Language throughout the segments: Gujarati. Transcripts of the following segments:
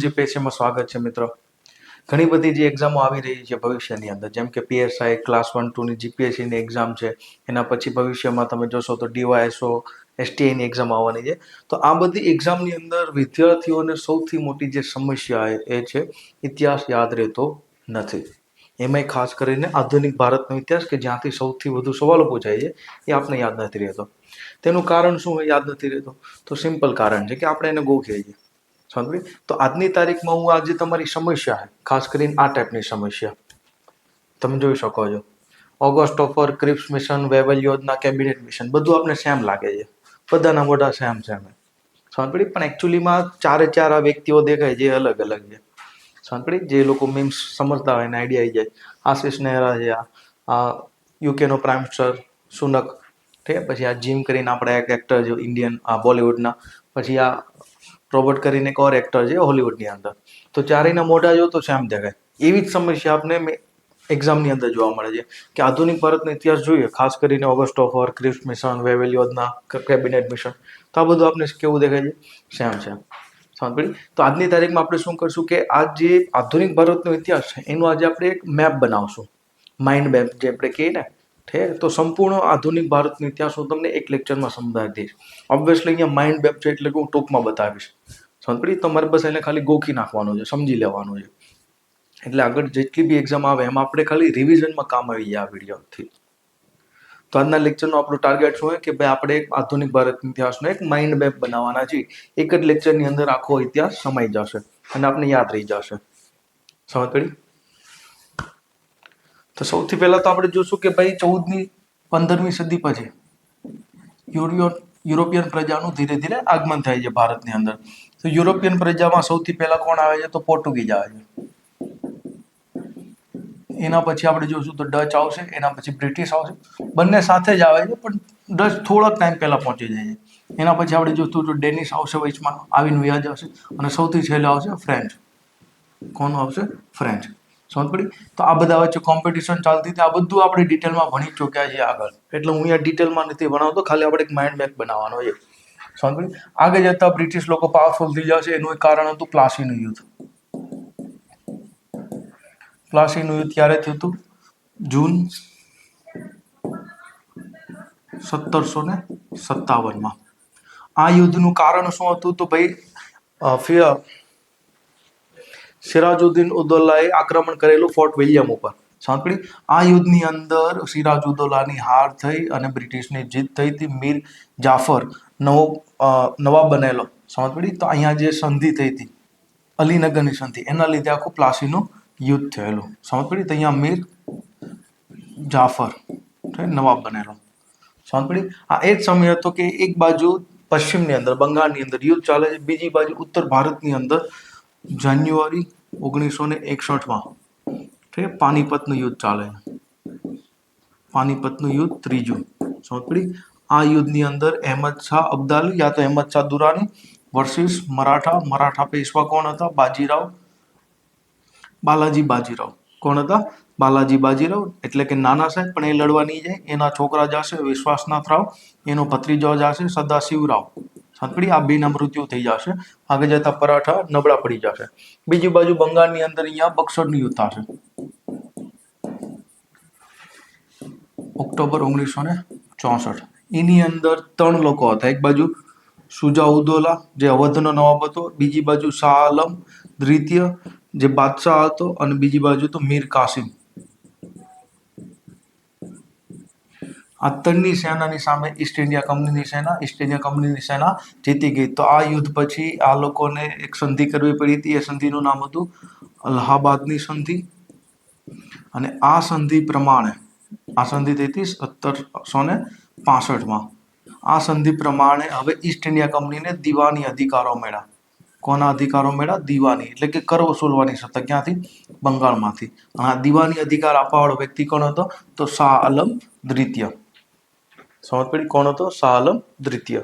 જીપીએસસીમાં સ્વાગત છે મિત્રો. ઘણી બધી જે એક્ઝામો આવી રહી છે ભવિષ્યની અંદર, જેમ કે પીએસઆઈ ક્લાસ 1-2ની જીપીએસસીની એક્ઝામ છે, એના પછી ભવિષ્યમાં તમે જોશો તો ડીવાયએસઓ એસટીઆઈની એક્ઝામ આવવાની છે. તો આ બધી એક્ઝામની અંદર વિદ્યાર્થીઓને સૌથી મોટી જે સમસ્યા એ છે ઇતિહાસ યાદ રહેતો નથી. એમાંય ખાસ કરીને આધુનિક ભારતનો ઇતિહાસ કે જ્યાંથી સૌથી વધુ સવાલો પૂછાય છે એ આપણે યાદ નથી રહેતો. તેનું કારણ શું યાદ નથી રહેતો? તો સિમ્પલ કારણ છે કે આપણે એને ગોખીએ છીએ. સમજ? તો આજની તારીખમાં હું આજે તમારી સમસ્યા છે, ખાસ કરીને આ ટાઈપની સમસ્યા તમે જોઈ શકો છો. ઓગસ્ટ ઓફર, ક્રિપ્સ મિશન, વેવલ યોજના, કેબિનેટ મિશન બધું આપણે સેમ લાગે છે, બધાના મોઢા સેમ સેમ. સમજ પડી? પણ એકચ્યુઅલીમાં ચારે ચાર આ વ્યક્તિઓ દેખાય જે અલગ અલગ છે. સમજ પડી? જે લોકો મીમ્સ સમજતા હોય ને આઈડિયા આવી જાય. આશિષ નેહરા છે, આ યુકેનો પ્રાઇમ મિનિસ્ટર સુનક, ઠીક છે. પછી આ જીમ કરીને આપણે એક એક્ટર છે ઇન્ડિયન બોલિવૂડના. પછી આ રોબોટ કરીને એક ઓર એક્ટર છે હોલિવૂડની અંદર. તો ચારેયના મોઢા જો તો સેમ દેખાય. એવી જ સમસ્યા આપણે એક્ઝામની અંદર જોવા મળે છે કે આધુનિક ભારતનો ઇતિહાસ જોઈએ, ખાસ કરીને ઓગસ્ટ ઓફર, ક્રિપ્સ મિશન, વેવલ યોજના, કેબિનેટ મિશન, તો આ બધું આપણે કેવું દેખાય છે? Same same. સમજ પડી? તો આજની તારીખમાં આપણે શું કરશું કે આ જે આધુનિક ભારતનો ઇતિહાસ છે એનું આજે આપણે એક મેપ બનાવશું, માઇન્ડ મેપ જે આપણે કહીએ ને. ઠીક? તો સંપૂર્ણ આધુનિક ભારતનો ઇતિહાસ હું તમને એક લેક્ચરમાં સમજાવી દઈશ. ઓબ્વિયસલી અહીંયા માઇન્ડ મેપ છે એટલે હું ટૂંકમાં બતાવીશ. સમજ પડી? તમારે બસ એને ખાલી ગોખી નાખવાનું છે, સમજી લેવાનું છે. એટલે આગળ જેટલી બી એક્ઝામ આવે એમાં આપણે ખાલી રિવિઝનમાં કામ આવી જાય આ વિડીયોથી. તો આજના લેક્ચરનો આપણું ટાર્ગેટ શું હોય કે ભાઈ આપણે એક આધુનિક ભારત ઇતિહાસનો એક માઇન્ડ મેપ બનાવવાના છીએ. એક જ લેક્ચરની અંદર આખો ઇતિહાસ સમાઈ જશે અને આપણે યાદ રહી જશે. સમજ પડી? તો સૌથી પહેલા તો આપણે જોશું કે ભાઈ 14મી 15મી સદી પછી યુરોપિયન પ્રજાનું ધીરે ધીરે આગમન થાય છે ભારતની અંદર. તો યુરોપિયન પ્રજામાં સૌથી પહેલા કોણ આવે છે? તો પોર્ટુગીઝ આવે છે. એના પછી આપણે જોશું તો ડચ આવશે, એના પછી બ્રિટિશ આવશે. બંને સાથે જ આવે છે પણ ડચ થોડોક ટાઈમ પહેલા પહોંચી જાય છે. એના પછી આપણે જોશું તો ડેનિશ આવશે, વચમાં આવીને વ્યાજ આવશે અને સૌથી છેલ્લે આવશે ફ્રેન્ચ. કોણ આવશે? ફ્રેન્ચ. સમજ પડી? તો આ બધા વચ્ચે કોમ્પિટિશન ચાલતી હતી. આ બધું આપણે ડિટેલમાં ભણી ચૂક્યા છીએ આગળ, એટલે હું અહીંયા ડિટેલમાં નથી ભણાવતો, ખાલી આપણે એક માઇન્ડ મેપ બનાવવાનો છે. સમજ પડી? આગળ જતા બ્રિટિશ લોકો પાવરફુલ થઈ જશે. એનું એક કારણ હતું પ્લાસીનું યુદ્ધ. પ્લાસીનું યુદ્ધ ક્યારે થયું હતું? જૂન 1757માં. આ યુદ્ધનું કારણ શું હતું? તો ભાઈ સિરાજુદ્દીન ઉદ્દૌલાએ આક્રમણ કરેલું ફોર્ટ વિલિયમ ઉપર. સમજ પડી? આ યુદ્ધની અંદર સિરાજુદ્દૌલાની હાર થઈ અને બ્રિટિશની જીત થઈ હતી. મીર જાફર નવાબ બનેલો. સમજ પડી? તો અહીંયા જે સંધિ થઈ હતી, અલીનગરની સંધિ, એના લીધે આખું પ્લાસીનું યુદ્ધ થયેલું. સમજ પડી? તો અહીંયા મીર જાફર નવાબ બનેલો. સમજ પડી? આ એ જ સમય હતો કે એક બાજુ પશ્ચિમની અંદર બંગાળની અંદર યુદ્ધ ચાલે છે, બીજી બાજુ ઉત્તર ભારતની અંદર જાન્યુઆરી 1961માં પાનીપતનું યુદ્ધ ચાલે છે. પાનીપતનું યુદ્ધ ત્રીજું. સમજ પડી? આ યુદ્ધની અંદર અહેમદ શાહ અબ્દાલી યા તો અહેમદ શાહ દુરાની વર્સિસ મરાઠા પેશવા કોણ હતા? બાલાજી બાજીરાવ. કોણ હતા? બાલાજી બાજીરાવ. એટલે કે નાના સાહેબ, પણ એ લડવા નહીં જાય. એના છોકરા જશે વિશ્વાસનાથ રાવ, એનો ભત્રીજો જશે સદાશિવરાવ. સમજ પડી? આ બેના મૃત્યુ થઈ જશે. આગળ જતા મરાઠા નબળા પડી જશે. બીજી બાજુ બંગાળની અંદર અહીંયા બક્સરનું યુદ્ધ થશે ઓક્ટોબર 1964. એની અંદર 3 લોકો હતા. એક બાજુ સુજાઉદ્દૌલા જે અવધનો નવાબ હતો, બીજી બાજુ શાહ આલમ દ્વિતીય જે બાદશાહ હતો, અને બીજી બાજુ તો મીર કાસિમ. આ 3ની સેનાની સામે ઈસ્ટ ઇન્ડિયા કંપનીની સેના જીતી ગઈ. તો આ યુદ્ધ પછી આ લોકોને એક સંધિ કરવી પડી હતી. એ સંધિનું નામ હતું અલ્હાબાદની સંધિ. અને આ સંધિ પ્રમાણે આ સંધિ થઈ હતી 1765માં. આ સંધિ પ્રમાણે હવે ઈસ્ટ ઇન્ડિયા કંપનીને દીવાની અધિકારો મળ્યા. કોના અધિકારો મળ્યા? દીવાની, એટલે કે કર વસૂલવાની સત્તા. ક્યાંથી? બંગાળમાંથી. અને આ દીવાની અધિકાર આપવાવાળો વ્યક્તિ કોણ હતો? તો શાહ આલમ દ્વિતીય. સમજ પડી? કોણ હતો? શાહ આલમ દ્વિતીય.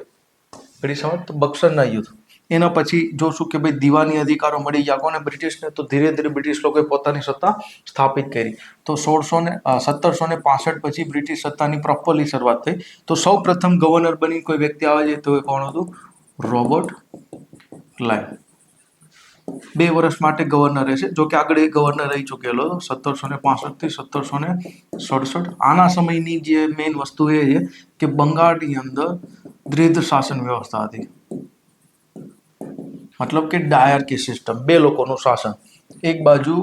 પડી સમજ? તો બક્સરના યુદ્ધ. એના પછી જોશું કે ભાઈ દીવાની અધિકારો મળી ગયા કોને? બ્રિટિશને. તો ધીરે ધીરે બ્રિટિશ લોકોએ પોતાની સત્તા સ્થાપિત કરી. તો 1765 પછી બ્રિટિશ સત્તાની પ્રોપરલી શરૂઆત થઈ. તો સૌ પ્રથમ ગવર્નર બની કોઈ વ્યક્તિ આવે છે તો એ કોણ હતું? Robert Clive. 2 વર્ષ માટે ગવર્નર રહેશે. જો કે આગળ એ ગવર્નર રહી ચૂકેલો 1765 થી 1767. આના સમયની જે મેઇન વસ્તુ એ છે કે બંગાળની અંદર દ્વિધ શાસન વ્યવસ્થા હતી, મતલબ કે ડાયરકી સિસ્ટમ, 2 લોકોનું શાસન, એક બાજુ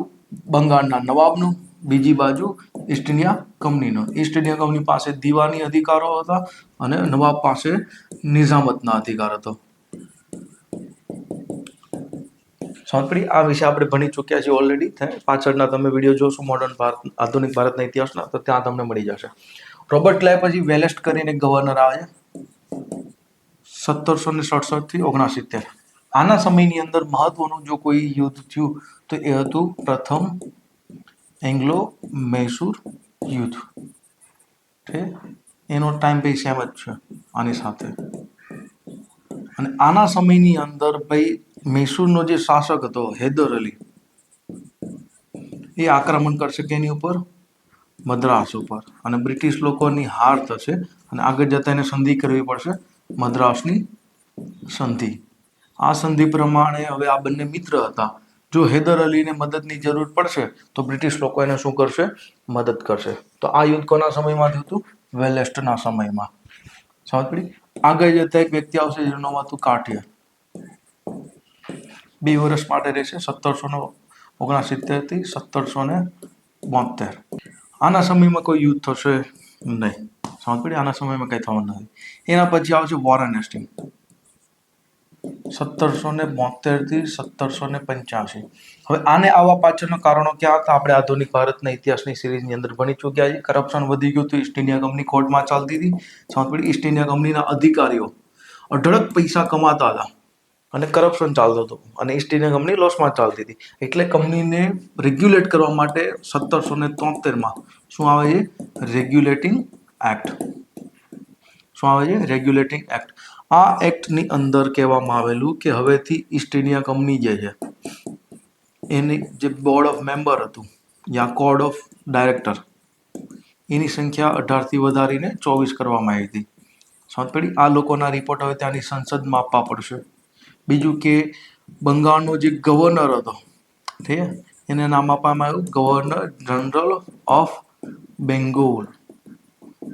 બંગાળના નવાબનું, બીજી બાજુ ઈસ્ટ ઇન્ડિયા કંપનીનો. ઈસ્ટ ઇન્ડિયા કંપની પાસે દીવાની અધિકારો હતા અને નવાબ પાસે નિઝામતના અધિકાર હતો. સમજ પડી? આ વિશે આપણે ભણી ચૂક્યા છીએ ઓલરેડી. પાછળના તમે વિડીયો જોશો મોડર્ન ભારત, આધુનિક ભારતના ઇતિહાસના, તો ત્યાં તમને મળી જશે. રોબર્ટ ક્લાઇવ પછી વેલેસ્ટ કરીને ગવર્નર આવે છે 1767 થી 69. આના સમયની અંદર મહત્વનું જો કોઈ યુદ્ધ થયું તો એ હતું પ્રથમ એંગ્લો મૈસૂર યુદ્ધ. એનો ટાઈમ ભાઈ સેમ જ છે આની સાથે. અને આના સમયની અંદર ભાઈ મૈસૂરનો જે શાસક હતો હૈદર અલી, એ આક્રમણ કરશે કેની ઉપર? મદ્રાસ ઉપર. અને બ્રિટિશ લોકોની હાર થશે અને આગળ જતા એને સંધિ કરવી પડશે, મદ્રાસની સંધિ. આ સંધિ પ્રમાણે હવે આ બંને મિત્ર હતા. જો હૈદર અલીને મદદની જરૂર પડશે તો બ્રિટિશ લોકો એને શું કરશે? મદદ કરશે. તો આ યુદ્ધ કોના સમયમાં થયું હતું? વેલેસ્ટના સમયમાં. સમજ પડી? આગળ જતા એક વ્યક્તિ આવશે જેનું નામ હતું કાર્ટિયર. 2 વર્ષ માટે રહેશે 1769 થી 1772. આના સમયમાં કોઈ યુદ્ધ થશે નહીં. સમજ પડી? આના સમયમાં કંઈ થવાનું નથી. એના પછી આવશે વોરન હેસ્ટિંગ 1772 થી 1785. હવે આને આવવા પાછળના કારણો ક્યાં હતા આપણે આધુનિક ભારતના ઇતિહાસની સિરીઝની અંદર ભણી ચૂક્યા છીએ. કરપ્શન વધી ગયું હતું, ઈસ્ટ ઇન્ડિયા કંપની કોર્ટમાં ચાલતી હતી. સમજ પડી? ઈસ્ટ ઇન્ડિયા કંપનીના અધિકારીઓ અઢળક પૈસા કમાતા હતા અને કરપ્શન ચાલતું હતું અને ઈસ્ટ ઇન્ડિયા કંપની લોસમાં ચાલતી હતી. એટલે કંપનીને રેગ્યુલેટ કરવા માટે 1773માં શું આવે છે? Regulating act. શું આવે છે? Regulating act. આ એક્ટની અંદર કહેવામાં આવેલું કે હવેથી ઈસ્ટ ઇન્ડિયા કંપની જે છે એની જે બોર્ડ ઓફ મેમ્બર હતું યા કોડ ઓફ ડાયરેક્ટર, એની સંખ્યા 18 થી વધારીને 24 કરવામાં આવી હતી. સમજ પડી? આ લોકોના રિપોર્ટ હવે ત્યાંની સંસદમાં આપવા પડશે. બીજું કે બંગાળનો જે ગવર્નર હતો, ઠીક છે, એને નામ આપવામાં આવ્યું ગવર્નર જનરલ ઓફ બેંગોલ.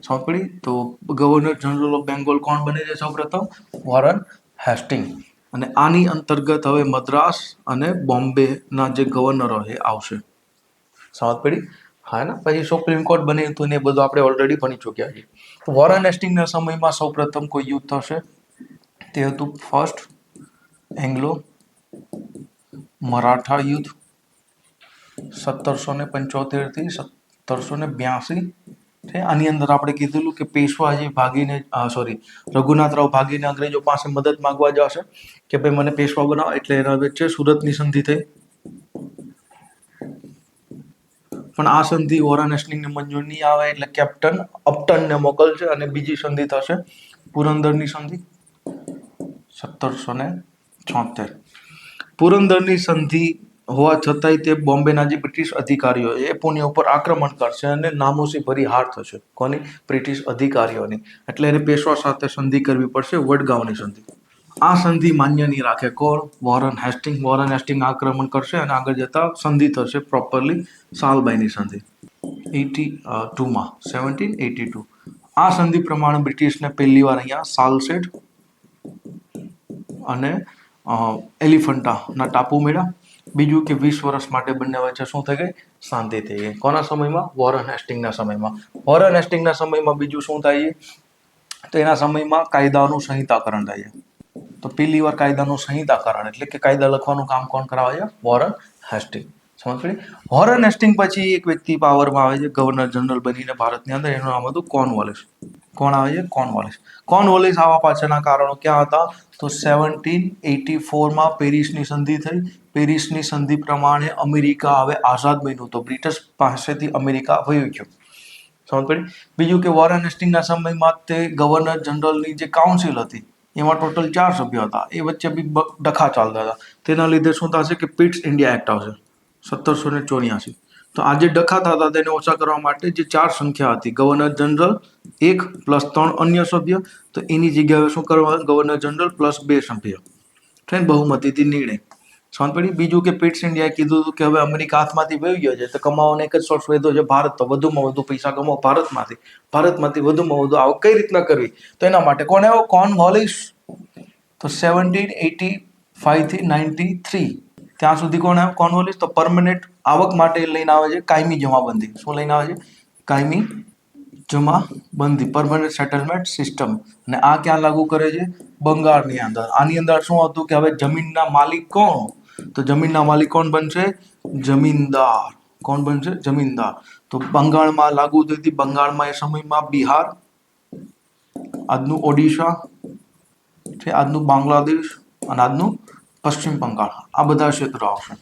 સમજ પડી? તો ગવર્નર જનરલ ઓફ બેંગોલ કોણ બને છે સૌપ્રથમ? Warren Hastings. અને આની અંતર્ગત હવે મદ્રાસ અને બોમ્બેના જે ગવર્નરો છે આવશે. સમજ પડી? હા ને? પછી સુપ્રીમ કોર્ટ બન્યું હતું ને એ બધું આપણે ઓલરેડી ભણી ચૂક્યા છીએ. તો વોરન હેસ્ટિંગના સમયમાં સૌપ્રથમ કોઈ યુદ્ધ થશે તે હતું ફર્સ્ટ એંગ્લો મરાઠા યુદ્ધ 1775 થી 1782. આની અંદર આપણે કીધેલું કે પેશવાજી ભાગીને રઘુનાથરાવ ભાગીને અંગ્રેજો પાસે મદદ માંગવા જશે કે ભાઈ મને પેશવા બનાવો. એટલે એના વચ્ચે સુરતની સંધિ થઈ. પણ આ સંધિ વોરન હેસ્ટિંગને મંજૂર નહીં આવે એટલે કેપ્ટન અપટનને મોકલશે અને બીજી સંધિ થશે પુરંદરની સંધિ 1776. પુરંદરની સંધિ હોવા છતાંય તે બોમ્બેના જે બ્રિટિશ અધિકારીઓ એ પુણે ઉપર આક્રમણ કરશે અને નામોસી ભરી હાર થશે. કોની? બ્રિટિશ અધિકારીઓની. એટલે એને પેશવા સાથે સંધિ કરવી પડશે, વડગાંવની સંધિ. આ સંધિ માન્ય નહીં રાખે કોણ? Warren Hastings. વોરન હેસ્ટિંગ આક્રમણ કરશે અને આગળ જતા સંધિ થશે પ્રોપરલી સાલબાઈની સંધિ 1782. આ સંધિ પ્રમાણે બ્રિટિશને પહેલી વાર અહીંયા સાલસેટ અને એલિફન્ટાના ટાપુ મળ્યા. બીજું કે 20 વર્ષ માટે બંને વચ્ચે શું થઈ ગઈ? શાંતિ થઈ ગઈ. કોના સમયમાં? વોરન હેસ્ટિંગના સમયમાં. વોરન હેસ્ટિંગના સમયમાં બીજું શું થાય છે? તો એના સમયમાં કાયદાનું સંહિતાકરણ થાય છે. તો પહેલી વાર કાયદાનું સંહિતાકરણ એટલે કે કાયદા લખવાનું કામ કોણ કરાવે છે? Warren Hastings. સમજ પડી? વોરન હેસ્ટિંગ પછી એક વ્યક્તિ પાવરમાં આવે છે ગવર્નર જનરલ બનીને ભારતની અંદર. એનું નામ હતું કોર્નવોલિસ. કોણ આવે છે? કોર્નવોલિસ. કોર્નવોલિસ આવવા પાછળના કારણો ક્યાં હતા? તો 1784માં પેરિસની સંધિ થઈ. પેરિસની સંધિ પ્રમાણે અમેરિકા હવે આઝાદ બન્યું. તો બ્રિટિશ પાસેથી અમેરિકા વયું ગયું. સમજ પડી? બીજું કે વોરન હેસ્ટિંગના સમયમાં તે ગવર્નર જનરલની જે કાઉન્સિલ હતી એમાં ટોટલ 4 સભ્યો હતા. એ વચ્ચે બી ડખા ચાલતા હતા. તેના લીધે શું થશે કે પિટ્સ ઇન્ડિયા એક્ટ આવશે 1784. તો આ જે ડખા થતા તેને ઓછા કરવા માટે જે 4 સંખ્યા હતી, ગવર્નર જનરલ 1 પ્લસ 3 અન્ય સભ્ય, તો એની જગ્યાએ શું કરવા? ગવર્નર જનરલ પ્લસ 2 સભ્ય. બહુમતીથી નિર્ણય. સમજ પડી. બીજું કે પિટ્સ ઇન્ડિયાએ કીધું હતું કે હવે અમેરિકા હાથમાંથી વહી ગયો છે તો કમાવાનો એક જ સોર્સ વધ્યો છે ભારત, તો વધુમાં વધુ પૈસા કમાવો ભારતમાંથી વધુમાં વધુ આવક કઈ રીતના કરવી, તો એના માટે કોણ આવ્યો? કોર્નવોલિસ. તો 1785 થી 93 ત્યાં સુધી કોણ આવ્યો? કોર્નવોલિસ. તો પરમનન્ટ આવક માટે લઈને આવે છે કાયમી જમાબંધી. શું લઈને આવે છે? કાયમી જમાબંધી, પરમનન્ટ સેટલમેન્ટ સિસ્ટમ. અને આ ક્યાં લાગુ કરે છે? બંગાળની અંદર. આની અંદર શું હતું કે હવે જમીનના માલિક કોણ? તો જમીનના માલિક કોણ બનશે? જમીનદાર. કોણ બનશે? જમીનદાર. તો બંગાળમાં લાગુ થઈ હતી. બંગાળમાં એ સમયમાં બિહાર, આજનું ઓડિશા છે, આજનું બાંગ્લાદેશ અને આજનું પશ્ચિમ બંગાળ, આ બધા ક્ષેત્રો આવશે.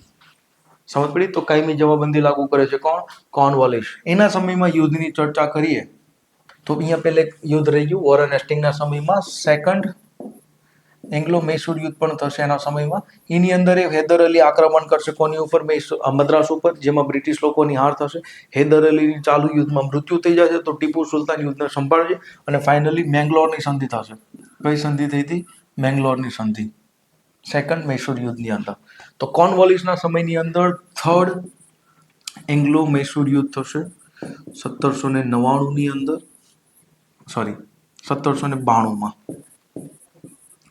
સમજ પડી? તો કાયમી જમાબંધી લાગુ કરે છે કોણ? કોર્નવોલિસ. એના સમયમાં યુદ્ધની ચર્ચા કરીએ તો અહીંયા પહેલે યુદ્ધ રહી ગયું વોરન હેસ્ટિંગના સમયમાં. સેકન્ડ એંગ્લો મૈસૂર યુદ્ધ પણ થશે એના સમયમાં. એની અંદર એ હૈદર અલી આક્રમણ કરશે કોની ઉપર? મદ્રાસ ઉપર, જેમાં બ્રિટિશ લોકોની હાર થશે. હૈદર અલીની ચાલુ યુદ્ધમાં મૃત્યુ થઈ જશે તો ટીપુ સુલતાન યુદ્ધને સંભાળશે અને ફાઇનલી મેંગ્લોરની સંધિ થશે. કઈ સંધિ થઈ હતી? મેંગ્લોરની સંધિ, સેકન્ડ મૈસૂર યુદ્ધની અંદર. તો કોર્નવોલિસના સમયની અંદર થર્ડ એંગ્લો મૈસૂર યુદ્ધ થશે 1799 અંદર, સોરી 1792માં.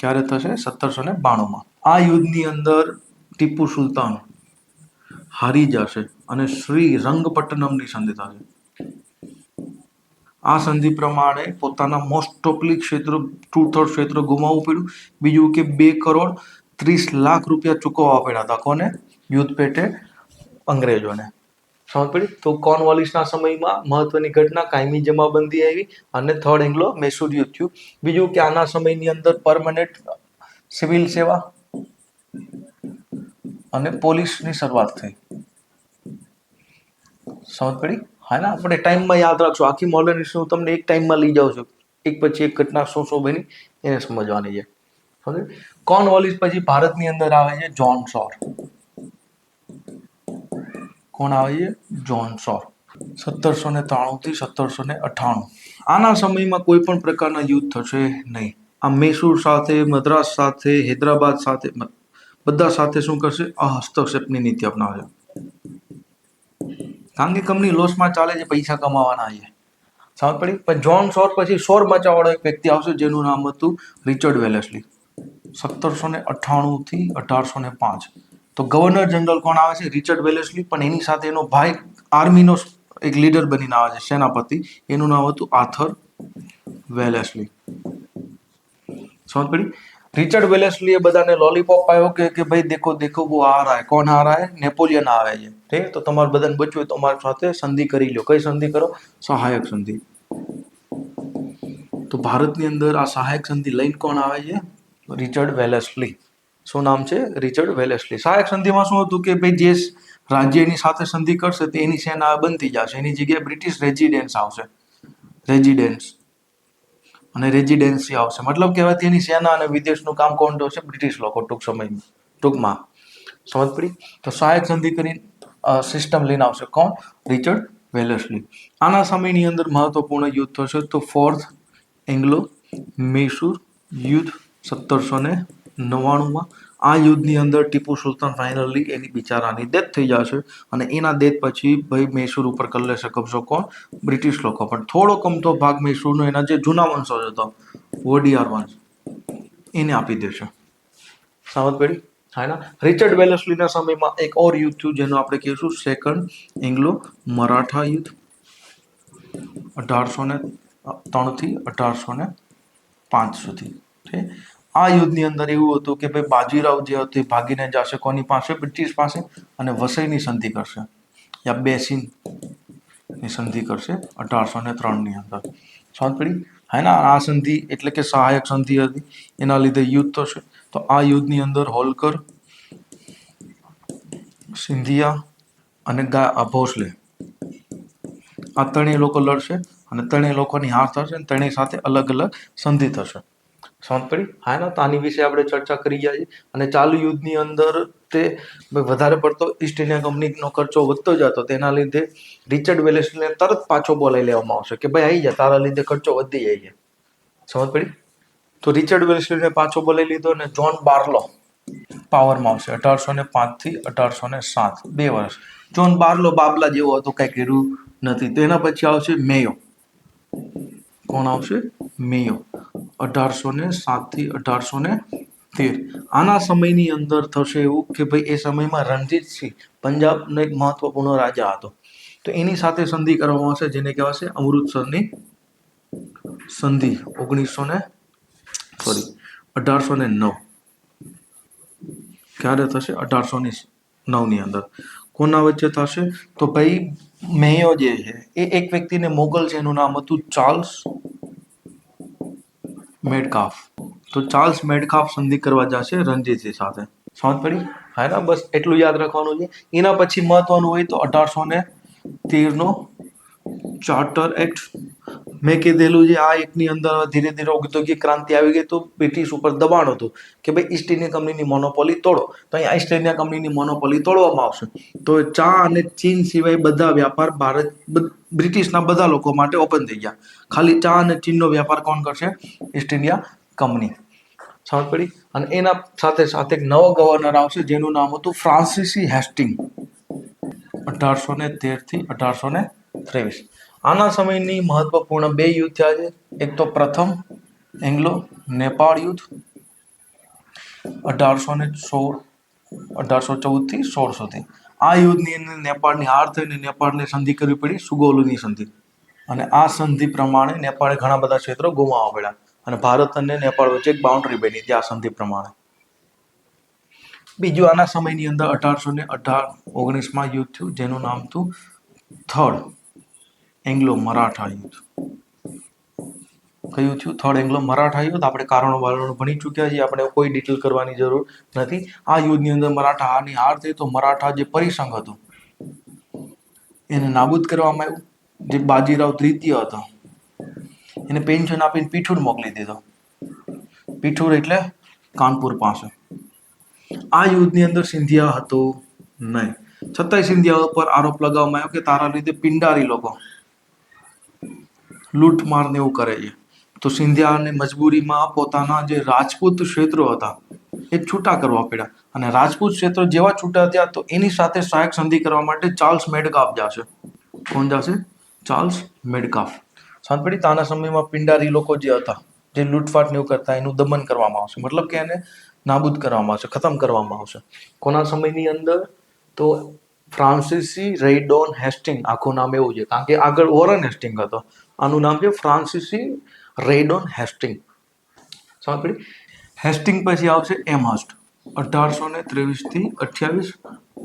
ક્યારે થશે? 1792માં. આ યુદ્ધની અંદર ટીપુ સુલતાન હારી જશે અને શ્રી રંગપટ્ટનમની સંધિ થશે. આ સંધિ પ્રમાણે પોતાના મોસ્ટ ઓફલી ક્ષેત્રો, 2/3 ક્ષેત્રો ગુમાવવું પડ્યું. બીજું કે 2,30,00,000 રૂપિયા ચૂકવવા પડ્યા હતા. કોને? યુદ્ધ પેટે અંગ્રેજોને. સમજ પડી? તો કોર્નવોલિસના સમયમાં મહત્વની ઘટના કાયમી જમાબંધી આવી અને થર્ડ એંગ્લો મૈસૂર યુદ્ધ થયું. બીજું કે આના સમયની અંદર પરમનન્ટ સિવિલ સેવા અને પોલીસની શરૂઆત થઈ. સમજ પડી? હા ને, આપણે ટાઈમમાં યાદ રાખશો. આખી મોડર્ન હિસ્ટ્રી હું તમને એક ટાઈમમાં લઈ જાઉં છું, એક પછી એક ઘટના શું બની એને સમજવાની છે. સમજ? કોર્નવોલિસ પછી ભારતની અંદર આવે છે જ્હોન સોર. કોણ આવે છે? જ્હોન સોર. 1793 થી 1798. આના સમયમાં કોઈ પણ પ્રકારના યુદ્ધ થશે નહીં. આ મૈસૂર સાથે, મદ્રાસ સાથે, હૈદરાબાદ સાથે, બધા સાથે શું કરશે? હસ્તક્ષેપની નીતિ અપનાવે છે. કારણ કે કંપની લોસમાં ચાલે છે, પૈસા કમાવાના છે. સમજ પડી? પણ જ્હોન સોર પછી સોર મચાવાળો એક વ્યક્તિ આવશે જેનું નામ હતું રિચર્ડ વેલેસ્લી. 1798 થી 1805. તો ગવર્નર જનરલ કોણ આવે છે? Richard Wellesley. પણ એની સાથે એનો ભાઈ આર્મીનો એક લીડર બનીને આવે છે, સેનાપતિ. એનું નામ હતું આર્થર વેલેસ્લી. સમજ પડી? રિચર્ડ વેલેસ્લીએ બધાને લોલીપોપ આવ્યો કે ભાઈ દેખો દેખો વો આ રહા હૈ. કોણ આ રહા હૈ? નેપોલિયન આવે છે. ઠીક છે? તો તમારે બધાને બચવું હોય તો અમારી સાથે સંધિ કરી લો. કઈ સંધિ કરો? સહાયક સંધિ. તો ભારતની અંદર આ સહાયક સંધિ લઈને કોણ આવે છે? Richard Wellesley. શું નામ છે? Richard Wellesley. સહાયક સંધિમાં શું હતું કે ભાઈ જે રાજ્યની સાથે સંધિ કરશે તે એની સેના બંધ થઈ જશે, એની જગ્યાએ બ્રિટિશ રેઝિડેન્સ આવશે. રેઝિડેન્સ અને રેઝિડેન્સી આવશે. મતલબ કહેવાય એની સેના અને વિદેશનું કામ કોણ કરશે? બ્રિટિશ લોકો ટૂંકમાં. સમજ પડી? તો સહાયક સંધિ કરીને સિસ્ટમ લઈને આવશે કોણ? Richard Wellesley. આના સમયની અંદર મહત્વપૂર્ણ યુદ્ધ થશે તો ફોર્થ એંગ્લો મૈસૂર યુદ્ધ 1799માં. આ યુદ્ધની અંદર ટીપુ સુલતાન ફાઇનલી એની બિચારાની ડેથ થઈ જશે અને એના ડેથ પછી ભાઈ મૈસૂર ઉપર કરી લેશે કબજો કોણ? બ્રિટિશ લોકો. પણ થોડો કમતો ભાગ મૈસૂરનો એના જે જૂના વંશો હતો, વોડિયાર વંશ, એને આપી દેશે. સમજ પડી? હા ના. રિચર્ડ વેલેસ્લીના સમયમાં એક ઓર યુદ્ધ થયું જેનું આપણે કહીશું સેકન્ડ એંગ્લો મરાઠા યુદ્ધ 1803 થી 1805 સુધી. આ યુદ્ધની અંદર એવું હતું કે ભાઈ બાજીરાવ જે હતો એ ભાગીને જશે કોની પાસે? બ્રિટિશ પાસે. અને વસઈની સંધિ કરશે, યા બેસીની સંધિ કરશે 1803ની અંદર. સમજ પડી? હા ના. આ સંધિ એટલે કે સહાયક સંધિ હતી, એના લીધે યુદ્ધ થશે. તો આ યુદ્ધની અંદર હોલકર, સિંધિયા અને ભોસલે, આ ત્રણેય લોકો લડશે અને ત્રણેય લોકોની હાર થશે અને ત્રણેય સાથે અલગ અલગ સંધિ થશે. સમજ પડી? હા ના. તો આની વિશે આપણે ચર્ચા કરી ગયા છીએ. અને ચાલુ યુદ્ધની અંદર તે વધારે પડતો ઈસ્ટ ઇન્ડિયા કંપનીનો ખર્ચો વધતો જતો, તેના લીધે રિચર્ડ વેલેસ્લીને તરત પાછો બોલાવી લેવામાં આવશે કે ભાઈ આવી જા, તારા લીધે ખર્ચો વધી જાય છે. સમજ પડી? તો રિચર્ડ વેલેસ્લીને પાછો બોલાવી લીધો અને જ્હોન બાર્લો પાવરમાં આવશે 1805 થી 1807, 2 વર્ષ. જોન બાર્લો બાબલા જેવો હતો, કઈ કર્યું નથી. તો એના પછી આવશે મેયો. કોણ આવશે? મેયો. 1807 થી 1813. આના સમયની અંદર થશે એવું કે ભાઈ એ સમયમાં રણજીતસિંહ પંજાબનો એક મહત્વપૂર્ણ રાજા હતો. તો એની સાથે સંધિ કરવામાં આવશે, જેને કહેવાશે અમૃતસરની સંધિ. 1809. ક્યારે થશે? 1809 ની અંદર. કોના વચ્ચે થશે? તો ભાઈ મેયો જે છે એ એક વ્યક્તિને મોકલ છે, એનું નામ હતું ચાર્લ્સ મેડકાફ. તો ચાર્લ્સ મેડકાફ સંધિ કરવા જશે રણજીતસિંહ સાથે. સમજ પડી? હા ના, બસ એટલું યાદ રાખવાનું છે. એના પછી મહત્વનું હોય તો 1813 નો ચાર્ટર એક્ટ. મેં કીધેલું છે આ એક્ટની અંદર ધીરે ધીરે ઔદ્યોગિક ક્રાંતિ આવી ગઈ, તો બ્રિટિશ ઉપર દબાણ હતું કે ભાઈ ઈસ્ટ ઇન્ડિયા કંપનીની મોનોપોલી તોડો. તો અહીંયા ઈસ્ટ ઇન્ડિયા કંપનીની મોનોપોલી તોડવામાં આવશે. તો ચા અને ચીન સિવાય બધા વ્યાપાર બ્રિટિશના બધા લોકો માટે ઓપન થઈ ગયા. ખાલી ચા અને ચીનનો વ્યાપાર કોણ કરશે? East India company. સમજ પડી? અને એના સાથે સાથે એક નવો ગવર્નર આવશે જેનું નામ હતું ફ્રાન્સિસ હેસ્ટિંગ. 1813 થી 1823. આના સમયની મહત્વપૂર્ણ 2 યુદ્ધ થયા છે. એક તો પ્રથમ એંગ્લો નેપાળ યુદ્ધ 1814 થી 1600. આ યુદ્ધની અંદર નેપાળની હાર થઈને નેપાળને સંધિ કરવી પડી, સુગોલુની સંધિ. અને આ સંધિ પ્રમાણે નેપાળે ઘણા બધા ક્ષેત્રો ગુમાવવા પડ્યા અને ભારત અને નેપાળ વચ્ચે એક બાઉન્ડ્રી બની હતી આ સંધિ પ્રમાણે. બીજું આના સમયની અંદર 1819 યુદ્ધ થયું, જેનું નામ હતું થર્ડ એંગ્લો મરાઠા યુદ્ધ. કયું થયું? થર્ડ એંગ્લો મરાઠા યુદ્ધ. આપણે કારણો વારણો ભણી ચૂક્યા છીએ, આપણે કોઈ ડિટેલ કરવાની જરૂર નથી. આ યુદ્ધની અંદર મરાઠાની હાર થઈ, તો મરાઠા જે પરિસંઘ હતું એને નાબૂદ કરવામાં આવ્યું. જે બાજીરાવ તૃતીય હતો એને પેન્શન આપીને પીઠુર મોકલી દીધો. પીઠુર એટલે કાનપુર પાસે. આ યુદ્ધની અંદર સિંધિયા હતો નહીં, છતાંય સિંધિયા ઉપર આરોપ લગાવવામાં આવ્યો કે તારા લીધે પિંડારી લોકો લૂંટમાર ને એવું કરે છે. તો સિંધિયાને મજબૂરીમાં પોતાના જે રાજપૂત ક્ષેત્રો હતા એ છૂટા કરવા પડ્યા. અને રાજપૂત ક્ષેત્રો જેવા છૂટા થયા તો એની સાથે સહાયક સંધિ કરવા માટે ચાર્લ્સ મેડકાફ જશે. કોણ જશે? ચાર્લ્સ મેડકાફ. સમજ પડી? તાના સમયમાં પિંડારી લોકો જે હતા, જે લૂંટફાટ ને એવું કરતા, એનું દમન કરવામાં આવશે. મતલબ કે એને નાબૂદ કરવામાં આવશે, ખતમ કરવામાં આવશે. કોના સમયની અંદર? તો ફ્રાન્સિસ રેયડોન હેસ્ટિંગ. આખું નામ એવું છે કારણ કે આગળ વોરન હેસ્ટિંગ હતો, આનું નામ છે ફ્રાન્સિસ રેયડોન હેસ્ટિંગ. સમજ પડી? હેસ્ટિંગ પછી આવશે એમહર્સ્ટ 1823 થી 28.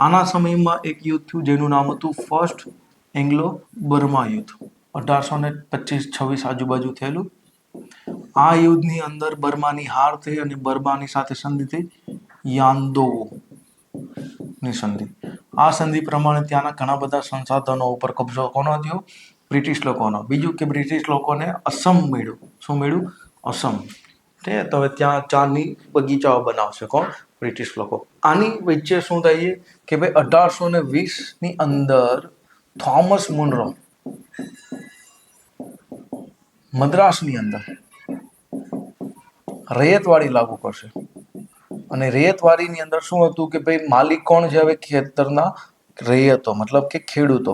આના સમયમાં એક યુદ્ધ થયું જેનું નામ હતું ફર્સ્ટ એંગ્લો બર્મા યુદ્ધ. 1825-26 આજુબાજુ થયેલું. આ યુદ્ધની અંદર બર્માની હાર થઈ અને બર્માની સાથે સંધિ થઈ યાન્દોની સંધિ. આ સંધિ પ્રમાણે ત્યાંના ઘણા બધા સંસાધનો ઉપર કબજો કોનો થયો? બ્રિટિશ લોકોનો. બીજું કે બ્રિટિશ લોકોને અસમ મળ્યું. શું મળ્યું? અસમ. તો હવે ત્યાં ચાની બગીચાઓ બનાવશે કોણ? બ્રિટિશ લોકો. આની વચ્ચે શું થાય છે કે ભાઈ 1820 ની અંદર થોમસ મુનરો મદ્રાસની અંદર રૈયતવાડી લાગુ કરશે. અને રૈયતવાડીની અંદર શું હતું કે ભાઈ માલિક કોણ છે? હવે ખેતરના રૈયતો, મતલબ કે ખેડૂતો.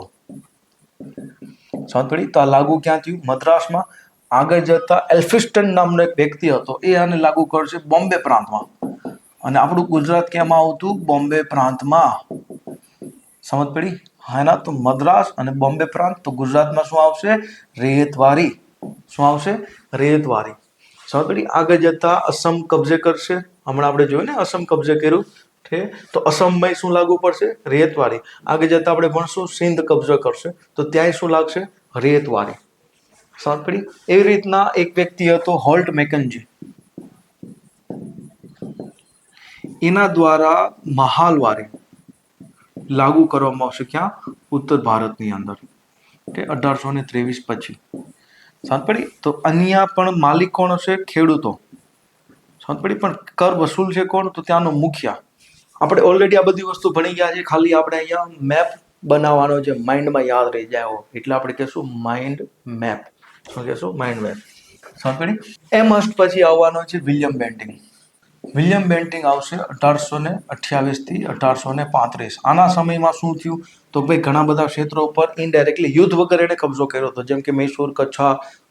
સમજ પડી? તો આ લાગુ ક્યાં થયું? મદ્રાસમાં. આગળ જતા એલ્ફિસ્ટન નામનો એક વ્યક્તિ હતો, એ આને લાગુ કરશે બોમ્બે પ્રાંતમાં. અને આપણું ગુજરાત કેમાં આવતું? બોમ્બે પ્રાંતમાં. સમજ પડી? હા ના, તો મદ્રાસ અને બોમ્બે પ્રાંત. તો ગુજરાતમાં શું આવશે? રૈયતવાડી. શું આવશે? રૈયતવાડી. સમજ પડી? આગળ જતા અસમ કબજે કરશે. હમણાં આપણે જોયું ને અસમ કબજે કર્યું છે, તો અસમમાં શું લાગુ પડશે? રૈયતવાડી. આગળ જતા આપણે ભણશું સિંધ કબજો કરશે, તો ત્યાંય શું લાગશે? રૈયતવાડી. સમજ પડી? એવી રીતના એક વ્યક્તિ હતો હોલ્ટ મેકન્જી, એના દ્વારા મહાલવારી લાગુ કરવામાં આવશે. ક્યાં? ઉત્તર ભારતની અંદર. 1823 પછી. સમજ પડી? તો અહીંયા પણ માલિક કોણ હશે? ખેડૂતો. સમજ પડી? પણ કર વસૂલ છે કોણ? તો ત્યાંનો મુખિયા. આપણે ઓલરેડી આ બધી વસ્તુ ભણી ગયા છે, ખાલી આપણે અહીંયા મેપ બનાવવાનો છે, માઇન્ડમાં યાદ રહી જાય એટલે આપણે કહેશું માઇન્ડ મેપ. શું કહેશું? Mind map. સમજ પડી? એમહર્સ્ટ પછી આવવાનો છે વિલિયમ બેન્ટિંગ. વિલિયમ બેન્ટિંગ આવશે 1828 થી 1835. આના સમયમાં શું થયું તો ભાઈ ઘણા બધા ક્ષેત્રો ઉપર ઇનડાયરેક્ટલી યુદ્ધ વગર એને કબજો કર્યો હતો, જેમ કે મૈસૂર,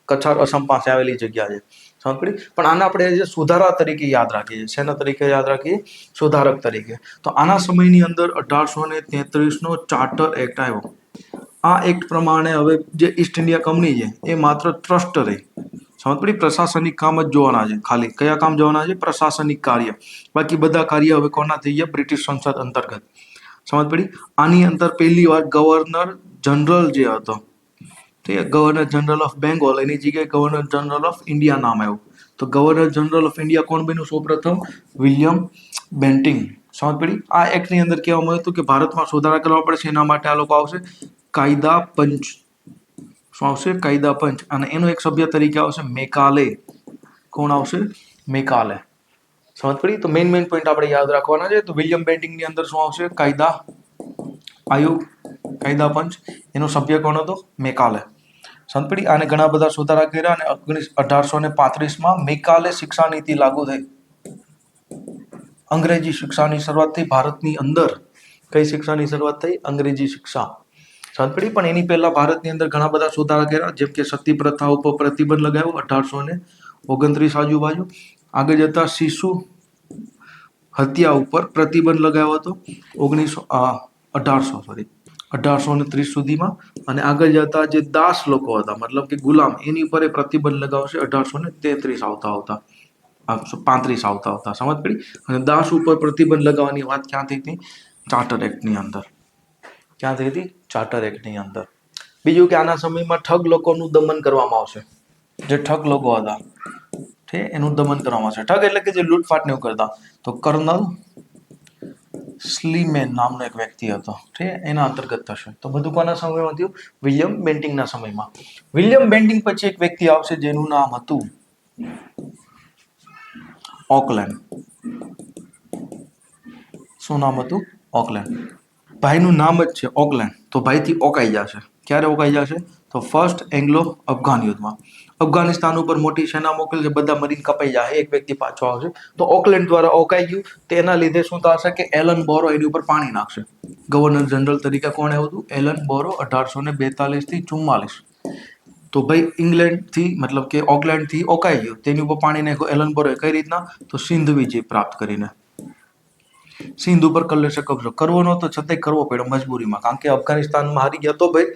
કછાર અસમ પાસે આવેલી જગ્યા છે, સમજ પડી. પણ આને આપણે જે સુધારા તરીકે યાદ રાખીએ છીએ. શેના તરીકે યાદ રાખીએ? સુધારક તરીકે. તો આના સમયની અંદર 1833 નો ચાર્ટર એક્ટ આવ્યો. આ એક્ટ પ્રમાણે હવે જે ઈસ્ટ ઇન્ડિયા કંપની છે એ માત્ર ટ્રસ્ટ રહી, સમજ પડી. પ્રશાસનિક કામ જ જોવાના છે, ખાલી કયા કામ જોવાના છે? પ્રશાસનિક કાર્ય. બાકી બધા કાર્ય હવે કોના થઈ ગયા? બ્રિટિશ સંસદ અંતર્ગત, સમજ પડી. આની અંદર પહેલી વાર ગવર્નર જનરલ જે હતો, ઠીક છે, ગવર્નર જનરલ ઓફ બેંગોલ, એની જગ્યાએ ગવર્નર જનરલ ઓફ ઇન્ડિયા નામ આવ્યું. તો ગવર્નર જનરલ ઓફ ઇન્ડિયા કોણ બન્યું સૌપ્રથમ? વિલિયમ બેન્ટિંગ, સમજ પડી. આ એક્ટની અંદર કહેવામાં હતું કે ભારતમાં સુધારા કરવા પડશે, એના માટે આ લોકો આવશે કાયદા પંચ. શું આવશે? કાયદા પંચ. અને એનો એક સભ્ય તરીકે આવશે મેકાલે. કોણ આવશે? મેકાલે, સમજ પડી. તો મેઇન પોઈન્ટ આપણે યાદ રાખવાના છે. તો વિલિયમ બેન્ટિંગની અંદર શું આવશે? કાયદા આયોગ, કાયદા પંચ. એનો સભ્ય કોણ હતો? મેકાલે, સમજ પડી. આને ઘણા બધા સુધારા કર્યા અને 1835માં મેકાલે શિક્ષા નીતિ લાગુ થઈ. અંગ્રેજી શિક્ષાની શરૂઆત થઈ ભારતની અંદર. કઈ શિક્ષાની શરૂઆત થઈ? અંગ્રેજી શિક્ષા, સમજ પડી. પણ એની પહેલા ભારતની અંદર ઘણા બધા સુધારા કર્યા, જેમ કે સતી પ્રથા ઉપર પ્રતિબંધ લગાવ્યો 1829 આજુબાજુ. આગળ જતા શિશુ હત્યા ઉપર પ્રતિબંધ લગાવ્યો હતો 1830 સુધીમાં. અને આગળ જતા જે દાસ લોકો હતા, મતલબ કે ગુલામ, એની ઉપર પ્રતિબંધ લગાવશે 1833 આવતા 35 આવતા, સમજ પડી. અને દાસ ઉપર પ્રતિબંધ લગાવવાની વાત ક્યાં થઈ હતી? ચાર્ટર એક્ટની અંદર. ક્યાં થઈ હતી? ચાર્ટર એક્ટની અંદર. બીજું કે આના સમયમાં ઠગ લોકોનું દમન કરવામાં આવશે. જે ઠગ લોકો હતા, ઠીક, એનું દમન કરવામાં આવશે. ઠગ એટલે કે જે લૂંટફાટ ને એવું કરતા. તો કર્નલ સ્લીમેન નામનો એક વ્યક્તિ હતો, ઠીક, એના અંતર્ગત થશે. તો બધું કોના સમયમાં થયું? વિલિયમ બેન્ટિંગના સમયમાં. વિલિયમ બેન્ટિંગ પછી એક વ્યક્તિ આવશે જેનું નામ હતું ઓકલેન્ડ. શું નામ હતું? ઓકલેન્ડ. ભાઈનું નામ જ છે ઓકલેન્ડ, તો ભાઈથી ઓકાઈ જશે. ક્યારે ઓકાઈ જશે? તો ફર્સ્ટ એંગ્લો અફઘાન યુદ્ધમાં. અફઘાનિસ્તાન ઉપર મોટી સેના મોકલશે, બધા મરીન કપાઈ જાય, એક વ્યક્તિ પાછો આવશે. તો ઓકલેન્ડ દ્વારા ઓકાઈ ગયું. તેના લીધે શું થશે કે એલન બોરો એની ઉપર પાણી નાખશે. ગવર્નર જનરલ તરીકે કોણ આવ્યું હતું? એલન બોરો 1842 થી 44. તો ભાઈ ઇંગ્લેન્ડથી, મતલબ કે ઓકલેન્ડથી ઓકાઈ ગયું, તેની ઉપર પાણી નાખ્યું એલન બોરોએ. કઈ રીતના? તો સિંધ વિજય પ્રાપ્ત કરીને. સિંધ ઉપર કલ્લેશે કબજો કરવો નહોતો, છતાંય કરવો પડ્યો મજબૂરીમાં, કારણ કે અફઘાનિસ્તાનમાં હારી ગયા તો ભાઈ.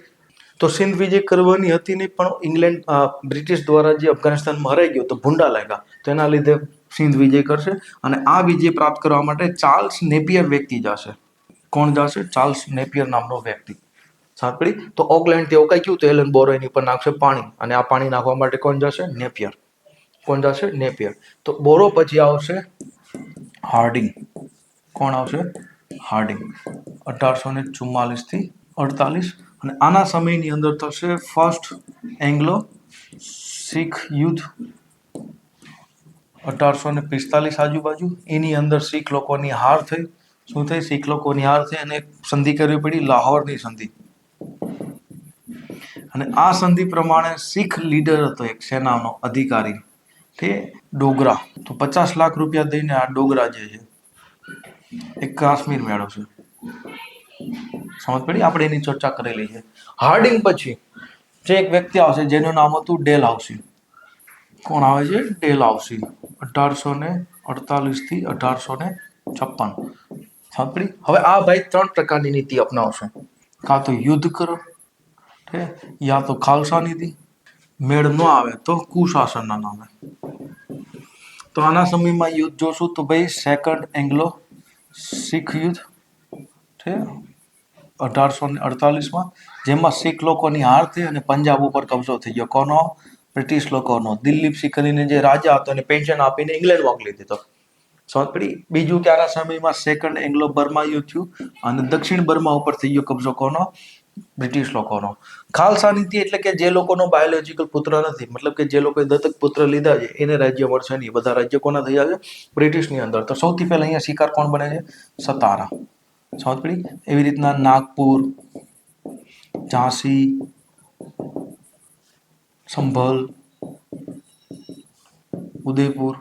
તો સિંધ વિજય કરવાની હતી નહીં, પણ ઇંગ્લેન્ડ બ્રિટિશ દ્વારા જે અફઘાનિસ્તાનમાં હરાઈ ગયો તો ભૂંડા લાગ્યા, તો એના લીધે સિંધ વિજય કરશે. અને આ વિજય પ્રાપ્ત કરવા માટે ચાર્લ્સ નેપિયર વ્યક્તિ જશે. કોણ જશે? ચાર્લ્સ નેપિયર નામનો વ્યક્તિ. સાંભળી. તો ઓકલેન્ડથી ઓકાઈ ગયું તો એલન બોરો એની પર નાખશે પાણી, અને આ પાણી નાખવા માટે કોણ જશે? નેપિયર. કોણ જશે? નેપિયર. તો બોરો પછી આવશે હાર્ડિંગ. કોણ આવશે? હાર્ડિંગ. 1844 થી 48. અને આના સમયની અંદર થશે ફર્સ્ટ એંગ્લો શીખ યુદ્ધ 1845 આજુબાજુ. એની અંદર શીખ લોકોની હાર થઈ. શું થઈ? શીખ લોકોની હાર થઈ અને એક સંધિ કરવી પડી, લાહોરની સંધિ. અને આ સંધિ પ્રમાણે શીખ લીડર હતો એક સેનાનો અધિકારી, તે ડોગરા. તો 50 લાખ રૂપિયા દઈને આ ડોગરા જે છે એક કાશ્મીર મેળવશે, સમજ પડી. આપણે એની ચર્ચા કરેલી છે. હાર્ડિંગ પછી જે એક વ્યક્તિ આવશે જેનું નામ હતું ડેલ હાઉસી. કોણ આવે છે? ડેલ હાઉસી. 1848 થી 1856. સમજ પડી. હવે આ ભાઈ 3 પ્રકારની નીતિ અપનાવશે. કાં તો યુદ્ધ કરો, યા તો ખાલસા નીતિ. મેળ ન આવે તો કુશાસનના નામે. તો આના સમયમાં યુદ્ધ જોશું તો ભાઈ સેકન્ડ એંગ્લો શીખ યુદ્ધ છે 1848માં, જેમાં શીખ લોકોની હાર થઈ અને પંજાબ ઉપર કબજો થઈ ગયો. કોનો? બ્રિટિશ લોકોનો. દિલીપ સિંહ કરીને જે રાજા હતો એને પેન્શન આપીને ઇંગ્લેન્ડ મોકલી દીધો, સમજ પડી. બીજું કે આના સમયમાં સેકન્ડ એંગ્લો બર્મા યુદ્ધ થયું અને દક્ષિણ બર્મા ઉપર થઈ ગયો કબજો. કોનો? બ્રિટિશ લોકોનો. ખાલસા નીતિ એટલે કે જે લોકોનો બાયોલોજીકલ પુત્ર નથી, મતલબ કે જે લોકોએ દત્તક પુત્ર લીધા છે એને રાજ્ય મળશે નહીં. બધા રાજ્ય કોના થઈ જશે? બ્રિટિશની અંદર. તો સૌથી પહેલા અહીંયા શિકાર કોણ બને છે? સતારા, સમજ પડી. એવી રીતના નાગપુર, ઝાંસી, સંભલ, ઉદયપુર.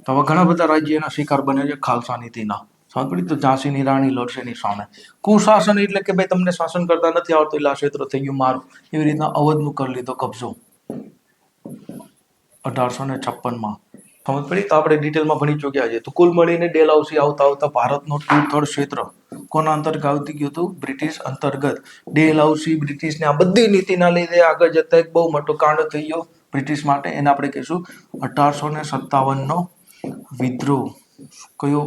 તો હવે ઘણા બધા રાજ્ય એના શિકાર બને છે ખાલસા નીતિના. સમજ પડી? તો ઝાંસીની રાણી લડશે એની સામે. કુશાસન એટલે કે ભાઈ તમને શાસન કરતા નથી આવડતું એટલે આ ક્ષેત્ર થઈ ગયું મારું. એવી રીતના અવધનું કરી લીધો કબજો 1856 સમજ પડી? તો આપણે ડિટેલમાં ભણી ચૂક્યા છે. તો કુલ મળીને ડેલહાઉસી આવતા ભારતનો 2/3 ક્ષેત્ર કોના અંતર્ગત આવતી ગયું હતું? બ્રિટિશ અંતર્ગત. ડેલહાઉસી બ્રિટિશને આ બધી નીતિના લીધે આગળ જતા એક બહુ મોટો કાંડ થઈ ગયો બ્રિટિશ માટે. એને આપણે કહીશું 1857 વિદ્રોહ. કયો?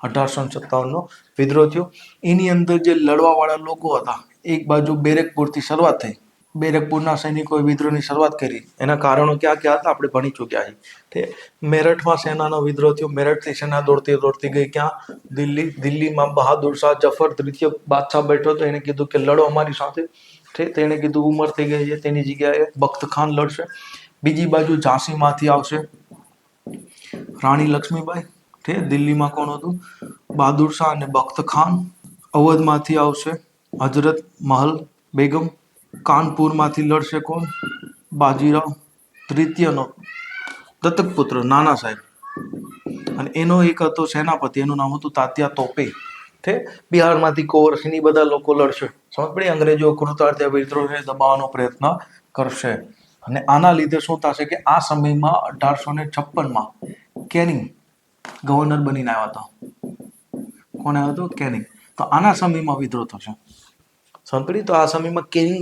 1857 વિદ્રોહ થયો. એની અંદર જે લડવાવાળા લોકો હતા, એક બાજુ બેરકપુરથી શરૂઆત થઈ. બેરકપુરના સૈનિકોએ વિદ્રોહની શરૂઆત કરી. એના કારણો ક્યાં ક્યાં હતા આપણે ભણી ચૂક્યા છીએ. મેરઠમાં સેનાનો વિદ્રોહ થયો. મેરઠથી સેના દોડતી દોડતી ગઈ ક્યાં? દિલ્હી. દિલ્હીમાં બહાદુર શાહ જફર તૃતીય બાદશાહ બેઠો હતો. એને કીધું કે લડો અમારી સાથે. તેણે કીધું ઉંમર થઈ ગઈ છે, તેની જગ્યાએ બખ્ત ખાન લડશે. બીજી બાજુ ઝાંસીમાંથી આવશે રાણી લક્ષ્મીબાઈ. દિલ્હીમાં કોણ હતું? બહાદુર શાહ અને બખ્ત ખાન. અવધમાંથી આવશે હજરત મહલ બેગમ. કાનપુરમાંથી લડશે કોણ? બાજીરાવ તૃતીયનો દત્તક પુત્ર નાના સાહેબ. અને એનો એક હતો સેનાપતિ, એનું નામ હતું તાત્યા તોપે. બિહારમાંથી કોરસની બધા લોકો લડશે. સમજ પડી? અંગ્રેજો કૃતાર્થ વિદ્રોહને દબાવવાનો પ્રયત્ન કરશે. અને આના લીધે શું થશે કે આ સમયમાં 1856 કેનિંગ ગવર્નર બનીને આવ્યા હતા. કોણ આવ્યો હતો? કેનિંગ. તો આના સમયમાં વિદ્રોહ થશે. સમજ પડી? તો આ સમયમાં કેનિંગ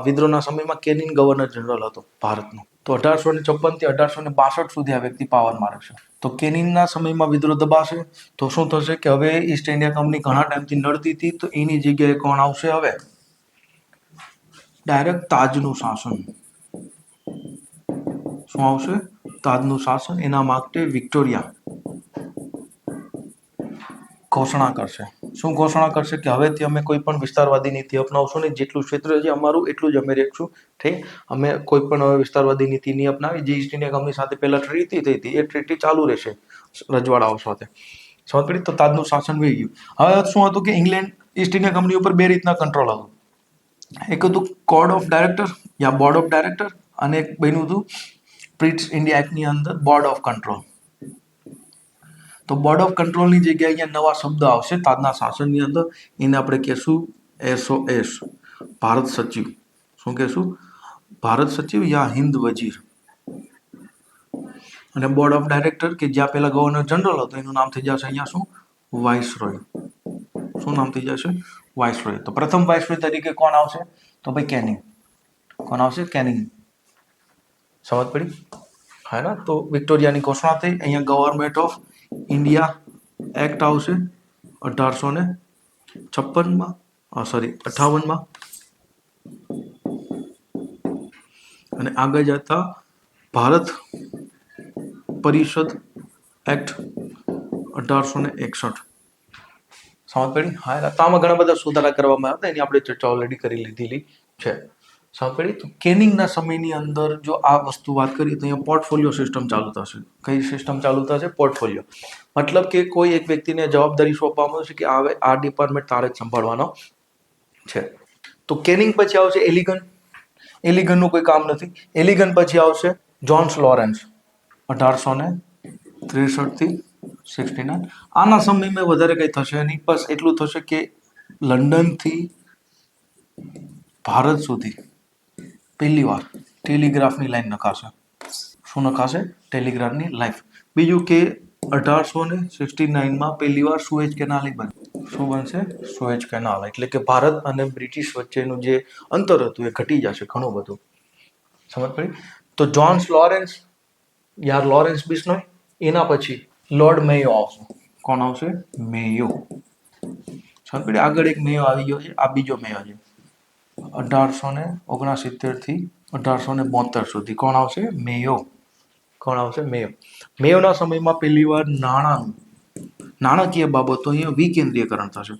વિદ્રોહના સમયમાં કેનિંગ ગવર્નર જનરલ હતો ભારતનો. તો 1856 થી 1862 સુધી આ વ્યક્તિ પાવરમાં રહેશે. તો કેનિંગના સમયમાં વિદ્રોહ દબાશે. તો શું થશે કે હવે ઈસ્ટ ઇન્ડિયા કંપની ઘણા ટાઈમથી લડતી હતી, તો એની જગ્યાએ કોણ આવશે? હવે ડાયરેક્ટ તાજનું શાસન. શું આવશે? તાજનું શાસન. એના માટે વિક્ટોરિયા ઘોષણા કરશે. શું ઘોષણા કરશે? કે હવેથી અમે કોઈ પણ વિસ્તારવાદી નીતિ અપનાવશું નહીં. જેટલું ક્ષેત્ર છે અમારું એટલું જ અમે રાખશું. ઠીક? અમે કોઈ પણ હવે વિસ્તારવાદી નીતિ નહીં અપનાવી. જે ઈસ્ટ ઇન્ડિયા કંપની સાથે પહેલા ટ્રીટી થઈ હતી એ ટ્રીટી ચાલુ રહેશે રજવાડાઓ સાથે. સમજ પડી? તો તાજનું શાસન વહી ગયું. હવે શું હતું કે ઇંગ્લેન્ડ ઈસ્ટ ઇન્ડિયા કંપની ઉપર બે રીતના કંટ્રોલ હતું. એક હતું code of director yeah board of director, અને એક બન્યું હતું પ્રિન્સ ઇન્ડિયા એક્ટની અંદર બોર્ડ ઓફ કંટ્રોલ. તો બોર્ડ ઓફ કંટ્રોલની જગ્યાએ અહીંયા નવા શબ્દ આવશે તાજના શાસનની અંદર. એને આપણે કહેશું SOS, ભારત સચિવ. શું કહેશું? ભારત સચિવ યા હિન્દ વજીર. અને બોર્ડ ઓફ ડાયરેક્ટર કે જ્યાં પહેલા ગવર્નર જનરલ હતો એનું નામ થઈ જશે અહીંયા શું? વાઇસરોય. શું નામ થઈ જશે? વાઇસરોય. તો પ્રથમ વાઇસરોય તરીકે કોણ આવશે? તો ભાઈ કેનિંગ. કોણ આવશે? કેનિંગ. સમજ પડી? હા ને? તો વિક્ટોરિયાની ઘોષણા થઈ. અહીંયા ગવર્મેન્ટ ઓફ ઇન્ડિયા એક્ટ આવશે 1858 અને આગળ જતા ભારત પરિષદ એક્ટ 1861. સમજ પડી? હા. તો આમાં ઘણા બધા સુધારા કરવામાં આવ્યા હતા. એની આપણે ચર્ચા ઓલરેડી કરી લીધેલી છે. સમજ પડી? તો કેનિંગના સમયની અંદર જો આ વસ્તુ વાત કરીએ તો અહીંયા પોર્ટફોલિયો સિસ્ટમ ચાલુ થશે. કઈ સિસ્ટમ ચાલુ થશે? પોર્ટફોલિયો. મતલબ કે કોઈ એક વ્યક્તિને જવાબદારી સોંપવામાં આવશે કે આ ડિપાર્ટમેન્ટ તારે જ સંભાળવાનો છે. તો કેનિંગ પછી આવશે એલિગન. એલિગનનું કોઈ કામ નથી. એલિગન પછી આવશે જોન્સ લોરેન્સ 1863 થી 69. આના સમયમાં વધારે કંઈ થશે નહીં. બસ એટલું થશે કે લંડનથી ભારત સુધી પહેલી વાર ટેલિગ્રાફની લાઈન નખાશે. શું નખાશે? ટેલિગ્રાફની લાઈન. બીજું કે 1869 પહેલી વાર સુએજ કેનાલ બનશે. શું બનશે? Sewage canal. એટલે કે ભારત અને બ્રિટિશ વચ્ચેનું જે અંતર હતું એ ઘટી જશે ઘણું બધું. સમજ પડી? તો જોન્સ લોરેન્સ યાર લોરેન્સ બિશ્નોય. એના પછી લોર્ડ મેયો આવશે. કોણ આવશે? મેયો. સમજ પડી? આગળ એક મેયો આવી ગયો છે. આ બીજો મેયો છે. 1869 થી 1872 સુધી કોણ આવશે? મેયો. કોણ આવશે? મેયો. મેયોના સમયમાં પહેલી વાર નાણાકીય બાબતો અહીંયા વિકેન્દ્રીયકરણ થશે.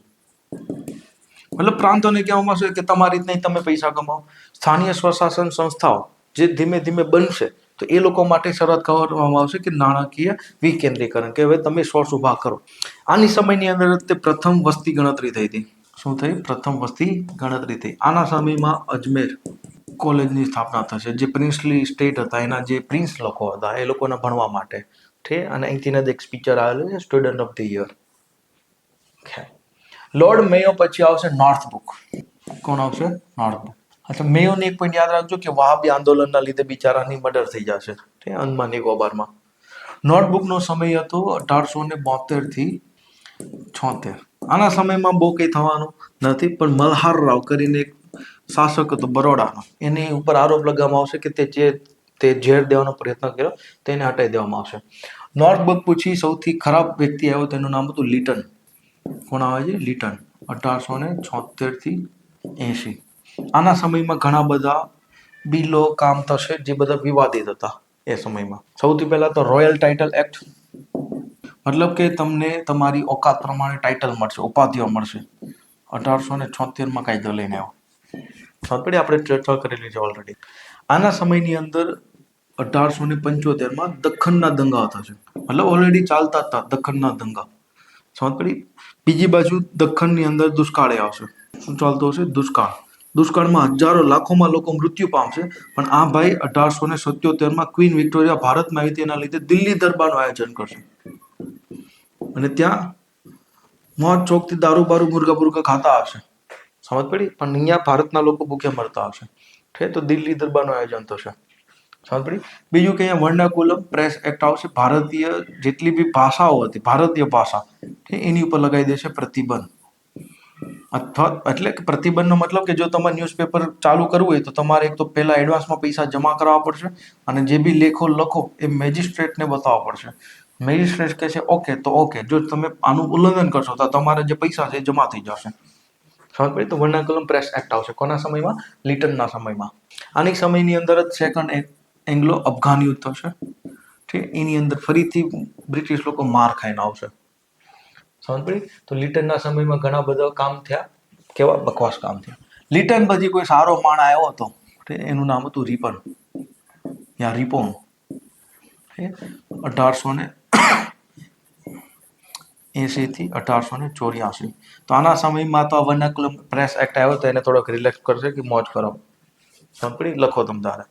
મતલબ પ્રાંતોને કહેવામાં આવશે કે તમારી રીત નહીં, તમે પૈસા કમાઓ. સ્થાનીય સ્વશાસન સંસ્થાઓ જે ધીમે ધીમે બનશે તો એ લોકો માટે શરૂઆત કરવામાં આવશે કે નાણાકીય વિકેન્દ્રીકરણ, કે હવે તમે સોર્સ ઉભા કરો. આની સમયની અંદર તે પ્રથમ વસ્તી ગણતરી થઈ હતી. શું થઈ? પ્રથમ વસ્તી ગણતરી થઈ. આના સમયમાં અજમેર કોલેજની સ્થાપના થશે. જે પ્રિન્સલી સ્ટેટ હતા એના જે પ્રિન્સ લોકો હતા એ લોકોને ભણવા માટે. ઠીક અને અહીંથી જ એક સ્પીચર આવેલું છે student of the year. Lord Mayo પછી આવશે નોર્થ બુક. કોણ આવશે? Northbrook. અચ્છા, મેયોની એક પોઈન્ટ યાદ રાખજો કે વહાબી આંદોલનના લીધે બિચારાની મર્ડર થઈ જશે ઠીક અંદમાન નિકોબારમાં. નોટબુકનો સમય હતો 1872 થી 76. આના સમયમાં બહુ કંઈ થવાનું નથી, પણ મલ્હાર રાવ કરીને એક શાસક હતો બરોડાનો, એની ઉપર આરોપ લગાવવામાં આવશે કે તે ઝેર દેવાનો પ્રયત્ન કર્યો, તેને હટાવી દેવામાં આવશે. નોટબુક પછી સૌથી ખરાબ વ્યક્તિ આવ્યો, તેનું નામ હતું લિટન. કોણ આવે છે? લિટન. 1876 થી 80. આના સમયમાં ઘણા બધા બિલો કામ થશે જે બધા વિવાદિત હતા એ સમયમાં. સૌથી પહેલા તો રોયલ ટાઇટલ એક્ટ, મતલબ કે તમને તમારી ઓકાત પ્રમાણે ટાઇટલ મળશે, ઉપાધિઓ મળશે. 1876માં કાયદો લઈને આવ્યો. આપણે ચર્ચા કરેલી છે ઓલરેડી. આના સમયની અંદર 1875માં દખ્ખનના દંગા થશે, મતલબ ઓલરેડી ચાલતા હતા દખ્ખનના દંગા. સમજ પડી? બીજી બાજુ દખ્ખનની અંદર દુષ્કાળ આવશે. શું ચાલતું હશે? દુષ્કાળ. દુષ્કાળમાં હજારો લાખોમાં લોકો મૃત્યુ પામશે. પણ આ ભાઈ 1877માં ક્વીન વિક્ટોરિયા ભારતમાં આવી તેના લીધે દિલ્હી દરબારનું આયોજન કરશે અને ત્યાં મોજ ચોકથી દારૂ બારૂ મુર્ગા ખાતા હશે. સમજ પડી? પણ અહીંયા ભારતના લોકો ભૂખ્યા મરતા હશે. ઠીક, તો દિલ્હી દરબારનું આયોજન થશે. સમજ પડી? બીજું કે અહીંયા વર્નાકુલમ પ્રેસ એક્ટ આવશે. ભારતીય જેટલી બી ભાષાઓ હતી, ભારતીય ભાષા એની ઉપર લગાવી દેશે પ્રતિબંધ. અથવા એટલે કે પ્રતિબંધનો મતલબ કે જો તમારે ન્યૂઝપેપર ચાલુ કરવું હોય તો તમારે એક તો પહેલા એડવાન્સમાં પૈસા જમા કરાવવા પડશે અને જે બી લેખો લખો એ મેજિસ્ટ્રેટને બતાવવા પડશે. મેજિસ્ટ્રેટ કહે છે ઓકે તો ઓકે, જો તમે આનું ઉલ્લંઘન કરશો તો તમારા જે પૈસા છે એ જમા થઈ જશે. સમજ પડી? તો વર્નાકુલમ પ્રેસ એક્ટ આવશે. કોના સમયમાં? લિટનના સમયમાં. આની સમયની અંદર જ સેકન્ડ એંગ્લો અફઘાન યુદ્ધ થશે. ઠીક, એની અંદર ફરીથી બ્રિટિશ લોકો માર ખાઈને આવશે. સમજ પડી? તો લિટનના સમયમાં ઘણા બધા કામ થયા, કેવા બકવાસ કામ થયા. લિટન પછી કોઈ સારો માણસ આવ્યો હતો, એનું નામ હતું રિપન યા રિપોન. 1880 થી 1884. તો આના સમયમાં તો વર્નાકુલમ પ્રેસ એક્ટ આવ્યો તો એને થોડોક રિલેક્સ કરશે કે મોજ કરો. સમજ પડી? લખો તમ તારે.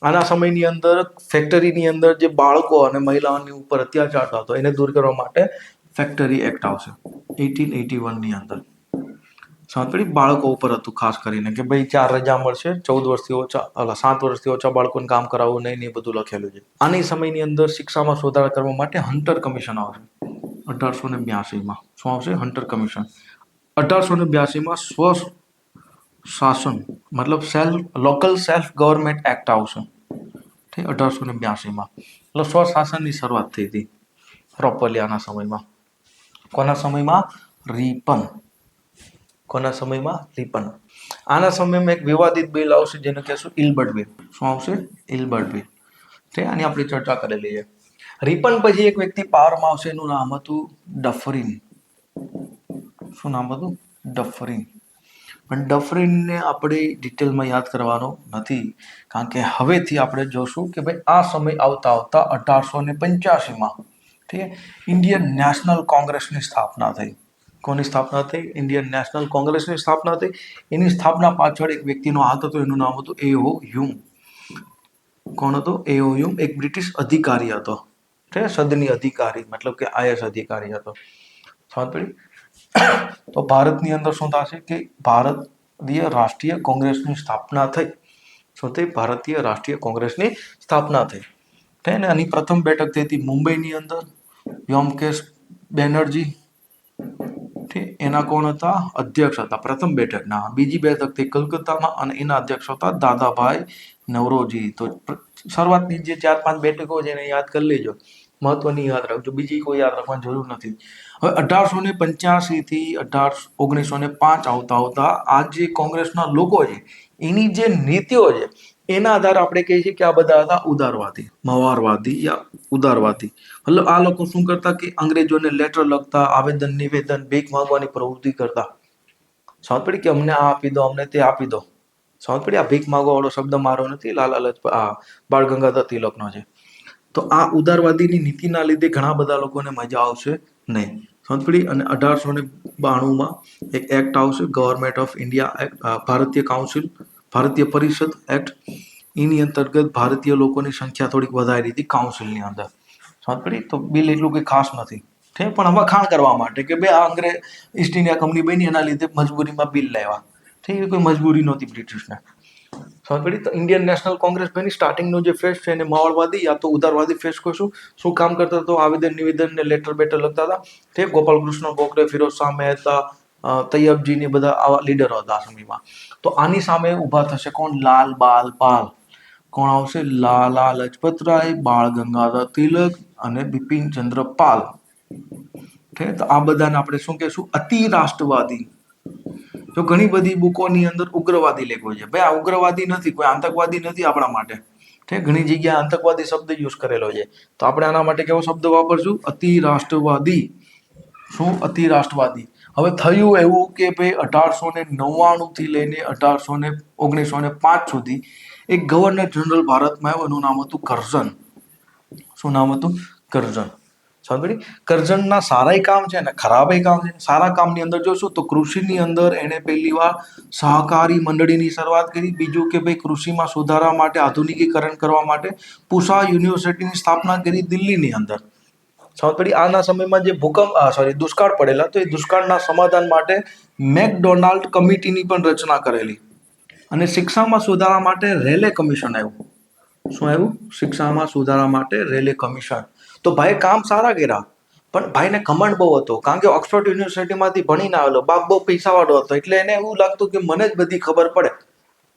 આના સમયની અંદર ફેક્ટરીની અંદર જે બાળકો અને મહિલાઓની ઉપર અત્યાચાર થતો એને દૂર કરવા માટે ફેક્ટરી એક્ટ આવશે 1881ની અંદર. સમજ પડી? બાળકો ઉપર હતું ખાસ કરીને કે ભાઈ 4 રજા મળશે, 14 વર્ષથી ઓછા 7 વર્ષથી ઓછા બાળકોને કામ કરાવવું નહીં, એ બધું લખેલું છે. આની સમયની અંદર શિક્ષામાં સુધારા કરવા માટે હન્ટર કમિશન આવશે 1882માં. શું આવશે? Hunter commission. 1882માં સ્વ શાસન મતલબ લોકલ સેલ્ફ ગવર્મેન્ટ એક્ટ આવશે. ઠીક, 1882માં. એટલે સ્વશાસનની શરૂઆત થઈ હતી પ્રોપરલી આના સમયમાં. કોના સમયમાં? રિપન. કોના સમયમાં? રિપન. આના સમયમાં એક વિવાદિત બિલ આવશે જેને કહેશું ઇલ્બર્ટ બિલ. શું આવશે? ઇલ્બર્ટ બિલ. ઠીક, આની આપણે ચર્ચા કરેલી છે. રિપન પછી એક વ્યક્તિ પાવરમાં આવશે, એનું નામ હતું ડફરિન. શું નામ હતું? ડફરિન. પણ ડફરિનને આપણે ડિટેલમાં યાદ કરવાનો નથી, કારણ કે હવેથી આપણે જોશું કે ભાઈ આ સમય આવતા 1885માં ઠીક ઇન્ડિયન નેશનલ કોંગ્રેસની સ્થાપના થઈ. કોની સ્થાપના થઈ? ઇન્ડિયન નેશનલ કોંગ્રેસની સ્થાપના થઈ. એની સ્થાપના પાછળ એક વ્યક્તિનો હાથ હતો, એનું નામ હતું A.O. હ્યુમ. કોણ હતો? A.O. હ્યુમ એક બ્રિટિશ અધિકારી હતો, સદની અધિકારી, મતલબ કે IAS અધિકારી હતો. સમજ પડી? તો ભારતની અંદર શું થશે કે ભારતીય રાષ્ટ્રીય કોંગ્રેસની સ્થાપના થઈ. શું થઈ? ભારતીય રાષ્ટ્રીય કોંગ્રેસની સ્થાપના થઈ. ઠીક ને? આની પ્રથમ બેઠક થઈ હતી મુંબઈની અંદર, વ્યોમકેશ બેનર્જી. ઠીક, એના કોણ હતા? અધ્યક્ષ હતા પ્રથમ બેઠકના. બીજી બેઠક થઈ કલકત્તામાં અને એના અધ્યક્ષ હતા દાદાભાઈ નવરોજી. તો શરૂઆતની જે 4-5 બેઠકો છે એને યાદ કરી લેજો, મહત્વની યાદ રાખજો, બીજી કોઈ યાદ રાખવાની જરૂર નથી. હવે 1885 થી 1905 આવતા આ જે કોંગ્રેસના લોકો છે એની જે નીતિઓ છે એના આધારે આપણે કહીએ છીએ કે આ બધા હતા ઉદારવાદી, મવારવાદી યા ઉદારવાદી. મતલબ આ લોકો શું કરતા કે અંગ્રેજોને લેટર લખતા, આવેદન નિવેદન, ભીખ માંગવાની પ્રવૃત્તિ કરતા. સમજ પડી? કે અમને આ આપી દો, અમને તે આપી દો. સમજ પડી? આ ભીખ માંગવા વાળો શબ્દ મારો નથી, બાળ ગંગાધર તિલકનો છે. તો આ ઉદારવાદીની નીતિના લીધે ઘણા બધા લોકોને મજા આવશે નહીં. સમજ પડી? અને 1892માં એક એક્ટ આવશે, ગવર્મેન્ટ ઓફ ઇન્ડિયા એક્ટ, ભારતીય કાઉન્સિલ, ભારતીય પરિષદ એક્ટ. એની અંતર્ગત ભારતીય લોકોની સંખ્યા થોડીક વધારી હતી કાઉન્સિલની અંદર. સમજ પડી? તો બિલ એટલું કંઈ ખાસ નથી, ઠીક, પણ વખાણ કરવા માટે કે ભાઈ આ અંગ્રેજ ઈસ્ટ ઇન્ડિયા કંપની બની એના લીધે મજબૂરીમાં બિલ લાવ્યા, ઠીક, એ કોઈ મજબૂરી નહોતી બ્રિટિશને, સમજ પડી? તો ઇન્ડિયન નેશનલ કોંગ્રેસ બની સ્ટાર્ટિંગનો જે ફેસ છે એને માવળવાદી યા તો ઉદારવાદી ફેસ કહીશું. શું કામ કરતા તો આવેદન નિવેદન ને લેટર બેટર લખતા હતા, ઠીક. ગોપાલકૃષ્ણ ગોખલે, ફિરોઝ શાહ મહેતા, તૈયબજી ને બધા આવા લીડરો હતા આ સમયમાં. તો આની સામે ઊભા થશે કોણ? લાલ બાલ પાલ. કોણ આવશે? લાલા લજપતરાય, બાળ ગંગાધર તિલક અને બિપિન ચંદ્ર પાલ, ઠીક. તો આ બધાને આપણે શું કહેશું? અતિ રાષ્ટ્રવાદી. જો ઘણી બધી બુકોની અંદર ઉગ્રવાદી લખ્યો છે, ભાઈ આ ઉગ્રવાદી નથી, કોઈ આતંકવાદી નથી આપણા માટે, ઠીક. ઘણી જગ્યાએ આતંકવાદી શબ્દ યુઝ કરેલો છે, તો આપણે આના માટે કેવો શબ્દ વાપરશું? અતિ રાષ્ટ્રવાદી. શું? અતિ રાષ્ટ્રવાદી. હવે થયું એવું કે ભાઈ 1899 થી લઈને 1905 સુધી એક ગવર્નર જનરલ ભારતમાં આવ્યો, એનું નામ હતું કરઝન. શું નામ હતું? કરઝન. સમજ? કરઝનના સારાય કામ છે ને ખરાબય કામ છે. સારા કામની અંદર જોશું તો કૃષિની અંદર એણે પહેલી વાર સહકારી મંડળીની શરૂઆત કરી. બીજું કે ભાઈ કૃષિમાં સુધારા માટે, આધુનિકીકરણ કરવા માટે પૂસા યુનિવર્સિટીની સ્થાપના કરી દિલ્હીની અંદર. સમજ પડી? આના સમયમાં જે દુષ્કાળ પડેલા, તો એ દુષ્કાળના સમાધાન માટે મેકડોનાલ્ડ કમિટીની પણ રચના કરેલી. અને શિક્ષામાં સુધારા માટે રેલે કમિશન આવ્યું. શું આવ્યું? શિક્ષામાં સુધારા માટે રેલે કમિશન. તો ભાઈ કામ સારા કર્યા, પણ ભાઈને ઘમંડ બહુ હતો, કારણ કે ઓક્સફર્ડ યુનિવર્સિટીમાંથી ભણીને આવેલો, બાપ બહુ પૈસાવાળો હતો, એટલે એને એવું લાગતું કે મને જ બધી ખબર પડે.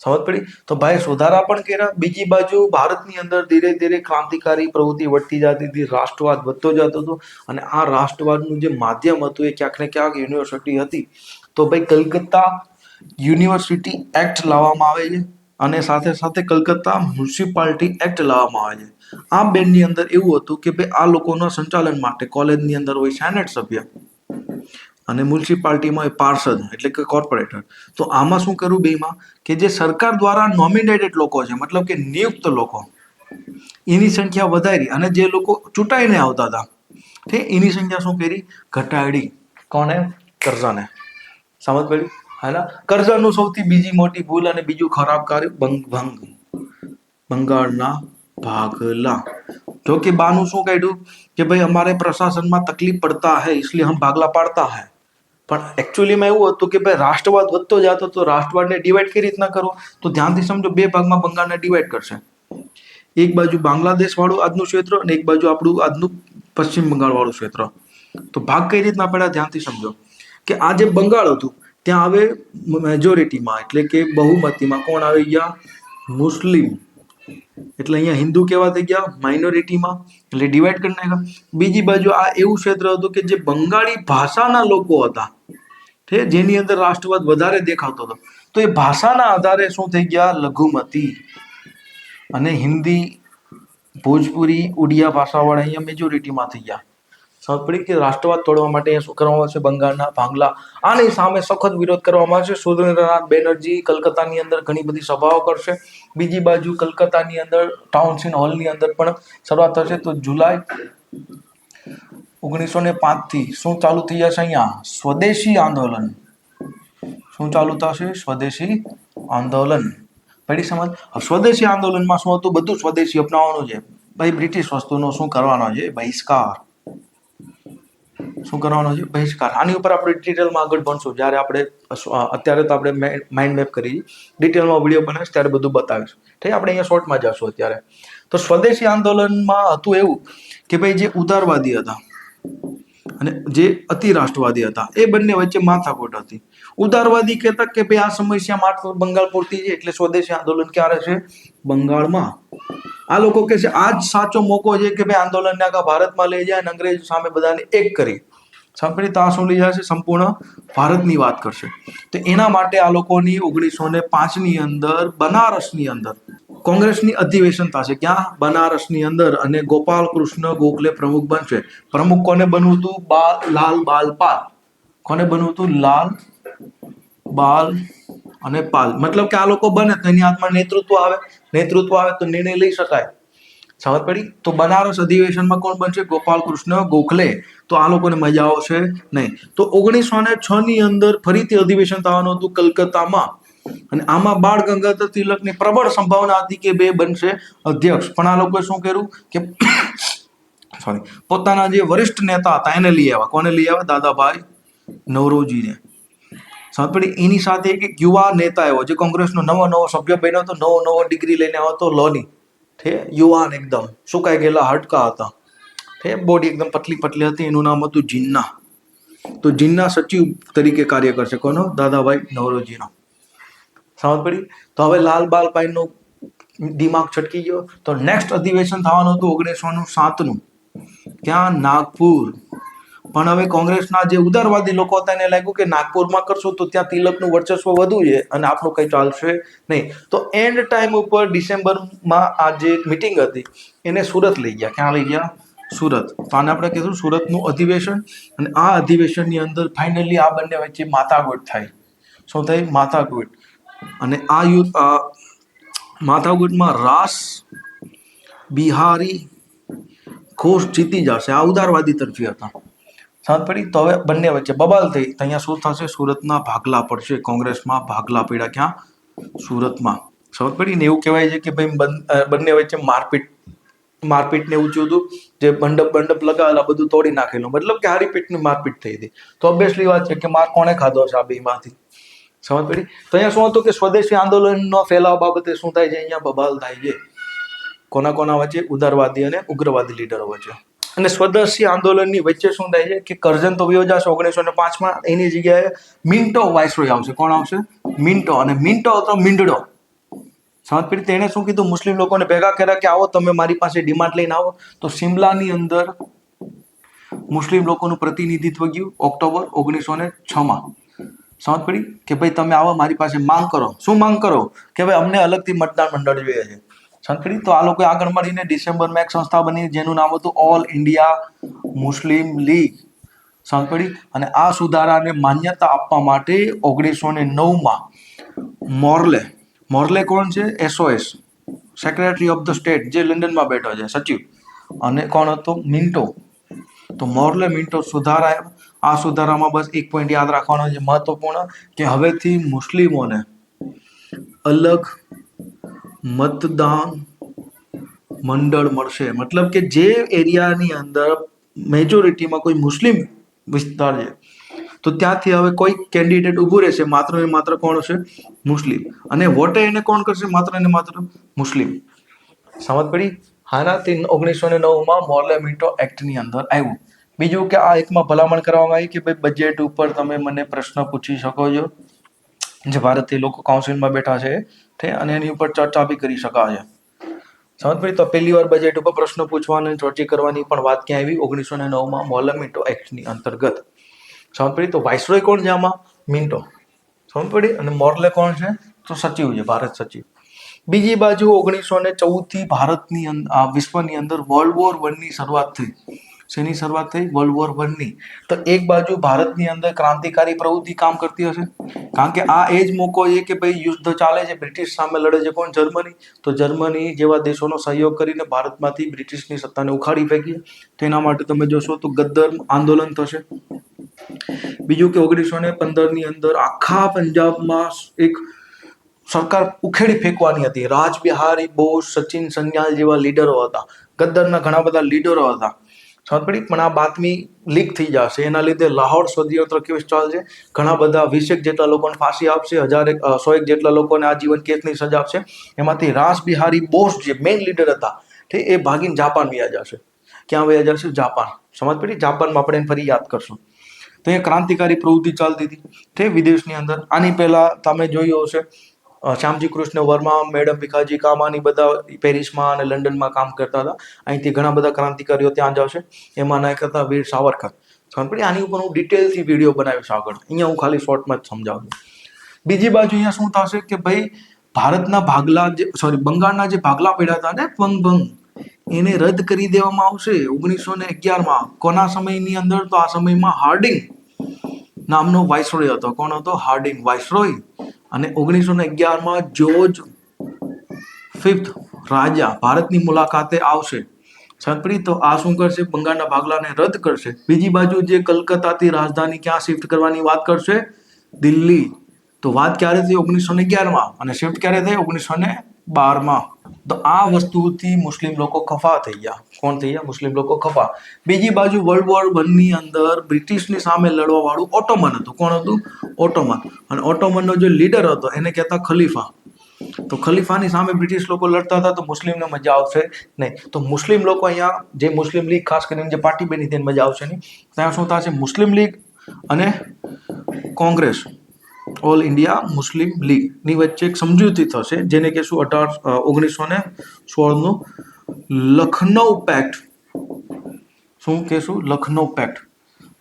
સમજ પડી? તો ભાઈ સુધારા પણ કર્યા. બીજી બાજુ ભારતની અંદર ધીરે ધીરે ક્રાંતિકારી પ્રવૃત્તિ વધતી જતી હતી, રાષ્ટ્રવાદ વધતો જતો હતો, અને આ રાષ્ટ્રવાદનું જે માધ્યમ હતું એ ક્યાંક ને ક્યાંક યુનિવર્સિટી હતી. તો ભાઈ કલકત્તા યુનિવર્સિટી એક્ટ લાવવામાં આવે છે, અને સાથે સાથે કલકત્તા મ્યુનિસિપાલિટી એક્ટ લાવવામાં આવે છે. આ બેનની અંદર એવું હતું કે ભાઈ આ લોકોના સંચાલન માટે કોલેજની અંદર હોય સેનેટ સભ્ય, અને મ્યુનિસિપાલિટીમાં હોય પાર્ષદ, એટલે કે કોર્પોરેટર. તો આમાં શું કરવું બેમાં? કે જે સરકાર દ્વારા નોમિનેટેડ લોકો છે, મતલબ કે નિયુક્ત લોકો, એની સંખ્યા વધારી, અને જે લોકો ચૂંટાઈને આવતા હતા એની સંખ્યા શું કરી? ઘટાડી. કોને? કરઝને. સમજ પડી? હા. કરઝનનું સૌથી બીજી મોટી ભૂલ અને બીજું ખરાબ કાર્ય બંગાળના ભાગલા. જો કે બાનું શું કાઢ્યું કે ભાઈ અમારે પ્રશાસનમાં તકલીફ પડતા હૈ, इसलिए हम भागला पाड़ता है. પણ એકચ્યુઅલીમાં એવું હતું કે ભાઈ રાષ્ટ્રવાદ વધતો જતો, તો રાષ્ટ્રવાદને ડિવાઈડ કઈ રીતના કરો? તો ધ્યાનથી સમજો, બે ભાગમાં બંગાળને ડિવાઈડ કરશે. એક બાજુ બાંગ્લાદેશ વાળું આજનું ક્ષેત્ર, અને એક બાજુ આપણું આજનું પશ્ચિમ બંગાળ વાળું ક્ષેત્ર. તો ભાગ કઈ રીતના પડ્યા? ધ્યાનથી સમજો કે આ જે બંગાળ હતું ત્યાં હવે મેજોરિટીમાં, એટલે કે બહુમતીમાં કોણ આવી ગયા? મુસ્લિમ. એટલે અહીંયા હિન્દુ કેવા થઈ ગયા? માઇનોરિટીમાં, એટલે ડિવાઈડ કરી નાખ્યા. બીજી બાજુ આ એવું ક્ષેત્ર હતું કે જે બંગાળી ભાષાના લોકો હતા, જેની અંદર રાષ્ટ્રવાદ વધારે દેખાતો હતો. તો એ ભાષાના આધારે શું થઈ ગયા? લઘુમતી. અને હિન્દી, ભોજપુરી, ઉડિયા ભાષાવાળા અહીંયા મેજોરિટીમાં થઈ ગયા. સમજ પડી? કે રાષ્ટ્રવાદ તોડવા માટે અહીંયા શું કરવામાં આવશે? બંગાળના ભાંગલા. આની સામે સખત વિરોધ કરવામાં આવશે. સુરેન્દ્રનાથ બેનર્જી કલકત્તાની અંદર ઘણી બધી સભાઓ કરશે. બીજી બાજુ કલકત્તાની અંદર ટાઉનશીપ હોલની અંદર પણ શરૂઆત થશે. તો જુલાઈ 1905 થી શું ચાલુ થઈ જશે? અહીંયા સ્વદેશી આંદોલન. શું ચાલુ થશે? સ્વદેશી આંદોલન. પડી સમજ? સ્વદેશી આંદોલનમાં શું હતું? બધું સ્વદેશી અપનાવવાનું છે ભાઈ. બ્રિટિશ વસ્તુનો શું કરવાનો છે? બહિષ્કાર. શું કરવાનો છે? બહિષ્કાર. આની ઉપર આપણે ડિટેલમાં આગળ ભણશું, જ્યારે આપણે અત્યારે તો આપણે માઇન્ડ મેપ કરી, ડિટેલમાં વિડીયો બનાવીશ ત્યારે બધું બતાવીશ. ઠીક, આપણે અહીંયા શોર્ટમાં જશું અત્યારે. તો સ્વદેશી આંદોલનમાં હતું એવું કે ભાઈ જે ઉદારવાદી હતા અને જે અતિ રાષ્ટ્રવાદી હતા, એ બંને વચ્ચે માથાકૂટ હતી. ઉદારવાદી કહેતા કે ભાઈ આ સમસ્યા માત્ર બંગાળ પૂરતી છે, એટલે સ્વદેશી આંદોલન ક્યારે છે? બંગાળમાં. આ લોકો કહે છે આ જ સાચો મોકો છે કે ભાઈ આંદોલનને આખા ભારતમાં લઈ જાય અને અંગ્રેજ સામે બધાને એક કરી. સાંભળી? તો આ શું લઈ જશે? સંપૂર્ણ ભારતની વાત કરશે. તો એના માટે આ લોકોની 1905 ની અંદર બનારસની અંદર કોંગ્રેસની અધિવેશન થશે. ક્યાં? બનારસની અંદર. અને ગોપાલ કૃષ્ણ ગોખલે પ્રમુખ બનશે. પ્રમુખ કોને બનવું હતું? લાલ બાલ પાલ. કોને બનવું હતું? લાલ બાલ અને પાલ. મતલબ કે આ લોકો બને તો એની હાથમાં નેતૃત્વ આવે તો નિર્ણય લઈ શકાય. સમજ પડી? તો બનારસ અધિવેશનમાં કોણ બનશે? ગોપાલ કૃષ્ણ ગોખલે. તો આ લોકોને મજા આવશે નહીં. તો 1906 ની અંદર ફરીથી અધિવેશન થવાનું હતું કલકત્તામાં, અને આમાં બાળ ગંગાધર તિલકની પ્રબળ સંભાવના હતી કે બે બનશે અધ્યક્ષ. પણ આ લોકોએ શું કર્યું કે પોતાના જે વરિષ્ઠ નેતા હતા એને લઈ આવ્યા. કોને લઈ આવ્યા? દાદાભાઈ નવરોજીને. સમજ પડી? એની સાથે એક યુવા નેતા આવ્યો જે કોંગ્રેસનો નવો સભ્ય બન્યો હતો, નવો ડિગ્રી લઈને આવ્યો હતો, લોની. યુવાન એકદમ સુકાઈ ગયેલા હાડકા હતા, બોડી એકદમ પતલી હતી. એનું નામ હતું જીન્ના. તો જીન્ના સચિવ તરીકે કાર્ય કરશે. કોનો? દાદાભાઈ નવરોજીનો. સમજ પડી? તો હવે લાલબાલભાઈનો દિમાગ છટકી ગયો. તો નેક્સ્ટ અધિવેશન થવાનું હતું 1907. ક્યાં? નાગપુર. પણ હવે કોંગ્રેસના જે ઉદારવાદી લોકો હતા એને લાગ્યું કે નાગપુરમાં કરશું તો ત્યાં તિલકનું વર્ચસ્વ વધુ છે અને આપણું કંઈ ચાલશે નહીં. તો એન્ડ ટાઈમ ઉપર ડિસેમ્બરમાં આ જે મિટિંગ હતી એને સુરત લઈ ગયા. ક્યાં લઈ ગયા? સુરત. તો આને આપણે કહીશું સુરતનું અધિવેશન. અને આ અધિવેશનની અંદર ફાઇનલી આ બંને વચ્ચે માથાકૂટ થાય. શું થાય? માથાકૂટ. અને આ માથાકૂટમાં રાસ બિહારી ઘોષ જીતી જશે. આ ઉદારવાદી તરફી હતા. સમજ પડી? તો હવે બંને વચ્ચે બબાલ થઈ. તો અહીંયા શું થશે? સુરતના ભાગલા પડશે. કોંગ્રેસમાં ભાગલા પડ્યા. ક્યાં? સુરતમાં. સમજ પડી ને? એવું કહેવાય છે કે ભાઈ બંને વચ્ચે મારપીટ ને એવું થયું હતું. જે બંડપ લગાવેલા બધું તોડી નાખેલું. મતલબ કે હારી પીટની મારપીટ થઈ હતી. તો ઓબ્વિયસલી વાત છે કે માર કોણે ખાધો છે આ બેમાંથી? સમજ પડી? તો અહીંયા શું હતું કે સ્વદેશી આંદોલનનો ફેલાવ બાબતે શું થાય છે? અહીંયા બબાલ થાય છે. કોના વચ્ચે? ઉદારવાદી અને ઉગ્રવાદી લીડરો વચ્ચે. અને સ્વદેશી આંદોલનની વચ્ચે શું થાય છે કે કરજણ તો યોજાશે 1905માં. એની જગ્યાએ મિન્ટો વાઇસરોય આવશે. કોણ આવશે? મિન્ટો. અને મિન્ટો હતો મીંડળો. સમજ પડી? તેણે શું કીધું? મુસ્લિમ લોકોને ભેગા કર્યા કે આવો તમે મારી પાસે ડિમાન્ડ લઈને આવો. તો સિમલાની અંદર મુસ્લિમ લોકોનું પ્રતિનિધિત્વ ગયું ઓક્ટોબર 1906માં. સમજ પડી? કે ભાઈ તમે આવો મારી પાસે માંગ કરો. શું માંગ કરો? કે ભાઈ અમને અલગથી મતદાન મંડળ જોઈએ છે. સમજ પડી? તો આ લોકોએ આગળ મળીને ડિસેમ્બરમાં એક સંસ્થા બની જેનું નામ હતું ઓલ ઇન્ડિયા મુસ્લિમ લીગ. સમજ પડી? અને આ સુધારાને માન્યતા આપવા માટે 1909માં મોર્લે કોણ છે? SOS secretary of the state, જે લંડનમાં બેઠો છે, સચિવ. અને કોણ હતો? મિન્ટો. તો મોર્લે મિન્ટો સુધારા. આ સુધારામાં બસ એક પોઈન્ટ યાદ રાખવાનો છે મહત્વપૂર્ણ, કે હવેથી મુસ્લિમોને અલગ મતદાન મંડળ મળશે. મતલબ કે જે એરિયાની અંદર મેજોરિટીમાં કોઈ મુસ્લિમ વિસ્તાર છે તો ત્યાંથી હવે કોઈ કેન્ડિડેટ ઊભું રહેશે માત્ર ને માત્ર કોણ હશે? મુસ્લિમ. અને વોટે એને કોણ કરશે? માત્ર ને માત્ર મુસ્લિમ. સમજ પડી? હાનાથી 1909માં મોર્લે મિન્ટો એક્ટની અંદર આવ્યું. બીજું કે આ એકમાં ભલામણ કરવામાં આવી કે ભાઈ બજેટ ઉપર તમે મને પ્રશ્ન પૂછી શકો છો, જે ભારતીય લોકો કાઉન્સિલમાં બેઠા છે અને એની ઉપર ચર્ચા બી કરી શકાય છે. સમજ પડી? તો પહેલી વાર બજેટ ઉપર પ્રશ્ન પૂછવાની, ચર્ચા કરવાની પણ વાત ક્યાં આવી? 1909માં મોર્લે મિન્ટો એક્ટની અંતર્ગત. સમજ પડી? તો વાઇસરોય કોણ છે આમાં? મિન્ટો. સમજ પડી? અને મોર્લે કોણ છે? તો સચિવ છે, ભારત સચિવ. બીજી બાજુ 1914થી ભારતની વિશ્વની અંદર વર્લ્ડ વોર 1ની શરૂઆત થઈ. શેની શરૂઆત થઈ? વર્લ્ડ વોર 1ની. તો એક બાજુ ભારતની અંદર ક્રાંતિકારી પ્રવૃત્તિ કામ કરતી હશે, કારણ કે આ એ જ મોકો છે કે ભાઈ યુદ્ધ ચાલે છે, બ્રિટિશ સામે લડે છે કોણ? જર્મની. તો જર્મની જેવા દેશોનો સહયોગ કરીને ભારતમાંથી બ્રિટિશની સત્તાને ઉખાડી ફેંકી. તેના માટે તમે જોશો તો ગદ્દર આંદોલન થશે. બીજું કે 1915ની અંદર આખા પંજાબમાં એક સરકાર ઉખેડી ફેંકવાની હતી. રાજબિહારી બોઝ, સચિન સન્યાલ જેવા લીડરો હતા. ગદ્દરના ઘણા બધા લીડરો હતા. સમજ પડી? પણ આ બાતમી લીક થઈ જશે. એના લીધે લાહોર ષડયંત્ર કેસ ચાલશે. ઘણા બધા 20 જેટલા લોકોને ફાંસી આપશે, 100 જેટલા લોકોને આજીવન કેસની સજા આપશે. એમાંથી રાજબિહારી બોઝ જે મેઇન લીડર હતા એ ભાગીને જાપાન વયા જશે. ક્યાં વયા જશે? જાપાન. સમજ પડી? જાપાનમાં આપણે ફરી યાદ કરશું. તો એ ક્રાંતિકારી પ્રવૃત્તિ ચાલતી હતી વિદેશની અંદર. આની પહેલા તમે જોયું હશે શ્યામજી કૃષ્ણ વર્મા, મેડમ ભીખાજી કામાની બધા પેરિસમાં અને લંડનમાં કામ કરતા હતા. અહીંથી ઘણા બધા ક્રાંતિકારીઓ ત્યાં જ આવશે. એમાં એક હતા વીર સાવરકર. સમજ પડી? આની ઉપર હું ડિટેલથી વિડીયો બનાવીશ આગળ. અહીંયા હું ખાલી શોર્ટમાં જ સમજાવું છું. બીજી બાજુ અહીંયા શું થશે કે ભાઈ ભારતના બંગાળના જે ભાગલા પડ્યા હતા ને ભંગ, એને રદ કરી દેવામાં આવશે 1911માં. કોના સમયની અંદર? તો આ સમયમાં હાર્ડિંગ નામનો વાઇસરોય હતો. કોણ હતો? Hardinge viceroy. અને 1911માં જ્યોર્જ V રાજા ભારતની મુલાકાતે આવશે. સમજ પડી? તો આ શું કરશે? બંગાળના ભાગલાને રદ કરશે. બીજી બાજુ જે કલકત્તાથી રાજધાની ક્યાં શિફ્ટ કરવાની વાત કરશે? દિલ્હી. તો વાત ક્યારે થઈ? 1911માં. અને શિફ્ટ ક્યારે થઈ? 12માં. તો આ વસ્તુથી મુસ્લિમ લોકો ખફા થઈ ગયા. કોણ થઈ ગયા? મુસ્લિમ લોકો ખફા. બીજી બાજુ વર્લ્ડ વોર 1 ની અંદર બ્રિટિશની સામે લડવા વાળું ઓટોમન હતું. કોણ હતું? ઓટોમન. અને ઓટોમનનો જે લીડર હતો એને કહેતા ખલીફા. તો ખલીફાની સામે બ્રિટિશ લોકો લડતા હતા તો મુસ્લિમને મજા આવશે નહીં. તો મુસ્લિમ લોકો અહીંયા જે મુસ્લિમ લીગ ખાસ કરીને જે પાર્ટી બની તેને મજા આવશે નહીં. ત્યાં શું થશે? મુસ્લિમ લીગ અને Congress, all India Muslim league ની વચ્ચે એક સમજૂતી થશે જેને કહેશું 1916 લખનઉ પેક્ટ. શું કહેશું? લખનઉ પેક્ટ.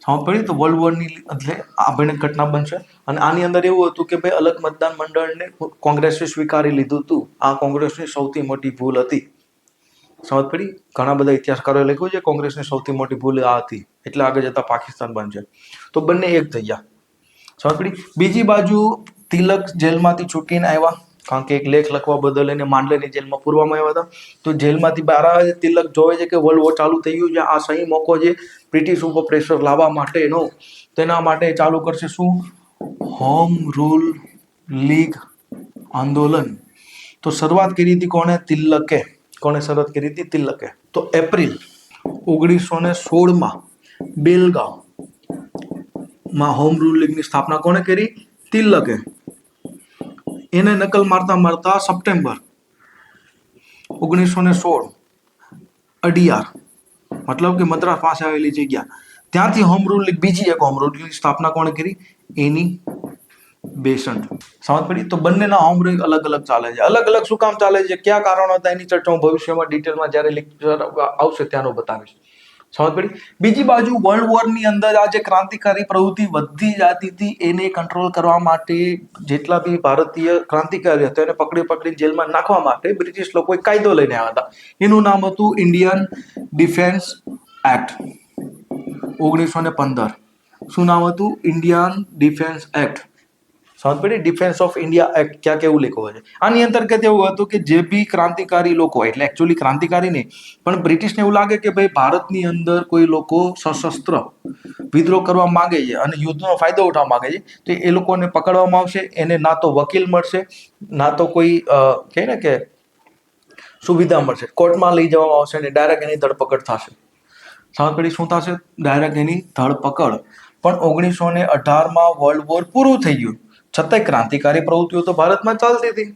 સમજ પડી? તો વર્લ્ડ વોરની એટલે આ ભયાનક ઘટના બનશે. અને આની અંદર એવું હતું કે ભાઈ અલગ મતદાન મંડળને કોંગ્રેસે સ્વીકારી લીધું હતું. આ કોંગ્રેસની સૌથી મોટી ભૂલ હતી. સમજ પડી? ઘણા બધા ઇતિહાસકારોએ લખ્યું છે કોંગ્રેસની સૌથી મોટી ભૂલ આ હતી, એટલે આગળ જતા પાકિસ્તાન બનશે. તો બંને એક થઈ ગયા. સમજ પડી? બીજી બાજુ તિલક જેલમાંથી છૂટીને આવ્યા, કારણ કે એક લેખ લખવા બદલ એને માંડલેની જેલમાં પૂરવામાં આવ્યા હતા. તો જેલમાંથી બહાર આવે તિલક જોવે છે કે વર્લ્ડ વોર ચાલુ થઈ ગયું છે, આ સહી મોકો છે બ્રિટિશ ઉપર પ્રેશર લાવવા માટેનો. તેના માટે ચાલુ કરશે શું? હોમ રૂલ લીગ આંદોલન. તો શરૂઆત કરી હતી કોણે? તિલકે. કોણે શરૂઆત કરી હતી? તિલકે. તો એપ્રિલ 1916 બેલગામ માં હોમ રૂલ લીગની સ્થાપના કોણે કરી? તિલકે. એને નકલ મારતા મારતા સપ્ટેમ્બર 1916 અડિયાર, મતલબ કે મદ્રાસ પાસે આવેલી જગ્યા, ત્યાંથી હોમ રૂલ લીગ, બીજી એક હોમ રૂલ લીગની સ્થાપના કોણે કરી? એની બેસન્ટ. સમજ પડી? તો બંનેના હોમ રૂલ અલગ અલગ ચાલે છે. અલગ અલગ શું કામ ચાલે છે, ક્યાં કારણો હતા, એની ચર્ચા હું ભવિષ્યમાં ડિટેલમાં જ્યારે લેક્ચર આવશે ત્યાંનો બતાવીશ. સમજ પડી? બીજી બાજુ વર્લ્ડ વોરની અંદર આ જે ક્રાંતિકારી પ્રવૃત્તિ વધતી જતી હતી એને કંટ્રોલ કરવા માટે જેટલા બી ભારતીય ક્રાંતિકારી હતા એને પકડી જેલમાં નાખવા માટે બ્રિટિશ લોકોએ કાયદો લઈને આવ્યા હતા. એનું નામ હતું ઇન્ડિયન ડિફેન્સ એક્ટ 1915. શું નામ હતું? Indian defence act. સમજ પડી? ડિફેન્સ ઓફ ઇન્ડિયા એક્ટ ક્યાં કેવું લખ્યું છે. આની અંતર્ગત એવું હતું કે જે બી ક્રાંતિકારી લોકો, એટલે એકચ્યુઅલી ક્રાંતિકારી નહીં પણ બ્રિટિશને એવું લાગે કે ભાઈ ભારતની અંદર કોઈ લોકો સશસ્ત્ર વિદ્રોહ કરવા માંગે છે અને યુદ્ધનો ફાયદો ઉઠાવવા માંગે છે, તો એ લોકોને પકડવામાં આવશે. એને ના તો વકીલ મળશે, ના તો કોઈ કહે ને કે સુવિધા મળશે, કોર્ટમાં લઈ જવામાં આવશે અને ડાયરેક્ટ એની ધરપકડ થશે. સમજ પડી? શું થશે? ડાયરેક્ટ એની ધરપકડ. પણ 1918 વર્લ્ડ વોર પૂરું થઈ ગયું છતાંય ક્રાંતિકારી પ્રવૃત્તિઓ તો ભારતમાં ચાલતી હતી.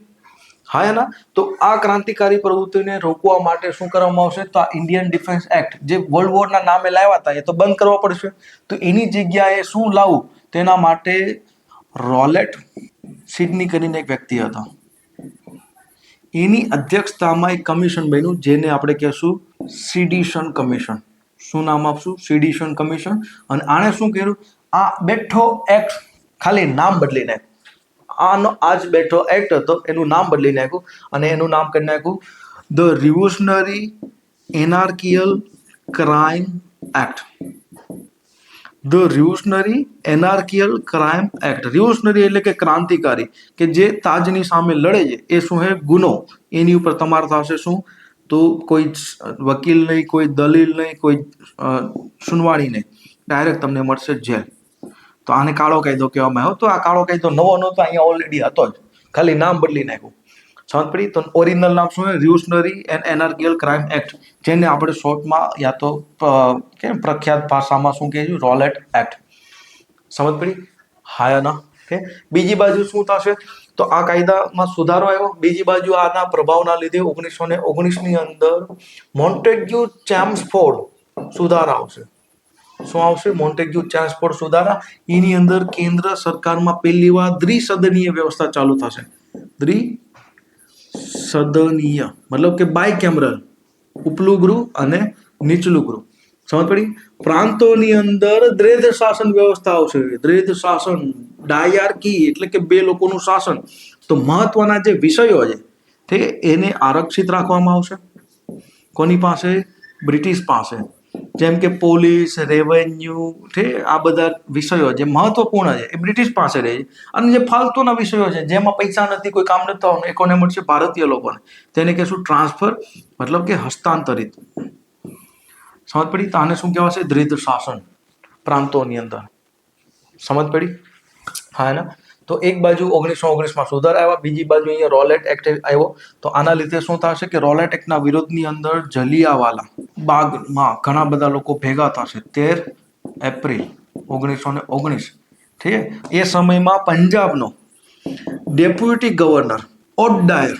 હા એના તો આ ક્રાંતિકારી પ્રવૃત્તિને રોકવા માટે શું કરવામાં આવશે? તો આ ઇન્ડિયન ડિફેન્સ એક્ટ જે વર્લ્ડ વોરના નામે લાવ્યા હતા એ તો બંધ કરવા પડશે. તો એની જગ્યાએ શું લાવવું તેના માટે રોલેટ સિડની કરીને એક વ્યક્તિ હતા, એની અધ્યક્ષતામાં એક કમિશન બન્યું જેને આપણે કહેશું સિડિશન કમિશન. શું નામ આપશું? સિડિશન કમિશન. અને આણે શું કર્યું? આ બેઠો એક્ટ ખાલી નામ બદલી નાખ્યું. આનો આજ બેઠો એક્ટ હતો એનું નામ બદલી નાખ્યું અને એનું નામ કરી નાખ્યું the revolutionary anarchical crime act. The revolutionary anarchical crime act. Revolutionary એટલે કે ક્રાંતિકારી, કે જે તાજની સામે લડે છે એ શું હે? ગુનો. એની ઉપર તમારે થશે શું? તો કોઈ વકીલ નહીં, કોઈ દલીલ નહીં, કોઈ સુનવાણી નહીં, ડાયરેક્ટ તમને મળશે જેલ. તો આને કાળો કાયદો કહેવામાં આવ્યો. તો આ કાળો કાયદો નવો નહોતો, અહીંયા ઓલરેડી હતો જ, ખાલી નામ બદલી નાખ્યું. સમજ પડી? તો ઓરિજિનલ નામ શું છે? રિવોલ્યુશનરી એન્ડ એનાર્કિયલ ક્રાઇમ એક્ટ, જેને આપણે શોર્ટમાં યા તો કેમ પ્રખ્યાત ભાષામાં શું કહીશું? Rowlatt act. સમજ પડી? હા ના? બીજી બાજુ શું થશે? તો આ કાયદામાં સુધારો આવ્યો. બીજી બાજુ આના પ્રભાવના લીધે 1919ની અંદર મોન્ટેગ્યુ ચેમ્સફોર્ડ સુધારા આવશે. શું આવશે? મોન્ટેગ્યુ ચેમ્સફોર્ડ સુધારા. એની અંદર કેન્દ્ર સરકારમાં પહેલી વાર દ્વિસદનીય વ્યવસ્થા ચાલુ થશે. દ્વિસદનીય મતલબ કે બાય કેમરલ, ઉપલું ગૃહ અને નીચલું ગૃહ. સમજ પડી? પ્રાંતોની અંદર દ્વૈધ શાસન વ્યવસ્થા આવશે. દ્વૈધ શાસન, ડાયાર્કી એટલે કે બે લોકોનું શાસન. તો મહત્વના જે વિષયો છે તે એને આરક્ષિત રાખવામાં આવશે. કોની પાસે? બ્રિટિશ પાસે. જેમ કે પોલીસ, રેવન્યુ, આ બધા વિષયો જે મહત્વપૂર્ણ છે એ બ્રિટિશ પાસે રહે છે. અને જે ફાલતુના વિષયો છે જેમાં પૈસા નથી, કોઈ કામ નથી થવાનું, એ કોને મળશે? ભારતીય લોકોને. તેને કહેશું ટ્રાન્સફર, મતલબ કે હસ્તાંતરિત. સમજ પડી? તો આને શું કહેવાશે? દ્વૈધ શાસન પ્રાંતોની અંદર. સમજ પડી? હા એના તો એક બાજુ 1919માં સુધાર આવ્યા, બીજી બાજુ અહીંયા રોલેટ એક્ટ આવ્યો. તો આના લીધે શું થશે કે રોલેટ એક્ટના વિરોધની અંદર જલિયાવાલા બાગમાં ઘણા બધા લોકો ભેગા થશે 13 એપ્રિલ 1919. ઠીક છે. એ સમયમાં પંજાબનો ડેપ્યુટી ગવર્નર ઓડડાયર,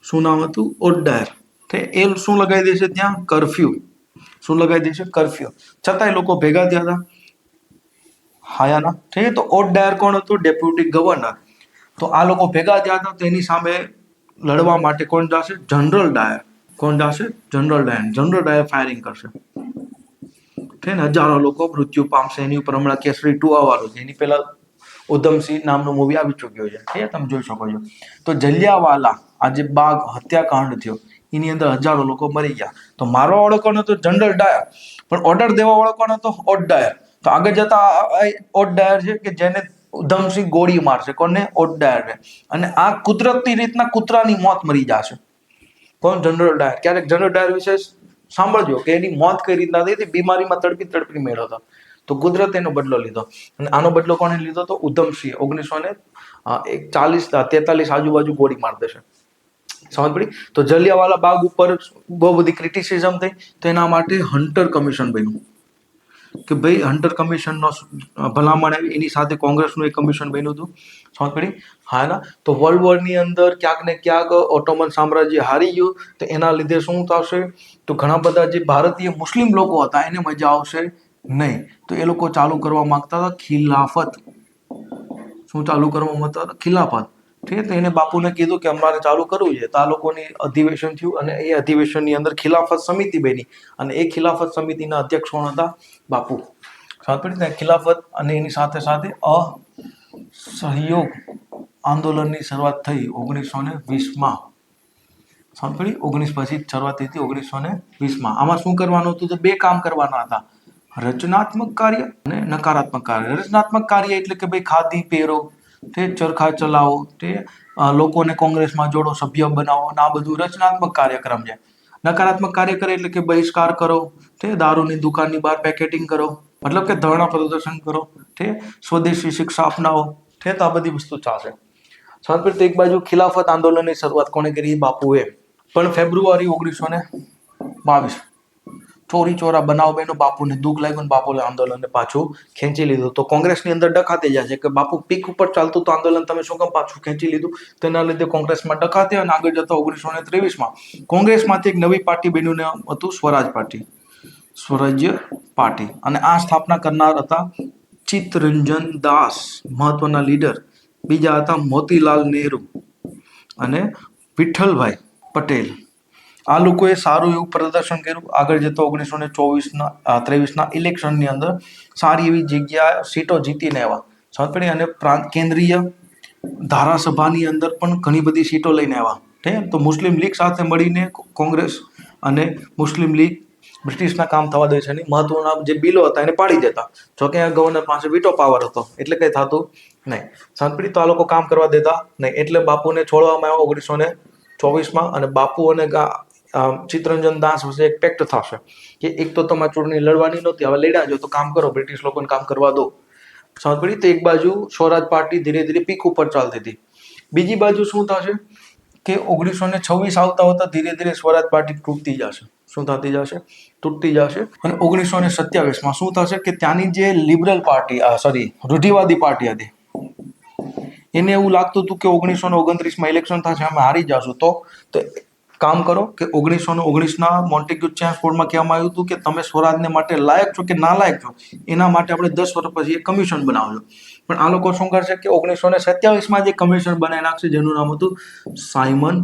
શું નામ હતું? ઓડડાયર. એ શું લગાવી દેશે ત્યાં? કર્ફ્યુ. શું લગાવી દેશે? કર્ફ્યુ. છતાંય લોકો ભેગા થયા હતા હાયાના. ઠીક છે. તો ઓડડાયર કોણ હતું? Deputy governor. તો આ લોકો ભેગા થયા હતા. તો એની સામે લડવા માટે કોણ જશે? જનરલ ડાયર. કોણ જશે? જનરલ ડાયર. જનરલ ડાયર ફાયરિંગ કરશે. ઠીક ને? હજારો લોકો મૃત્યુ પામશે. એની ઉપર હમણાં કેસરી 2 આવવાનું છે. એની પહેલા ઉધમસિંહ નામનું મૂવી આવી ચૂક્યું છે. ઠીક તમે જોઈ શકો છો. તો જલિયાવાલા આ જે બાગ હત્યાકાંડ થયો એની અંદર હજારો લોકો મરી ગયા. તો મારવા વાળો કોણ હતો? જનરલ ડાયર. પણ ઓર્ડર દેવા વાળો કોણ હતો? ઓડડાયર. તો આગળ જતા ઓડડાયર છે કે જેને ઉધમસિંહ ગોળી મારશે. કોને? ઓડડાયરને. અને આ કુદરતી રીતના કૂતરાની મોત મરી જશે. કોણ? જનરલ ડાયર. ક્યારેક જનરલ ડાયર વિશે સાંભળજો કે એની મોત કઈ રીતના થઈ હતી. બીમારીમાં તડપી મેળ્યો હતો. તો કુદરત એનો બદલો લીધો. અને આનો બદલો કોને લીધો? તો ઉધમસિંહ 1943 આજુબાજુ ગોળી માર દેશે. સમજ પડી? તો જલિયાવાલા બાગ ઉપર બહુ બધી ક્રિટિસિઝમ થઈ. તો એના માટે હન્ટર કમિશન બન્યું કે ભાઈ હન્ટર કમિશનનો ભલામણ આવી. એની સાથે કોંગ્રેસનું એક કમિશન બન્યું હતું. સમજ પડી? હા ના. તો વર્લ્ડ વોરની અંદર ક્યાંક ને ક્યાંક ઓટોમન સામ્રાજ્ય હારી ગયું. તો એના લીધે શું થશે? તો ઘણા બધા જે ભારતીય મુસ્લિમ લોકો હતા એને મજા આવશે નહીં. તો એ લોકો ચાલુ કરવા માંગતા હતા ખિલાફત. શું ચાલુ કરવા માંગતા હતા? ખિલાફત. ઠીક છે. તો એને બાપુને કીધું કે અમારે ચાલુ કરવું છે. તો આ લોકોની અધિવેશન થયું અને એ અધિવેશનની અંદર ખિલાફત સમિતિ બની. અને એ ખિલાફત સમિતિના અધ્યક્ષ કોણ હતા? બાપુ. સમજ પડી? ખિલાફત અને એની સાથે સાથે અસહયોગ આંદોલનની શરૂઆત થઈ 1920માં. સમજ પડી? 19 પછી શરૂઆત થઈ હતી 1920માં. આમાં શું કરવાનું હતું? તો 2 કામ કરવાના હતા. રચનાત્મક કાર્ય અને નકારાત્મક કાર્ય. રચનાત્મક કાર્ય એટલે કે ભાઈ ખાદી પહેરો, તે ચરખા ચલાવો, તે લોકોને કોંગ્રેસમાં જોડો, સભ્ય બનાવો. આ બધું રચનાત્મક કાર્યક્રમ છે. નકારાત્મક કાર્ય કરે એટલે કે બહિષ્કાર કરો, તે દારૂની દુકાનની બહાર પેકેટિંગ કરો, મતલબ કે ધરણા પ્રદર્શન કરો, તે સ્વદેશી શિક્ષા અપનાવો. તે આ બધી વસ્તુ ચાલશે. સાંસ્કૃતિક એક બાજુ ખિલાફત આંદોલનની શરૂઆત કોને કરી? બાપુએ. પણ ફેબ્રુઆરી 1922 ચોરી ચોરા બનાવ બન્યો. બાપુને દુઃખ લાગ્યું. બાપુએ આંદોલનને પાછું ખેંચી લીધું. તો કોંગ્રેસની અંદર ડખાતી જાય છે કે બાપુ પીક ઉપર ચાલતું તો આંદોલન તમે શું કામ પાછું ખેંચી લીધું? તેના લીધે કોંગ્રેસમાં ડખાતી. અને આગળ જતા 1923માં કોંગ્રેસમાંથી એક નવી પાર્ટી બન્યું હતું સ્વરાજ પાર્ટી. સ્વરાજ્ય પાર્ટી. અને આ સ્થાપના કરનાર હતા ચિત્તરંજન દાસ, મહત્વના લીડર. બીજા હતા મોતીલાલ નહેરુ અને વિઠ્ઠલભાઈ પટેલ. આ લોકોએ સારું એવું પ્રદર્શન કર્યું. આગળ જતો 1923ના ઇલેક્શનની અંદર સારી એવી જગ્યા સીટો જીતીને આવ્યા. સમજ પડી? અને કેન્દ્રીય ધારાસભાની અંદર પણ ઘણી બધી સીટો લઈને આવ્યા. ઠીક. તો મુસ્લિમ લીગ સાથે મળીને કોંગ્રેસ અને મુસ્લિમ લીગ બ્રિટિશના કામ થવા દે છે નહીં. મહત્વના જે બિલો હતા એને પાડી દેતા. જોકે આ ગવર્નર પાસે વીટો પાવર હતો એટલે કંઈ થતું નહીં. સમજ પડી? તો આ લોકો કામ કરવા દેતા નહીં. એટલે બાપુને છોડવામાં આવ્યા 1924માં. અને બાપુ અને ચિત્તરંજન દાસ વચ્ચે એક પેક્ટ થશે કે એક તો તમારે ચૂંટણી લડવાની નહોતી, હવે લડ્યા જો તો કામ કરો, બ્રિટિશ લોકોને કામ કરવા દો. સમજ પડી? તો એક બાજુ સ્વરાજ પાર્ટી ધીરે ધીરે પીક ઉપર ચાલતી હતી. બીજી બાજુ શું થશે કે 1926 આવતા હોતા ધીરે ધીરે સ્વરાજ પાર્ટી તૂટતી જશે. શું થતી જશે? તૂટતી જશે. અને 1927માં શું થશે કે ત્યાંની જે લિબરલ પાર્ટી રૂઢિવાદી પાર્ટી હતી એને એવું લાગતું હતું કે 1929માં ઇલેક્શન થશે, અમે હારી જશું. તો કામ કરો કે 1919ના મોન્ટેગ્યુ ચેમ્સ બોર્ડમાં કહેવામાં આવ્યું હતું કે તમે સ્વરાજને માટે લાયક છો કે ના લાયક છો એના માટે આપણે 10 વર્ષ પછી એક કમિશન બનાવજો. પણ આ લોકો શું કરશે કે 1927માં જે કમિશન બનાવી નાખશે જેનું નામ હતું સાયમન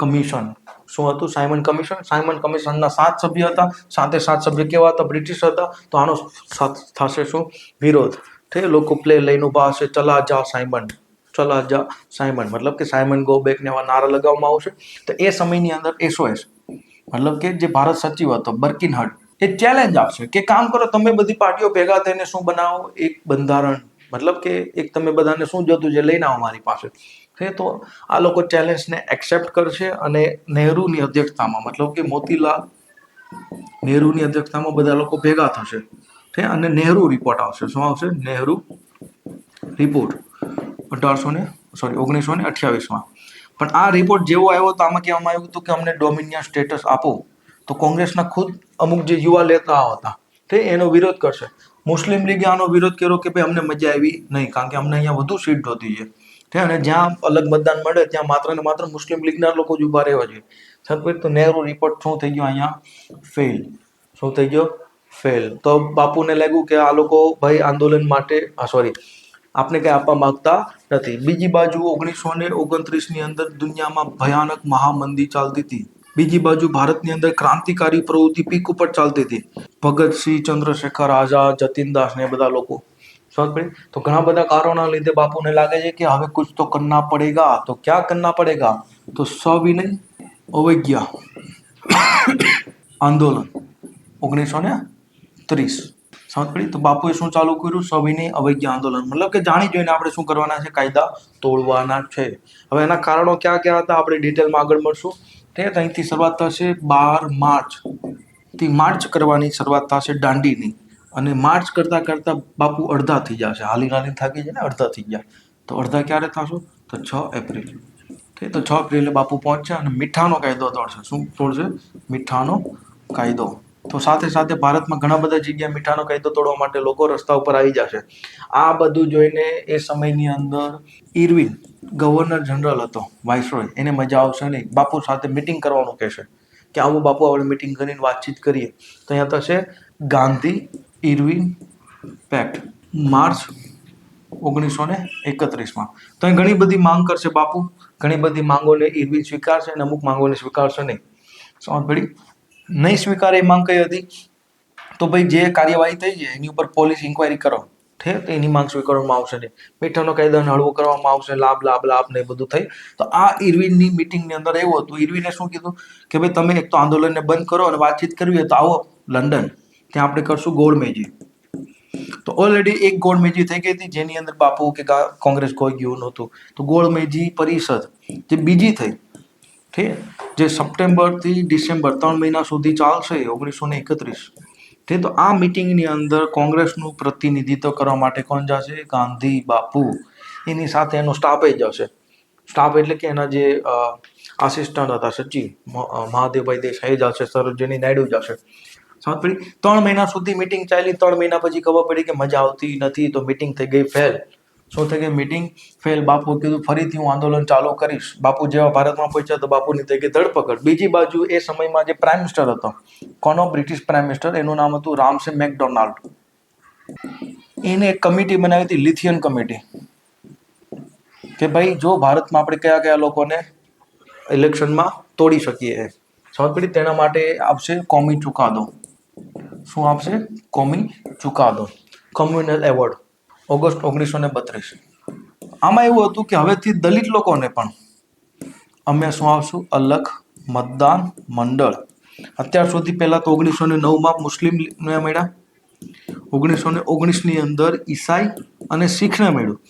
કમિશન. શું હતું? Simon commission. સાયમન કમિશનના 7 સભ્ય હતા. 7 સભ્ય કેવા હતા? બ્રિટિશ હતા. તો આનો થશે શું? વિરોધ. તે લોકો પ્લે લઈને ઉભા હશે, ચલા જા સાયમન, ચલા જા સાયમન, મતલબ કે સાયમન ગો બેક ને એવા નારા લગાવવામાં આવશે. તો એ સમયની અંદર SOS મતલબ કે જે ભારત સચિવ હતો બર્કિનહડ એ ચેલેન્જ આપશે કે કામ કરો, તમે બધી પાર્ટીઓ ભેગા થઈને શું બનાવો? એક બંધારણ. મતલબ કે એક તમે બધાને શું જોતું છે લઈને આવો મારી પાસે. તો આ લોકો ચેલેન્જને એક્સેપ્ટ કરશે. અને નહેરુની અધ્યક્ષતામાં, મતલબ કે મોતીલાલ નહેરુની અધ્યક્ષતામાં બધા લોકો ભેગા થશે. અને નહેરુ રિપોર્ટ આવશે. શું આવશે? નહેરુ રિપોર્ટ. 1928માં. પણ આ રિપોર્ટ જેવો આવ્યો તો આમાં કહેવામાં આવ્યું હતું કે અમને ડોમિનિયન સ્ટેટસ આપો. તો કોંગ્રેસના ખુદ અમુક જે યુવા નેતા હતા તે એનો વિરોધ કરશે. મુસ્લિમ લીગે આનો વિરોધ કર્યો કે ભાઈ અમને મજા આવી નહીં, કારણ કે અમને અહીંયા વધુ સીટ જોતી છે અને જ્યાં અલગ મતદાન મળે ત્યાં માત્ર ને માત્ર મુસ્લિમ લીગના લોકો જ ઊભા રહેવા જોઈએ. તો નહેરુ રિપોર્ટ શું થઈ ગયો અહીંયા? ફેલ. શું થઈ ગયો? ફેલ. તો બાપુને લાગ્યું કે આ લોકો ભાઈ આંદોલન માટે આપણે કઈ આપવા માંગતા નથી. બીજી બાજુ 1929ની અંદર દુનિયામાં ભયાનક મહામંદી ચાલતી હતી. બીજી બાજુ ભારતની અંદર ક્રાંતિકારી પ્રવૃત્તિ પીક ઉપર ચાલતી હતી. ભગતસિંહ, ચંદ્રશેખર આઝાદ, જતીનદાસ ને બધા લોકો. સમજ પડી? તો ઘણા બધા કારણોના લીધે બાપુને લાગે છે કે હવે કુછ તો કરના પડેગા. તો ક્યાં કરના પડેગા? તો સવિનય અવજ્ઞા આંદોલન 1930. સમજ પડી? તો બાપુએ શું ચાલુ કર્યું? સવિનય અવજ્ઞા આંદોલન. મતલબ કે જાણી જોઈને આપણે શું કરવાના છે? કાયદા તોડવાના છે. હવે એના કારણો ક્યાં ક્યાં હતા આપણે ડિટેલમાં આગળ મળશું. અહીંથી શરૂઆત થશે 12 માર્ચ થી માર્ચ કરવાની શરૂઆત થશે દાંડીની. અને માર્ચ કરતા કરતા બાપુ અડધા થઈ જશે. હાલી થાકી જાય ને, અડધા થઈ ગયા. તો અડધા ક્યારે થશો? તો 6 એપ્રિલ. તો 6 એપ્રિલે બાપુ પહોંચશે અને મીઠાનો કાયદો તોડશે. શું તોડશે? મીઠાનો કાયદો. તો સાથે સાથે ભારતમાં ઘણા બધા જગ્યાએ મીઠાનો કાયદો તોડવા માટે લોકો રસ્તા ઉપર આવી જશે. આ બધું જોઈને એ સમયની અંદર ઇરવિન ગવર્નર જનરલ હતો, વાઇસરોય, એને મજા આવશે નહીં. બાપુ સાથે મિટિંગ કરવાનું કહેશે કે આવું બાપુ આપણે મિટિંગ કરીને વાતચીત કરીએ. તો અહીંયા થશે ગાંધી ઇરવિન પેક્ટ માર્ચ 1931માં. તો અહીં ઘણી બધી માંગ કરશે બાપુ. ઘણી બધી માંગોને ઇરવિન સ્વીકારશે અને અમુક માંગોને સ્વીકારશે નહીં. સમજ પડી? નહીં સ્વીકારે એ માંગ કઈ હતી? તો ભાઈ જે કાર્યવાહી થઈ છે એની ઉપર પોલીસ ઇન્કવાયરી કરો, તો એની માંગ સ્વીકારવામાં આવશે નહીં. મીઠાનો કાયદાને હળવો કરવામાં આવશે, લાભ ને એ બધું થઈ. તો આ ઇરવિનની મિટિંગની અંદર એવું હતું. ઇરવિને શું કીધું કે ભાઈ તમે એક તો આંદોલનને બંધ કરો અને વાતચીત કરવી હોય તો આવો લંડન, ત્યાં આપણે કરશું ગોળમેજી. તો ઓલરેડી એક ગોળમેજી થઈ ગઈ હતી જેની અંદર બાપુ કે કોંગ્રેસ કોઈ ગયું નહોતું. તો ગોળમેજી પરિષદ જે બીજી થઈ, ઠીક, જે સપ્ટેમ્બરથી ડિસેમ્બર 3 મહિના સુધી ચાલશે 1931. તો આ મિટિંગની અંદર કોંગ્રેસનું પ્રતિનિધિત્વ કરવા માટે કોણ જશે? ગાંધી બાપુ. એની સાથે એનો સ્ટાફ જશે. સ્ટાફ એટલે કે એના જે આસિસ્ટન્ટ હતા, સચિવ મહાદેવભાઈ દેસાઈ જશે, સરોજિની નાયડુ જશે. સમજ પડી? 3 મહિના સુધી મિટિંગ ચાલી. 3 મહિના પછી ખબર પડી કે મજા આવતી નથી, તો મિટિંગ થઈ ગઈ ફેલ. શું થઈ ગઈ? Meeting fail. બાપુ કીધું ફરીથી હું આંદોલન ચાલુ કરીશ. બાપુ જેવા ભારતમાં પહોંચ્યા તો બાપુની થઈ ગઈ ધરપકડ. બીજી બાજુ એ સમયમાં જે પ્રાઇમ મિનિસ્ટર હતો, કોનો? બ્રિટિશ પ્રાઇમ મિનિસ્ટર, એનું નામ હતું રામસે મેકડોનાલ્ડ. એને એક કમિટી બનાવી હતી, લિથિયન કમિટી, કે ભાઈ જો ભારતમાં આપણે કયા કયા લોકોને ઇલેક્શનમાં તોડી શકીએ. સમજ પડી? તેના માટે આપશે કોમી ચુકાદો. શું આપશે? કોમી ચુકાદો, કોમ્યુનલ એવોર્ડ, ઓગસ્ટ 1932. આમાં એવું હતું કે હવેથી દલિત લોકોને પણ અમે શું આપશું? અલગ મતદાન મંડળ. અત્યાર સુધી પહેલા તો 1909માં મુસ્લિમને મળ્યા, 1919ની અંદર ઈસાઈ અને શીખને મળ્યું.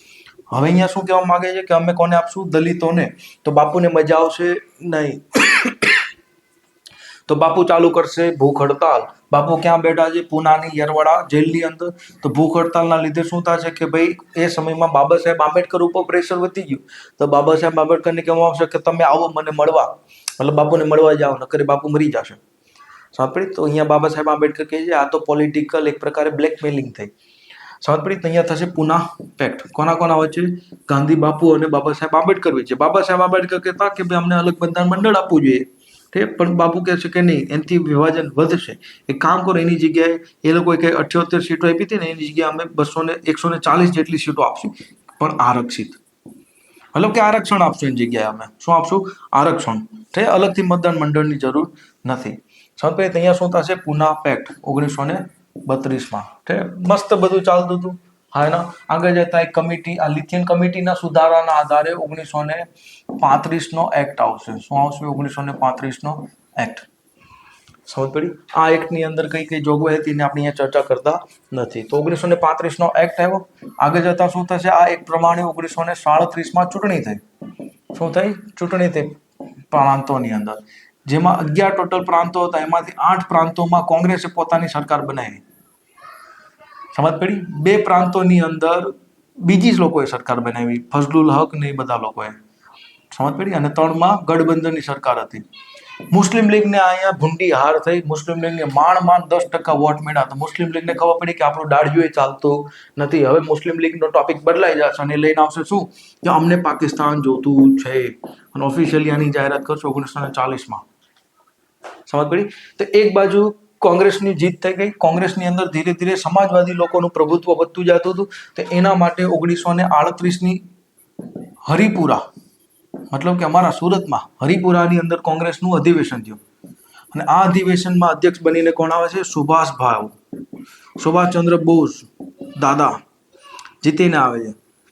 હવે અહીંયા શું કહેવા માંગે છે કે અમે કોને આપશું? દલિતોને. તો બાપુને મજા આવશે નહીં. તો બાપુ ચાલુ કરશે ભૂખ હડતાલ. બાપુ ક્યાં બેઠા છે? પૂનાની યરવાડા જેલની અંદર. તો ભૂખ હડતાલના લીધે શું થશે કે ભાઈ એ સમયમાં બાબા સાહેબ આંબેડકર ઉપર પ્રેશર વધી ગયું. તો બાબા સાહેબ આંબેડકરને કહેવામાં આવશે કે તમે આવો મને મળવા, મતલબ બાપુને મળવા જાઓ, નકર બાપુ મરી જશે. સાંભળી? તો અહીંયા બાબા સાહેબ આંબેડકર કહે છે આ તો પોલિટિકલ એક પ્રકારે બ્લેકમેલિંગ થઈ. સાંભળી? તો અહીંયા થશે પુના પેક્ટ. કોના કોના વચ્ચે? ગાંધી બાપુ અને બાબા સાહેબ આંબેડકર વચ્ચે. બાબા સાહેબ આંબેડકર કહેતા કે ભાઈ અમને અલગ બંધારણ મંડળ આપવું જોઈએ, પણ બાપુ કહે છે કે નહીં, એનાથી વિભાજન વધશે. એક કામ કરો, એની જગ્યાએ એ લોકોએ કંઈ 78 સીટો આપી હતી ને, એની જગ્યાએ અમે 140 જેટલી સીટો આપશું, પણ આરક્ષિત. મતલબ કે આરક્ષણ આપશું. એની જગ્યાએ અમે શું આપશું? આરક્ષણ. અલગથી મતદાન મંડળની જરૂર નથી. સમજ પડી? અહીંયા શું થશે? પુના પેક્ટ 1932માં. મસ્ત બધું ચાલતું હતું. હા, એના આગળ જતા એક કમિટી, આ લિથિયન કમિટીના સુધારાના આધારે 1935નો એક્ટ આવશે. શું આવશે? 1935નો એક્ટ. સમજ પડી? આ એક્ટની અંદર કઈ કઈ જોગવાઈ હતી એને આપણે અહીંયા ચર્ચા કરતા નથી. તો 1935નો એક્ટ આવ્યો. આગળ જતા શું થશે? આ એક્ટ પ્રમાણે 1937માં ચૂંટણી થઈ. શું થઈ? ચૂંટણી થઈ પ્રાંતોની અંદર, જેમાં 11 ટોટલ પ્રાંતો હતા. એમાંથી 8 પ્રાંતોમાં કોંગ્રેસે પોતાની સરકાર બનાવી. સમજ પડી? 2 પ્રાંતોની અંદર બીજી જ લોકોએ સરકાર બનાવી, ફઝલુલ હક ને એ બધા લોકોએ, સમજ પડી. અને 3માં ગઠબંધનની સરકાર હતી. મુસ્લિમ લીગને અહીંયા ભૂંડી હાર થઈ. મુસ્લિમ લીગને માંડ 10% વોટ મળ્યા. તો મુસ્લિમ લીગને ખબર પડી કે આપણું દાડિયું ચાલતું નથી. હવે મુસ્લિમ લીગનો ટોપિક બદલાઈ જશે અને લઈને આવશે શું કે અમને પાકિસ્તાન જોતું છે, અને ઓફિશિયલી આની જાહેરાત કરશે 1940માં. સમજ પડી. તો એક બાજુ કોંગ્રેસની જીત થઈ ગઈ. કોંગ્રેસની અંદર ધીરે ધીરે સમાજવાદી લોકોનું પ્રભુત્વ વધતું જતું હતું. તો એના માટે 1938ની હરિપુરા, મતલબ કે અમારા સુરતમાં હરિપુરાની અંદર કોંગ્રેસનું અધિવેશન થયું. અને આ અધિવેશનમાં અધ્યક્ષ બનીને કોણ આવે છે? સુભાષચંદ્ર બોઝ દાદા જીતીને આવે છે.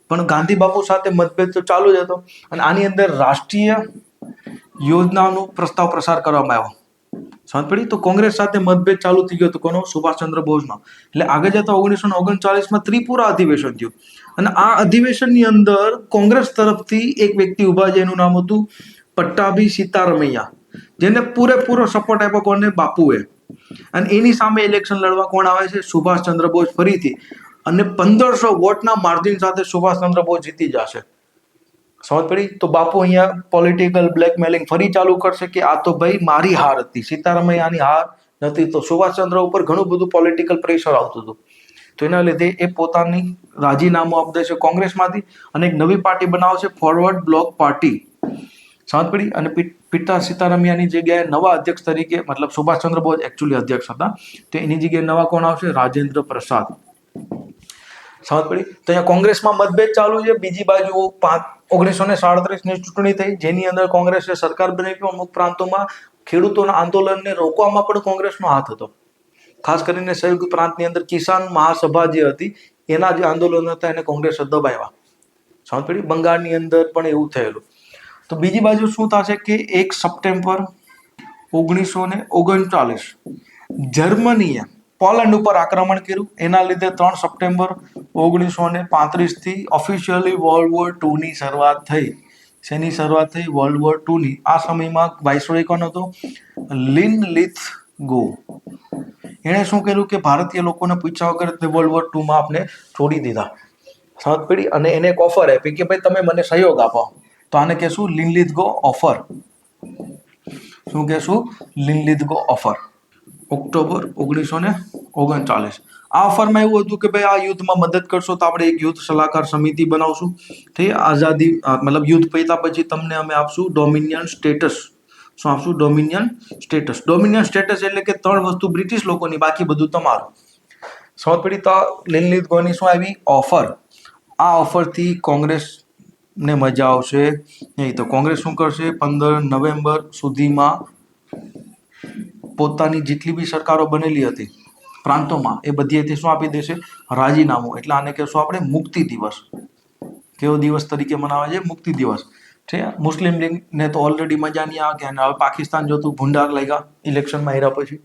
પણ ગાંધી બાપુ સાથે મતભેદ તો ચાલુ જ હતો. અને આની અંદર રાષ્ટ્રીય યોજનાનો પ્રસ્તાવ પ્રસાર કરવામાં આવ્યો. સમજ પડી. તો કોંગ્રેસ સાથે મતભેદ ચાલુ થઈ ગયો હતો. કોનો? સુભાષચંદ્ર બોઝનો. એટલે આગળ જતા 1939માં ત્રિપુરા અધિવેશન થયું. અને આ અધિવેશનની અંદર કોંગ્રેસ તરફથી એક વ્યક્તિ ઉભા છે, એનું નામ હતું પટ્ટાભી સીતારમૈયા, જેને પૂરેપૂરો સપોર્ટ આપ્યો કોને? બાપુએ. અને એની સામે ઇલેક્શન લડવા કોણ આવે છે? સુભાષચંદ્ર બોઝ ફરીથી. અને 1500 વોટના માર્જિન સાથે સુભાષચંદ્ર બોઝ જીતી જશે. સમજ પડી. તો બાપુ અહીંયા પોલિટિકલ બ્લેકમેલિંગ ફરી ચાલુ કરશે કે આ તો ભાઈ મારી હાર હતી, સીતારમૈયાની હાર નથી. તો સુભાષચંદ્ર ઉપર ઘણું બધું પોલિટિકલ પ્રેશર આવતું હતું. તો એના લીધે એ પોતાની રાજીનામું આપી દેશે કોંગ્રેસમાંથી અને એક નવી પાર્ટી બનાવશે, ફોરવર્ડ બ્લોક પાર્ટી. સમજ પડી. અને પિતા સીતારમૈયાની જગ્યાએ નવા અધ્યક્ષ તરીકે, મતલબ સુભાષચંદ્ર બોઝ એકચ્યુઅલી અધ્યક્ષ હતા, તો એની જગ્યાએ નવા કોણ આવશે? રાજેન્દ્ર પ્રસાદ. સમજ પડી. તો અહીંયા કોંગ્રેસમાં મતભેદ ચાલુ છે. બીજી બાજુ 1937ની ચૂંટણી થઈ, જેની અંદર કોંગ્રેસે સરકાર બનાવી. અમુક પ્રાંતોમાં ખેડૂતોના આંદોલનને રોકવામાં પણ કોંગ્રેસનો હાથ હતો. ખાસ કરીને સંયુક્ત પ્રાંતની અંદર કિસાન મહાસભા જે હતી, એના જે આંદોલન હતા એને કોંગ્રેસે દબાવ્યા. સમજ પડી. બંગાળની અંદર પણ એવું થયેલું. તો બીજી બાજુ શું થશે કે 1 સપ્ટેમ્બર 1939 જર્મનીએ પોલેન્ડ ઉપર આક્રમણ કર્યું. એના લીધે 3 સપ્ટેમ્બર 1935થી ઓફિશિયલી વર્લ્ડ વોર 2ની શરૂઆત થઈ. શેની શરૂઆત થઈ? વર્લ્ડ વોર 2ની. આ સમયમાં વાઇસરોય કોણ હતો? લિનલિથગો. એણે શું કર્યું કે ભારતીય લોકોને પૂછ્યા વગર વર્લ્ડ વોર 2માં આપણે છોડી દીધા. સમજ પડી. અને એને એક ઓફર આપી કે ભાઈ તમે મને સહયોગ આપો. તો આને કહેશું લિનલિથગો ઓફર. શું કહેશું? લિનલિથગો ઓફર. ઓક્ટોબર 1939. આ ઓફરમાં એવું હતું કે ભાઈ આ યુદ્ધમાં મદદ કરશો તો આપણે એક યુદ્ધ સલાહકાર સમિતિ બનાવશું. થઈ આઝાદી, મતલબ યુદ્ધ પત્યા પછી તમને અમે આપશું ડોમિનિયન સ્ટેટસ. શું આપશું? Dominion status. ડોમિનિયન સ્ટેટસ એટલે કે 3 વસ્તુ બ્રિટિશ લોકોની, બાકી બધું તમારું. સમજ પડી. તો લિનલિથગોની શું આવી? ઓફર. આ ઓફરથી કોંગ્રેસને મજા આવશે નહીં. તો કોંગ્રેસ શું કરશે? 15 નવેમ્બર સુધીમાં પોતાની જેટલી બી સરકારો બનેલી હતી પ્રાંતોમાં, એ બધીથી શું આપી દેશે? રાજીનામું. એટલે આને કહેશું આપણે મુક્તિ દિવસ. કેવો દિવસ તરીકે મનાવે છે? મુક્તિ દિવસ. છે. મુસ્લિમ લીગને તો ઓલરેડી મજા નહીં આવે કે હવે પાકિસ્તાન જોતું ભૂંડાર લાગ્યા ઇલેક્શનમાં હાર્યા પછી.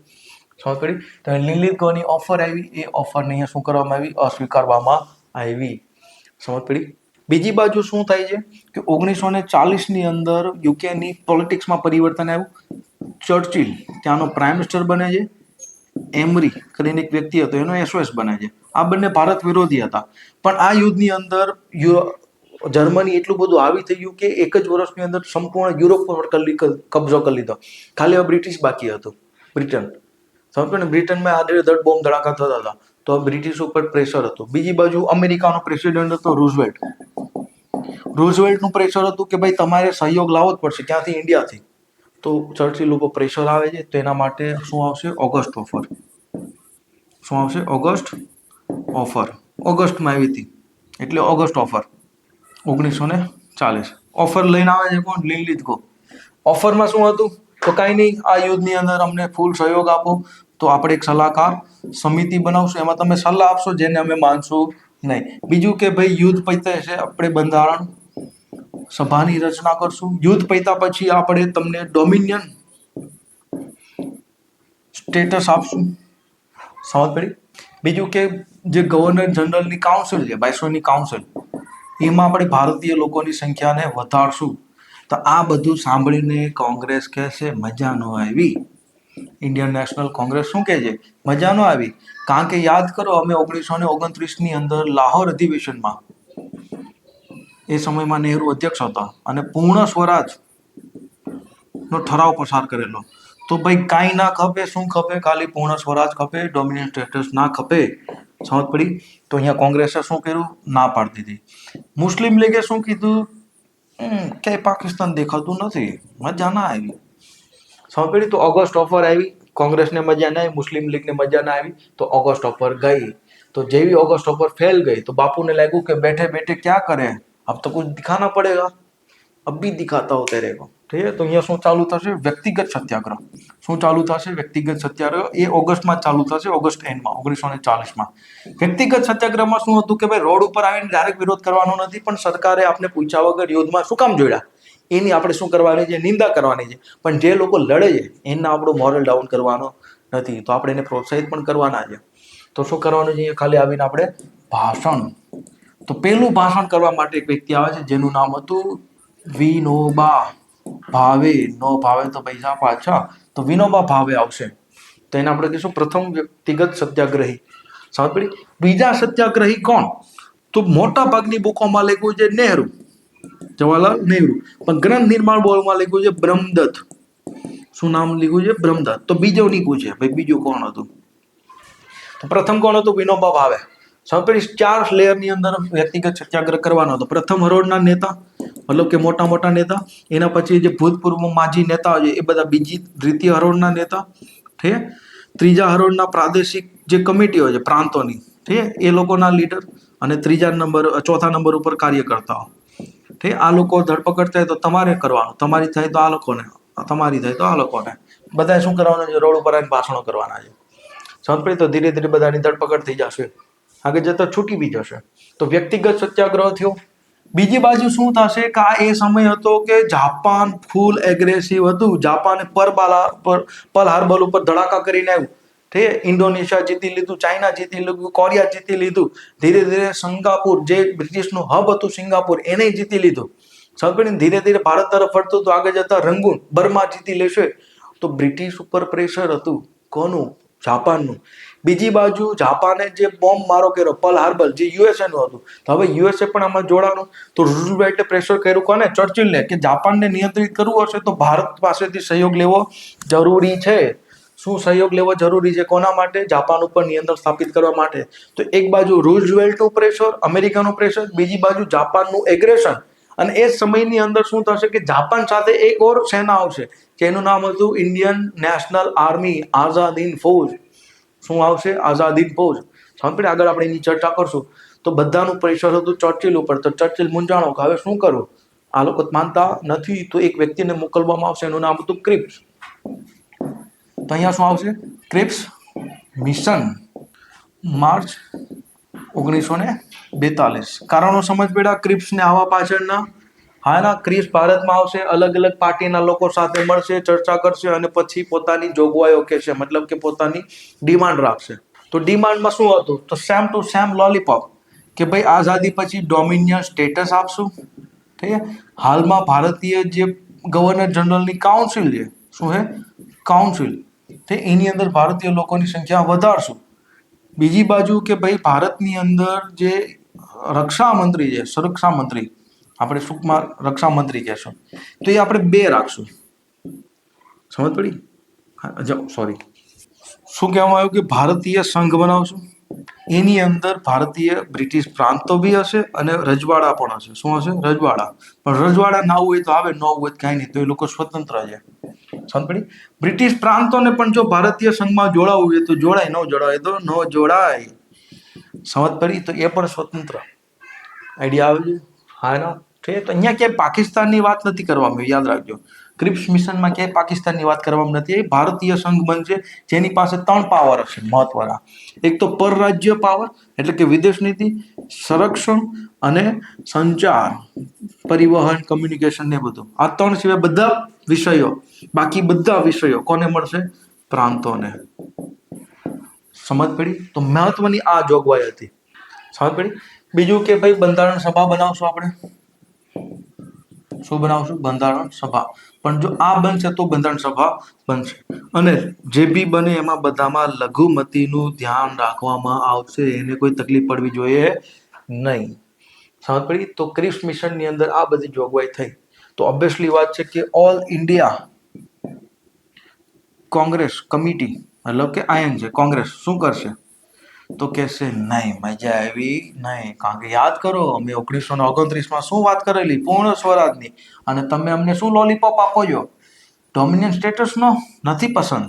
સમજ પડી. તો લિનલિથગોની ઓફર આવી, એ ઓફરને અહીંયા શું કરવામાં આવી? અસ્વીકારવામાં આવી. સમજ પડી. બીજી બાજુ શું થાય છે કે 1940ની અંદર યુકેની પોલિટિક્સમાં પરિવર્તન આવ્યું. ચર્ચિલ ત્યાંનો પ્રાઇમ મિનિસ્ટર બને છે. એમરી કરીને એક વ્યક્તિ હતો, એનો એસઓએસ બને છે. આ બંને ભારત વિરોધી હતા. પણ આ યુદ્ધની અંદર જર્મની એટલું બધું આવી થયું કે એક જ વર્ષની અંદર સંપૂર્ણ યુરોપ પર કબજો કરી લીધો. ખાલી હવે બ્રિટિશ બાકી હતું, બ્રિટન. સમજો ને, બ્રિટનમાં આડેધડ બોમ્બ ધડાકા થતા હતા. તો બ્રિટિશ ઉપર પ્રેશર હતું. બીજી બાજુ અમેરિકાનો પ્રેસિડેન્ટ હતો રૂઝવેલ્ટ. રૂઝવેલ્ટનું પ્રેશર હતું કે ભાઈ તમારે સહયોગ લાવવો જ પડશે. ક્યાંથી? ઇન્ડિયાથી. તો ચર્ચિલ ઉપર પ્રેશર આવે છે. તો એના માટે શું આવશે? August offer. શું આવશે? August offer. ઓગસ્ટમાં આવી હતી એટલે ઓગસ્ટ ઓફર 1940. ઓફર લઈને આવે છે કોણ? લિનલિથગો. ઓફરમાં શું હતું? તો કાંઈ નહીં, આ યુદ્ધની અંદર અમને ફૂલ સહયોગ આપો તો આપણે એક સલાહકાર સમિતિ બનાવશું, એમાં તમે સલાહ આપશો જેને અમે માનશું નહીં. બીજું કે ભાઈ યુદ્ધ પતે છે, આપણે બંધારણ સભાની રચના કરશું. યુદ્ધ પત્યા પછી આપણે તમને ડોમિનિયન સ્ટેટસ આપશું. સમજ પડી. બીજું કે જે ગવર્નર જનરલની કાઉન્સિલ છે, વાઇસરોયની કાઉન્સિલ, એમાં આપણે ભારતીય લોકોની સંખ્યાને વધારશું. તો આ બધું સાંભળીને કોંગ્રેસ કહેશે મજા ન આવી. ઇન્ડિયન નેશનલ કોંગ્રેસ શું કહે છે? મજા ન આવી. કારણ કે યાદ કરો, અમે 1929ની અંદર લાહોર અધિવેશનમાં એ સમયમાં નહેરુ અધ્યક્ષ હતા અને પૂર્ણ સ્વરાજ નો ઠરાવ પસાર કરેલો. તો ભાઈ કાંઈ ના ખપે, શું ખપે? ખાલી પૂર્ણ સ્વરાજ ખપે, ડોમિનિયન સ્ટેટસ ના ખપે. સમજ પડી? તો અહીંયા કોંગ્રેસે શું કર્યું? ના પાડી દીધી. મુસ્લિમ લીગે શું કીધું? કે પાકિસ્તાન દેખાતું નથી, મજા ના આવી. સમજ પડી? તો ઓગસ્ટ ઓફર આવી, કોંગ્રેસને મજા ના આવી, મુસ્લિમ લીગને મજા ના આવી, તો ઓગસ્ટ ઓફર ગઈ. તો જેવી ઓગસ્ટ ઓફર ફેલ ગઈ તો બાપू ने લાગ્યું કે બેઠे बैठे क्या करें, अब तो कुछ दिखाना पड़ेगा, अब भी दिखाता हो तेरे को. ठीक है? तो અહીંયા શું ચાલુ થશે? વ્યક્તિગત સત્યાગ્રહ. શું ચાલુ થશે? વ્યક્તિગત સત્યાગ્રહ. એ ઓગસ્ટમાં ચાલુ થશે, ઓગસ્ટ એન્ડમાં, 1940માં. વ્યક્તિગત સત્યાગ્રહમાં શું હતું કે ભાઈ રોડ ઉપર આવીને ડાયરેક્ટ વિરોધ કરવાનો નથી, પણ સરકારે આપણે પૂછ્યા વગર યુદ્ધમાં શું કામ જોડ્યા એની આપણે શું કરવાની છે? નિંદા કરવાની છે. પણ જે લોકો લડે છે એના આપણું મોરલ ડાઉન કરવાનો નથી, તો આપણે એને પ્રોત્સાહિત પણ કરવાના છે. તો શું કરવાનું છે? ખાલી આવીને આપણે ભાષણ. તો પેલું ભાષણ કરવા માટે એક વ્યક્તિ આવે છે જેનું નામ હતું વિનોબા ભાવે. નો ભાવે તો પૈસા પાછા. તો વિનોબા ભાવે આવશે. તો એને આપણે કહીશું પ્રથમ વ્યક્તિગત સત્યાગ્રહી. સમજ પડી? બીજા સત્યાગ્રહી કોણ? તો મોટા ભાગની બુકોમાં લખ્યું છે નહેરુ, જવાહરલાલ નહેરુ. પણ ગ્રંથ નિર્માણ બોર્ડમાં લખ્યું છે બ્રહ્મદત્ત. શું નામ લખ્યું છે? બ્રહ્મદત્ત. તો બીજો નહીં પૂછે ભાઈ બીજું કોણ હતું? તો પ્રથમ કોણ હતું? વિનોબા ભાવે. સમજ પડી? 4 લેયરની અંદર વ્યક્તિગત સત્યાગ્રહ કરવાનો હતો. પ્રથમ હરોળના નેતા, મતલબ કે મોટા મોટા નેતા. એના પછી જે ભૂતપૂર્વ માજી નેતાઓ છે એ બધા બીજી દ્વિતીય હરોળના નેતા. ઠીક? ત્રીજા હરોળના પ્રાદેશિક જે કમિટીઓ છે પ્રાંતોની, ઠીક, એ લોકોના લીડર. અને ચોથા નંબર ઉપર કાર્યકર્તાઓ. ઠીક? આ લોકો ધરપકડ થાય તો તમારે કરવાનું, તમારી થાય તો આ લોકોને, તમારી થાય તો આ લોકોને. બધા શું કરવાનું છે? રોડ ઉપર આવીને ભાષણો કરવાના છે. સમજ પડી? તો ધીરે ધીરે બધાની ધરપકડ થઈ જશે, આગળ જતા છૂટી બી જશે. તો વ્યક્તિગત સત્યાગ્રહ થયો. બીજી બાજુ શું થશે કે આ એ સમય હતો કે જાપાન ફૂલ એગ્રેસિવ હતું. જાપાને પર્લ હાર્બર ઉપર ધડાકા કરીને આવ્યું. ઠીક? ઇન્ડોનેશિયા જીતી લીધું, ચાઇના જીતી લીધું, કોરિયા જીતી લીધું. ધીરે ધીરે સિંગાપુર, જે બ્રિટિશનું હબ હતું સિંગાપુર, એને જીતી લીધું. સમજ પડી? ધીરે ધીરે ભારત તરફ વળતું તો આગળ જતા રંગૂન, બર્મા જીતી લેશે. તો બ્રિટિશ ઉપર પ્રેશર હતું. કોનું? જાપાનનું. બીજી બાજુ જાપાને જે બોમ્બ મારો કર્યો પર્લ હાર્બર, જે યુએસએ નું હતું, તો હવે યુએસએ પણ આમાં જોડાણું. તો રૂઝવેલ્ટે પ્રેશર કર્યું કોને? ચર્ચિલને, કે જાપાનને નિયંત્રિત કરવું હશે તો ભારત પાસેથી સહયોગ લેવો જરૂરી છે. શું સહયોગ લેવો જરૂરી છે? કોના માટે? જાપાન ઉપર નિયંત્રણ સ્થાપિત કરવા માટે. તો એક બાજુ રૂઝવેલ્ટનું પ્રેશર, અમેરિકાનું પ્રેશર, બીજી બાજુ જાપાનનું એગ્રેશન. અને એ સમયની અંદર શું થશે કે જાપાન સાથે એક ઓર સેના આવશે, જેનું નામ હતું Indian national army, Azad Hind ફૌજ. શું આવશે? આઝાદ હિંદ ફૌજ. સમજ પડી? આગળ આપણે એની ચર્ચા કરશું. તો બધાનું પ્રેશર હતું ચર્ચિલ ઉપર. તો ચર્ચિલ મૂંઝાણો કે હવે શું કરવું? આ લોકો માનતા નથી. તો એક વ્યક્તિને મોકલવામાં આવશે, એનું નામ હતું ક્રિપ્સ. તો અહીંયા શું આવશે? Cripps mission, March 1942. કારણો સમજ પડ્યા ક્રિપ્સને આવવા પાછળના? હા ના, ક્રિપ્સ ભારતમાં આવશે, અલગ અલગ પાર્ટીના લોકો સાથે મળશે, ચર્ચા કરશે અને પછી પોતાની જોગવાઈઓ કહેશે, મતલબ કે પોતાની ડિમાન્ડ રાખશે. તો ડિમાન્ડમાં શું હતું? તો સેમ ટુ સેમ લોલીપોપ, કે ભાઈ આઝાદી પછી ડોમિનિયન સ્ટેટસ આપશું. ઠીક છે? હાલમાં ભારતીય જે ગવર્નર જનરલની કાઉન્સિલ છે, શું છે? કાઉન્સિલ, તે એની અંદર ભારતીય લોકોની સંખ્યા વધારશું. બીજી બાજુ કે ભાઈ ભારતની અંદર જે રક્ષા મંત્રી છે, સુરક્ષા મંત્રી, આપણે ટૂંકમાં રક્ષા મંત્રી કહેશું, તો એ આપણે 2 રાખશું. સમજ પડી? સોરી, શું કહેવામાં આવ્યું? કે ભારતીય સંઘ બનાવશું. એની અંદર ભારતીય બ્રિટિશ પ્રાંતો બી હશે અને રજવાડા પણ હશે. શું હશે? રજવાડા. પણ રજવાડા ના હોય તો આવે, ન હોય તો કાંઈ નહીં, તો એ લોકો સ્વતંત્ર છે. સમજ પડી? બ્રિટિશ પ્રાંતોને પણ જો ભારતીય સંઘમાં જોડાવવું હોય તો જોડાય, ન જોડાય તો ન જોડાય. સમજ પડી? તો એ પણ સ્વતંત્ર. આઈડિયા આવે છે? હા ના? ઠીક? તો અહીંયા ક્યાંય પાકિસ્તાનની વાત નથી કરવામાં આવી, યાદ રાખજો. ક્રિપ્સ મિશનમાં ક્યાંય પાકિસ્તાનની વાત કરવામાં નથી આવી. ભારતીય સંઘ બનશે, જેની પાસે 3 પાવર હશે મહત્વના. એક તો પરરાજ્ય પાવર, એટલે કે વિદેશ નીતિ, સંરક્ષણ અને સંચાર, પરિવહન, કમ્યુનિકેશન ને બધું. આ 3 સિવાય બધા વિષયો, બાકી બધા વિષયો કોને મળશે? પ્રાંતોને. સમજ પડી? તો મહત્વની આ જોગવાઈ હતી. સમજ પડી? બીજું કે ભાઈ બંધારણ સભા બનાવશું આપણે. શું બનાવશું? બંધારણ સભા. પણ જો આ બનશે તો બંધારણ સભા બનશે. અને જે બી બને એમાં બધામાં લઘુમતીનું ધ્યાન રાખવામાં આવશે. એને કોઈ તકલીફ પડવી જોઈએ નહીં. સમજ પડી? તો ક્રિપ્સ મિશનની અંદર આ બધી જોગવાઈ થઈ. તો ઓબ્વિયસલી વાત છે કે ઓલ ઇન્ડિયા કોંગ્રેસ કમિટી મતલબ કે આયન છે કોંગ્રેસ શું કરશે તો કહેશે નહીં મજા આવી નહીં, કારણ કે યાદ કરો અમે 1929માં શું વાત કરેલી પૂર્ણ સ્વરાજની, અને તમે અમને શું લોલીપોપ આપો છો ડોમિનિયન સ્ટેટસનો, નથી પસંદ.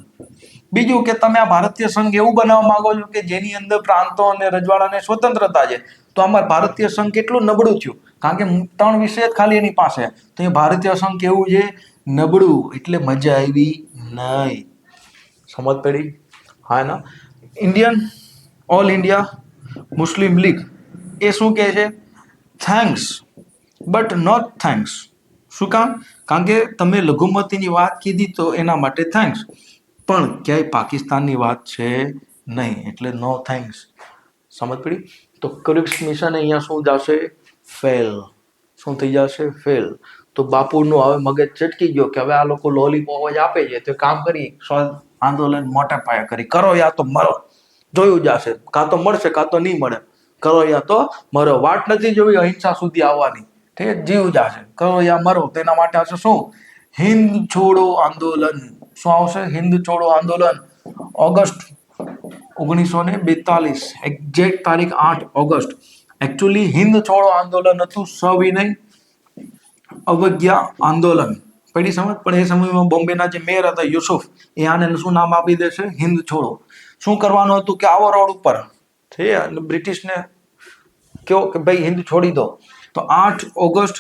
બીજું કે તમે આ ભારતીય સંઘ એવું બનાવવા માંગો છો કે જેની અંદર પ્રાંતો અને રજવાડાને સ્વતંત્રતા છે. તો આમાં ભારતીય સંઘ કેટલું નબળું થયું, કારણ કે 3 વિષય જ ખાલી એની પાસે, તો એ ભારતીય સંઘ કેવું છે નબળું, એટલે મજા આવી નહીં. સમજ પડી? હા ના. Indian all India Muslim league એ શું કહે છે થેન્ક્સ બટ નોટ થેન્ક્સ. શું કામ? કારણ કે તમે લઘુમતીની વાત કીધી તો એના માટે થેન્ક્સ, પણ ક્યાંય પાકિસ્તાનની વાત છે નહીં, એટલે નો થેન્ક્સ. સમજ પડી? તો ક્રિપ્સ મિશન અહીંયા શું જશે ફેલ. શું થઈ જશે ફેલ. તો બાપુનું હવે મગજ ચટકી ગયો કે હવે આ લોકો લોલીપોપ જ આપે છે તો કામ કરી આંદોલન મોટા પાયે કરી કરો યા તો મરો, જોયું જશે, કાં તો મળશે કાં તો નહીં મળે, કરો યા તો મરો. વાટ નથી જોવી અહિંસા સુધી આવવાની, ઠીક જીવ જશે, કરો યા મરો. તેના માટે આવશે શું હિન્દ છોડો આંદોલન. શું આવશે હિન્દ છોડો આંદોલન. ઓગસ્ટ 1942 એક્ઝેક્ટ તારીખ 8 ઓગસ્ટ. એકચ્યુઅલી હિન્દ છોડો આંદોલન હતું સવિનય અવજ્ઞા આંદોલન. પડી સમજ? પણ એ સમયમાં બોમ્બેના જે મેયર હતા યુસુફ એ આને શું નામ આપી દેશે હિન્દ છોડો. શું કરવાનું હતું કે આવો રોડ ઉપર છે અને બ્રિટિશને કહો કે ભાઈ હિન્દ છોડી દો. તો 8 ઓગસ્ટ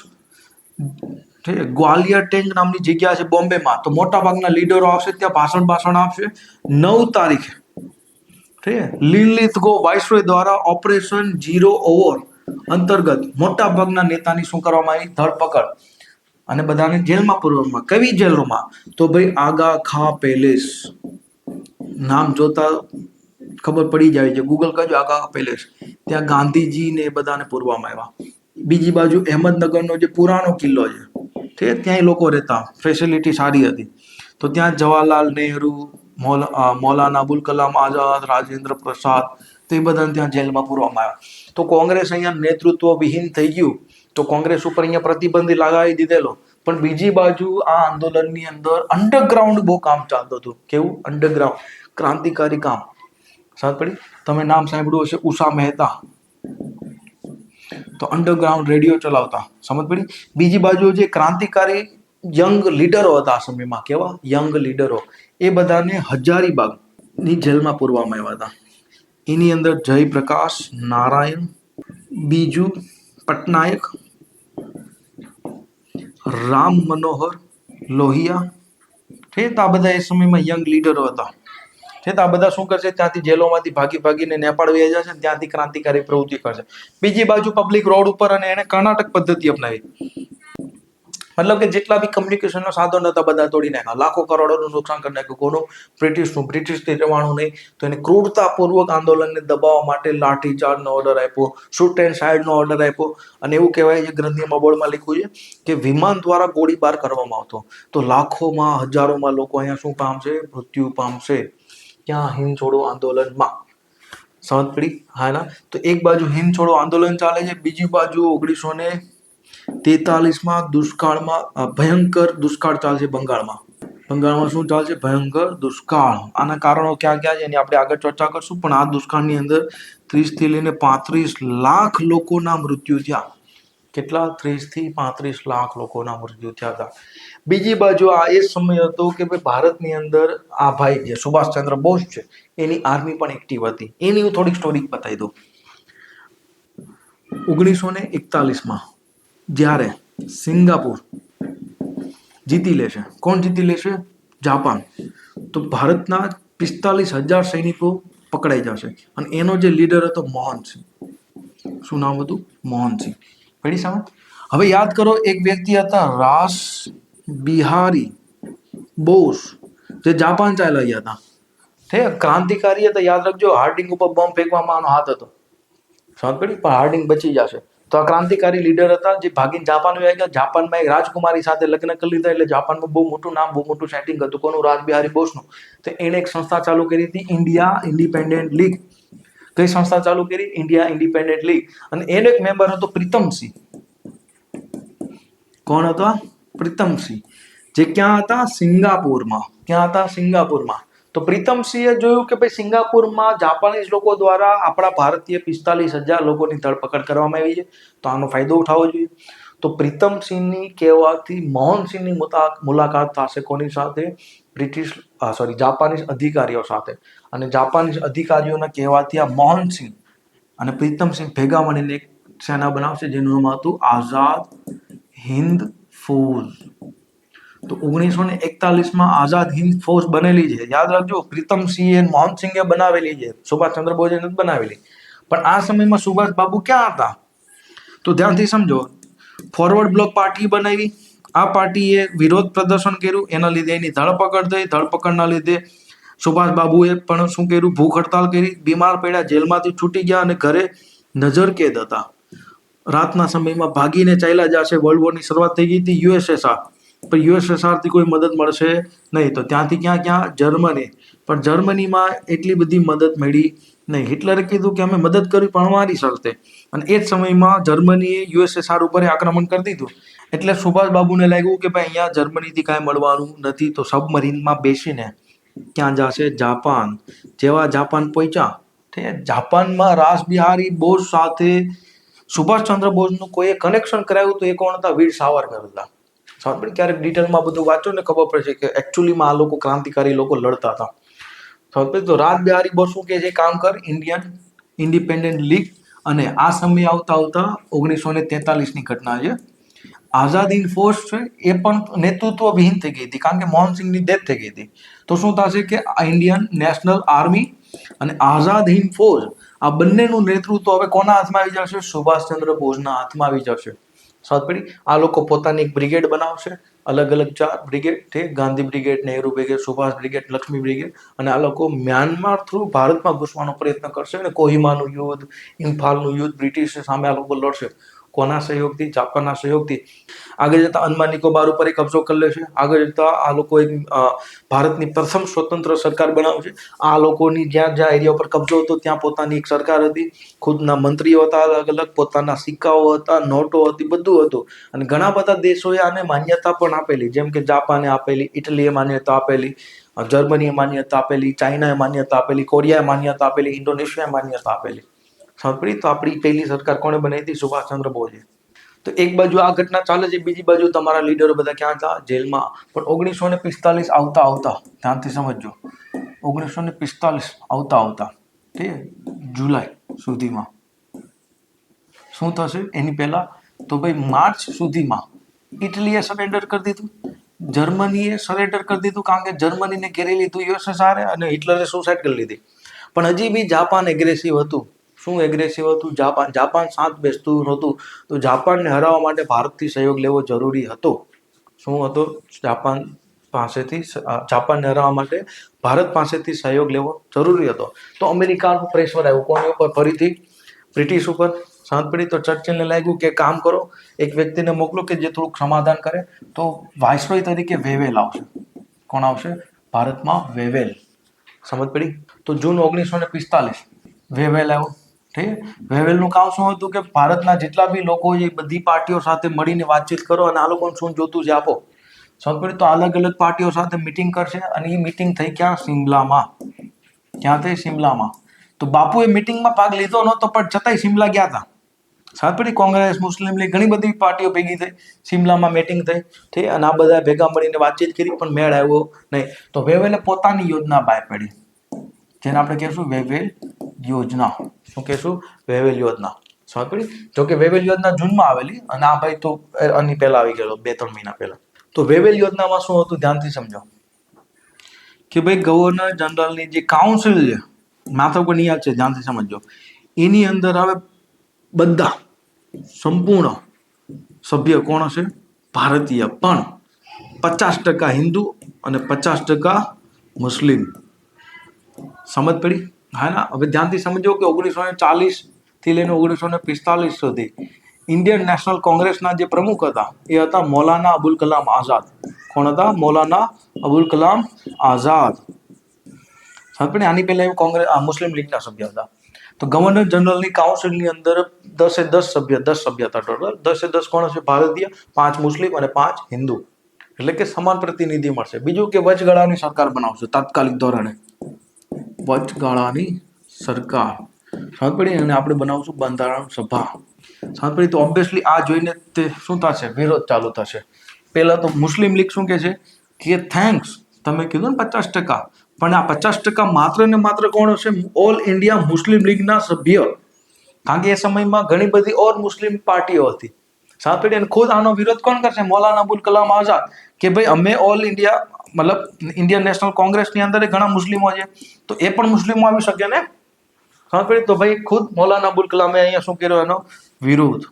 ગ્વાલિયર ટેંક નામની જગ્યા છે બોમ્બેમાં, તો મોટા ભાગના લીડરો આવશે ત્યાં ભાષણ આપશે. 9 તારીખે લીલિત ગો વાઇસરોય દ્વારા ઓપરેશન ઝીરો ઓવર અંતર્ગત મોટા ભાગના નેતાની શું કરવામાં આવી ધરપકડ અને બધાને જેલમાં પૂરવામાં. કઈ જેલોમાં? તો ભાઈ આગા ખા પેલેસ. નામ જોતા ખબર પડી જાય છે, ગૂગલ કરજો આગા ખા પેલેસ. ત્યાં ગાંધીજી ને બધાને પૂરવામાં આવ્યા. બીજી બાજુ અહેમદનગરનો જે પુરાણો કિલ્લો છે ત્યાં લોકો રહેતા, ફેસિલિટી સારી હતી. તો ત્યાં જવાહરલાલ નહેરુ, મૌલાના અબુલ કલામ આઝાદ, રાજેન્દ્ર પ્રસાદ, તો એ બધાને ત્યાં જેલમાં પૂરવામાં આવ્યા. તો કોંગ્રેસ અહીંયા નેતૃત્વ વિહીન થઈ ગયું, તો કોંગ્રેસ ઉપર અહીંયા પ્રતિબંધ લગાવી દીધેલો. પણ બીજી બાજુ આ આંદોલનની અંદર અંડરગ્રાઉન્ડ બહુ કામ ચાલતું હતું. કેવું? અંડરગ્રાઉન્ડ ક્રાંતિકારી કામ. સમજ પડી? તમે નામ સાંભળ્યું હશે ઉષા મહેતા, તો અંડરગ્રાઉન્ડ રેડિયો ચલાવતા. સમજ પડી? બીજી બાજુ જે ક્રાંતિકારી યંગ લીડરો હતા આ સમયમાં, કેવા યંગ લીડરો, એ બધાને હજારીબાગની જેલમાં પૂરવામાં આવ્યા હતા. એની અંદર જયપ્રકાશ નારાયણ, બીજુ પટનાયક, રામ મનોહર લોહિયા, ઠીક. આ બધા એ સમયમાં યંગ લીડરો હતા. ઠીક. આ બધા શું કરશે ત્યાંથી જેલોમાંથી ભાગીને નેપાળ વહી જશે, ત્યાંથી ક્રાંતિકારી પ્રવૃત્તિ કરશે. બીજી બાજુ પબ્લિક રોડ ઉપર, અને એને કર્ણાટક પદ્ધતિ અપનાવી. મતલબ કે જેટલા બી કમ્યુનિકેશનના સાધનો હતા બધા તોડી નાખ્યા, લાખો કરોડોનું નુકસાન કરી નાખ્યું. કોનું? બ્રિટિશથી રહેવાનું નહીં. તો એને ક્રૂરતાપૂર્વક આંદોલનને દબાવવા માટે લાઠીચાર્જનો ઓર્ડર આપ્યો, શૂટ એન્ડ સાઇડનો ઓર્ડર આપ્યો. અને એવું કહેવાય છે ગ્રંથિમાં બોર્ડમાં લખ્યું છે કે વિમાન દ્વારા ગોળીબાર કરવામાં આવતો. તો લાખોમાં હજારોમાં લોકો અહીંયા શું પામશે? મૃત્યુ પામશે ક્યાં? હિન્દ છોડો આંદોલનમાં. સમજ પડી? હા ના. તો એક બાજુ હિન્દ છોડો આંદોલન ચાલે છે, બીજી બાજુ 1943માં દુષ્કાળમાં ભયંકર દુષ્કાળ ચાલશે બંગાળમાં. બંગાળમાં શું ચાલશે? ભયંકર દુષ્કાળ. આના કારણો ક્યાં ક્યાં છે એની આપણે આગળ ચર્ચા કરશું. પણ આ દુષ્કાળની અંદર 30 થી લઈને 35 લાખ લોકોના મૃત્યુ થયા. કેટલા? 30 થી 35 લાખ લોકોના મૃત્યુ થયા હતા. બીજી બાજુ આ એ સમય હતો કે ભાઈ ભારતની અંદર આ ભાઈ જે સુભાષચંદ્ર બોઝ છે એની આર્મી પણ એક્ટિવ હતી. એની હું થોડીક સ્ટોરી બતાવી દઉં. 1941માં જ્યારે સિંગાપુર જીતી લેશે, કોણ જીતી લેશે? જાપાન. તો ભારતના 45,000 સૈનિકો પકડાઈ જશે. અને એનો જે લીડર હતો મોહનસિંહ. શું નામ હતું? મોહનસિંહ. પડી સમજ? હવે યાદ કરો, એક વ્યક્તિ હતા રાસ બિહારી બોઝ, જે જાપાન ચાલ્યા ગયા હતા. ઠીક. ક્રાંતિકારી હતા. યાદ રાખજો, હાર્ડિંગ ઉપર બોમ્બ ફેંકવામાં આનો હાથ હતો. સમજ પડી? પણ હાર્ડિંગ બચી જશે. તો આ ક્રાંતિકારી લીડર હતા જે ભાગીને જાપાન વયા ગયા. જાપાનમાં એક રાજકુમારી સાથે લગ્ન કરી લીધા, એટલે જાપાનમાં બહુ મોટું નામ, બહુ મોટું સેટિંગ હતું. કોનું? રાસ બિહારી બોઝનું. તો એણે એક સંસ્થા ચાલુ કરી હતી, ઇન્ડિયા ઇન્ડિપેન્ડન્ટ લીગ. કઈ સંસ્થા ચાલુ કરી? India independent league. અને એનો એક મેમ્બર હતો પ્રીતમસિંહ. કોણ હતો? પ્રીતમસિંહ. જે ક્યાં હતા? સિંગાપુરમાં. ક્યાં હતા? સિંગાપુરમાં. તો પ્રીતમસિંહે જોયું કે ભાઈ સિંગાપુરમાં જાપાનીઝ લોકો દ્વારા આપણા ભારતીય 45,000 લોકોની ધરપકડ કરવામાં આવી છે, તો આનો ફાયદો ઉઠાવવો જોઈએ. તો પ્રીતમસિંહની કહેવાથી મોહનસિંહની મુલાકાત થશે કોની સાથે? જાપાનીઝ અધિકારીઓ સાથે. અને જાપાનીઝ અધિકારીઓના કહેવાથી આ મોહનસિંહ અને પ્રીતમસિંહ ભેગા મળીને એક સેના બનાવશે જેનું નામ હતું આઝાદ હિન્દ ફૌજ. તો 1941માં આઝાદ હિન્દ ફૌજ બનેલી છે. યાદ રાખજો, પ્રીતમસિંહ અને મોહનસિંહે બનાવેલી છે, સુભાષચંદ્ર બોઝે નથી બનાવેલી. પણ આ સમયમાં સુભાષ બાબુ ક્યાં હતા? તો ધ્યાનથી સમજો. ફોરવર્ડ બ્લોક પાર્ટી બનાવી. આ પાર્ટીએ વિરોધ પ્રદર્શન કર્યું, એના લીધે એની ધરપકડ થઈ. ધરપકડના લીધે સુભાષ બાબુએ પણ શું કર્યું? ભૂખ હડતાલ કરી, બીમાર પડ્યા, જેલમાંથી છૂટી ગયા અને ઘરે નજરકેદ હતા. રાતના સમયમાં ભાગીને ચાલ્યા જશે. વર્લ્ડ વોરની શરૂઆત થઈ ગઈ હતી યુએસએસઆર. પણ યુએસએસઆર થી કોઈ મદદ મળશે નહીં. તો ત્યાંથી ક્યાં? જર્મની. પણ જર્મનીમાં એટલી બધી મદદ મળી નહીં. હિટલરે કીધું કે અમે મદદ કરી પણ અમારી શરતે. અને એ જ સમયમાં જર્મનીએ યુએસએસઆર ઉપર આક્રમણ કરી દીધું. એટલે સુભાષ બાબુને લાગ્યું કે ભાઈ અહીંયા જર્મનીથી કાંઈ મળવાનું નથી, તો સબમરીનમાં બેસીને ક્યાં જશે? જાપાન. જેવા જાપાન પહોંચ્યા, જાપાનમાં રાસબિહારી બોઝ સાથે સુભાષચંદ્ર બોઝનું કોઈએ કનેક્શન કરાવ્યું તો એ કોણ હતા? વીર સાવરકર હતા. ક્યારેક ડિટેલમાં બધું વાંચો ને ખબર પડશે કે એકચ્યુઅલીમાં આ લોકો ક્રાંતિકારી લોકો લડતા હતા. તો રાસબિહારી બોઝ શું કે છે? કામ કર, ઇન્ડિયન ઇન્ડિપેન્ડન્ટ લીગ. અને આ સમય આવતા 1943ની ઘટના છે. આઝાદ હિન્દ ફોર્સ છે એ પણ નેતૃત્વ વિહીન થઈ ગઈ હતી, કારણ કે મોહનસિંહની ડેથ થઈ ગઈ હતી. તો શું થશે કે ઇન્ડિયન નેશનલ આર્મી અને આઝાદ હિન્દ ફોર્સ, આ બંનેનું નેતૃત્વ હવે કોના હાથમાં આવી જશે? સુભાષચંદ્ર બોઝના હાથમાં આવી જશે. સમજ પડી? આ લોકો પોતાની એક બ્રિગેડ બનાવશે, અલગ અલગ 4 brigade, Gandhi brigade, Nehru brigade, Subhash brigade, Lakshmi brigade. અને આ લોકો મ્યાનમાર થ્રુ ભારતમાં ઘૂસવાનો પ્રયત્ન કરશે અને કોહિમાનું યુદ્ધ, ઇમ્ફાલનું યુદ્ધ બ્રિટિશ સામે આ લોકો લડશે. કોના સહયોગથી? જાપાનના સહયોગથી. આગળ જતા અંદમાન નિકોબાર ઉપર કબજો કરી લેશે. આગળ જતા આ લોકો ભારતની પ્રથમ સ્વતંત્ર સરકાર બનાવશે. આ લોકોની જ્યાં જ્યાં એરિયા પર કબજો હતો ત્યાં પોતાની એક સરકાર હતી, ખુદના મંત્રીઓ હતા, અલગ અલગ પોતાના સિક્કાઓ હતા, નોટો હતી, બધું હતું. અને ઘણા બધા દેશોએ આને માન્યતા પણ આપેલી, જેમ કે જાપાને આપેલી, ઇટલીએ માન્યતા આપેલી, જર્મનીએ માન્યતા આપેલી, ચાઇનાએ માન્યતા આપેલી, કોરિયાએ માન્યતા આપેલી, ઇન્ડોનેશિયાએ માન્યતા આપેલી. સમજ પડી? તો આપણી પહેલી સરકાર કોણે બનાવી હતી? સુભાષચંદ્ર બોઝે. તો એક બાજુ આ ઘટના ચાલે છે, બીજી બાજુ તમારા લીડરો બધા ક્યાં હતા? જેલમાં. પણ 1945 આવતા ધ્યાનથી સમજજો, 1945 આવતા ઠીક છે, જુલાઈ સુધીમાં શું થશે? એની પહેલા તો ભાઈ માર્ચ સુધીમાં ઇટલીએ સરેન્ડર કરી દીધું, જર્મનીએ સરેન્ડર કરી દીધું, કારણ કે જર્મનીને ઘેરી લીધું યુએસએસઆર અને હિટલરે સુસાઇડ કરી લીધી. પણ હજી બી જાપાન એગ્રેસિવ હતું. શું એગ્રેસિવ હતું? જાપાન શાંત બેસતું નહોતું. તો જાપાનને હરાવવા માટે ભારતથી સહયોગ લેવો જરૂરી હતો. શું હતો? જાપાનને હરાવવા માટે ભારત પાસેથી સહયોગ લેવો જરૂરી હતો. તો અમેરિકાનું પ્રેશર આવ્યું કોની ઉપર? ફરીથી બ્રિટિશ ઉપર. સાંત પડી. તો ચર્ચિલને લાગ્યું કે કામ કરો, એક વ્યક્તિને મોકલો કે જે થોડુંક સમાધાન કરે. તો વાઇસરોય તરીકે વેવેલ આવશે. કોણ આવશે ભારતમાં? વેવેલ. સમજ પડી? તો જૂન 1945 વેવેલ આવ્યો. ઠીક. વેવેલનું કામ શું હતું કે ભારતના જેટલા બી લોકો છે એ બધી પાર્ટીઓ સાથે મળીને વાતચીત કરો અને આ લોકોને શું જોતું છે આપો. સમજ પડી? તો અલગ અલગ પાર્ટીઓ સાથે મિટિંગ કરશે અને એ મિટિંગ થઈ ક્યાં? સિમલામાં. ક્યાં થઈ? સિમલામાં. તો બાપુએ મિટિંગમાં ભાગ લીધો નહોતો પણ છતાંય સિમલા ગયા હતા. સમજ પડી? કોંગ્રેસ, મુસ્લિમ લીગ, ઘણી બધી પાર્ટીઓ ભેગી થઈ, સિમલામાં મિટિંગ થઈ. ઠીક. અને આ બધા ભેગા મળીને વાતચીત કરી પણ મેળ આવ્યો નહીં. તો વેવેલે પોતાની યોજના બહાર પાડી, જેને આપણે કહેશું વેવેલ યોજના. શું કહેશું? વેવેલ યોજના. સમજ પડી? જોકે વેવેલ યોજના જૂનમાં આવેલી અને આ ભાઈ તો આની પહેલા આવી ગયેલો, 2-3 મહિના પહેલા. તો વેવેલ યોજનામાં શું હતું? ધ્યાનથી સમજો કે ભાઈ ગવર્નર જનરલની જે કાઉન્સિલ છે, માથા ઉપર નિયાદ છે, ધ્યાનથી સમજો, એની અંદર આવે બધા સંપૂર્ણ સભ્ય કોણ હશે? ભારતીય, પણ 50% હિન્દુ અને 50% મુસ્લિમ. સમજ પડી? હા ના? હવે ધ્યાનથી સમજો કે 1940 થી લઈને 1945 સુધી ઇન્ડિયન નેશનલ કોંગ્રેસના જે પ્રમુખ હતા એ હતા મૌલાના અબુલ કલામ આઝાદ. કોણ હતા? મૌલાના અબુલ કલામ આઝાદ. સમજ પડી? આની પહેલા મુસ્લિમ લીગના સભ્ય હતા. તો ગવર્નર જનરલની કાઉન્સિલની અંદર 10 સભ્ય 10 સભ્ય હતા ટોટલ. 10 કોણ હશે? ભારતીય, 5 મુસ્લિમ અને 5 હિન્દુ, એટલે કે સમાન પ્રતિનિધિ મળશે. બીજું કે વચગાળાની સરકાર બનાવશે તાત્કાલિક ધોરણે, વચગાળાની સરકાર. સમજ પડી? અને આપણે બનાવશું બંધારણ સભા. સમજ પડી? તો ઓબ્વિયસલી આ જોઈને તે શું થશે? વિરોધ ચાલુ થશે. પહેલા તો મુસ્લિમ લીગ શું કહે છે કે થેન્ક્સ, તમે કીધું ને 50%, પણ આ 50% માત્ર ને માત્ર કોણ હશે? ઓલ ઇન્ડિયા મુસ્લિમ લીગના સભ્ય. કારણ કે એ સમયમાં ઘણી બધી ઓર મુસ્લિમ પાર્ટીઓ હતી. સાંભળી? અને ખુદ આનો વિરોધ કોણ કરશે? મૌલાના અબુલ કલામ આઝાદ, કે ભાઈ અમે ઓલ ઇન્ડિયા મતલબ ઇન્ડિયન નેશનલ કોંગ્રેસની અંદર ઘણા મુસ્લિમો છે, તો એ પણ મુસ્લિમો આવી શકે ને. સાંભળી? તો ભાઈ ખુદ મૌલાના અબુલ કલામે અહીંયા શું કર્યો? એનો વિરોધ.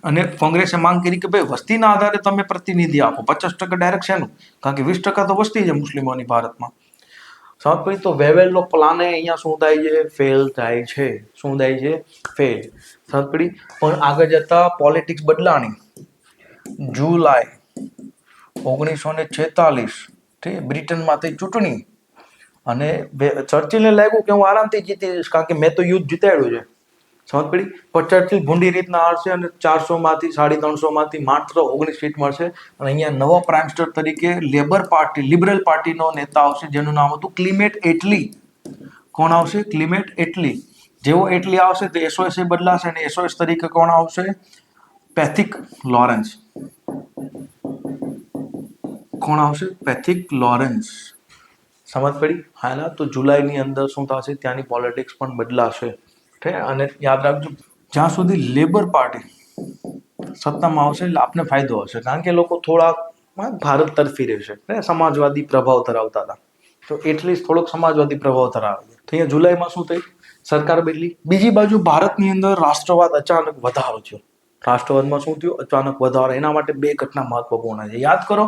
અને કોંગ્રેસે માંગ કરી કે ભાઈ વસ્તીના આધારે તમે પ્રતિનિધિ આપો. 50% ડાયરેક્ટ શેનું? કારણ કે 20% તો વસ્તી છે મુસ્લિમોની ભારતમાં. સમજ પડી? તો વેવેલનો પ્લાન અહીંયા શું થાય છે? ફેલ થાય છે. શું થાય છે? ફેલ. સમજ પડી? પણ આગળ જતા પોલિટિક્સ બદલાણી. જુલાઈ 1946 ઠીક, બ્રિટનમાં થઈ ચૂંટણી, અને ચર્ચિલને લાગ્યું કે હું આરામથી જીતી જઈશ, કારણ કે મેં તો યુદ્ધ જીતાડ્યું છે. સમજ પડી? પણ ચર્ચિલ ભૂંડી રીતના હારશે અને 400માંથી 350માંથી માત્ર 19 સીટ મળશે. અને અહીંયા નવો પ્રાઇમ મિનિસ્ટર તરીકે લેબર પાર્ટી, લિબરલ પાર્ટીનો નેતા આવશે, જેનું નામ હતું ક્લિમેટ એટલી. કોણ આવશે? ક્લિમેટ એટલી. જેવો એટલી આવશે તો એસઓએસ બદલાશે, અને એસઓએસ તરીકે કોણ આવશે? Pethick Lawrence. કોણ આવશે? Pethick Lawrence. સમજ પડી? હા ના? તો જુલાઈની અંદર શું થશે? ત્યાંની પોલિટિક્સ પણ બદલાશે. અને યાદ રાખજો, જ્યાં સુધી લેબર પાર્ટી સત્તામાં આવશે એટલે આપને ફાયદો હશે, કારણ કે લોકો થોડા ભારત તરફી રહેશે, સમાજવાદી પ્રભાવ ધરાવતા હતા, તો એટલીસ્ટ થોડોક સમાજવાદી પ્રભાવ ધરાવે છે. તો અહીંયા જુલાઈમાં શું થયું? સરકાર બદલી. બીજી બાજુ ભારતની અંદર રાષ્ટ્રવાદ અચાનક વધારો થયો. રાષ્ટ્રવાદમાં શું થયું? અચાનક વધારો. એના માટે 2 ઘટના મહત્વપૂર્ણ છે. યાદ કરો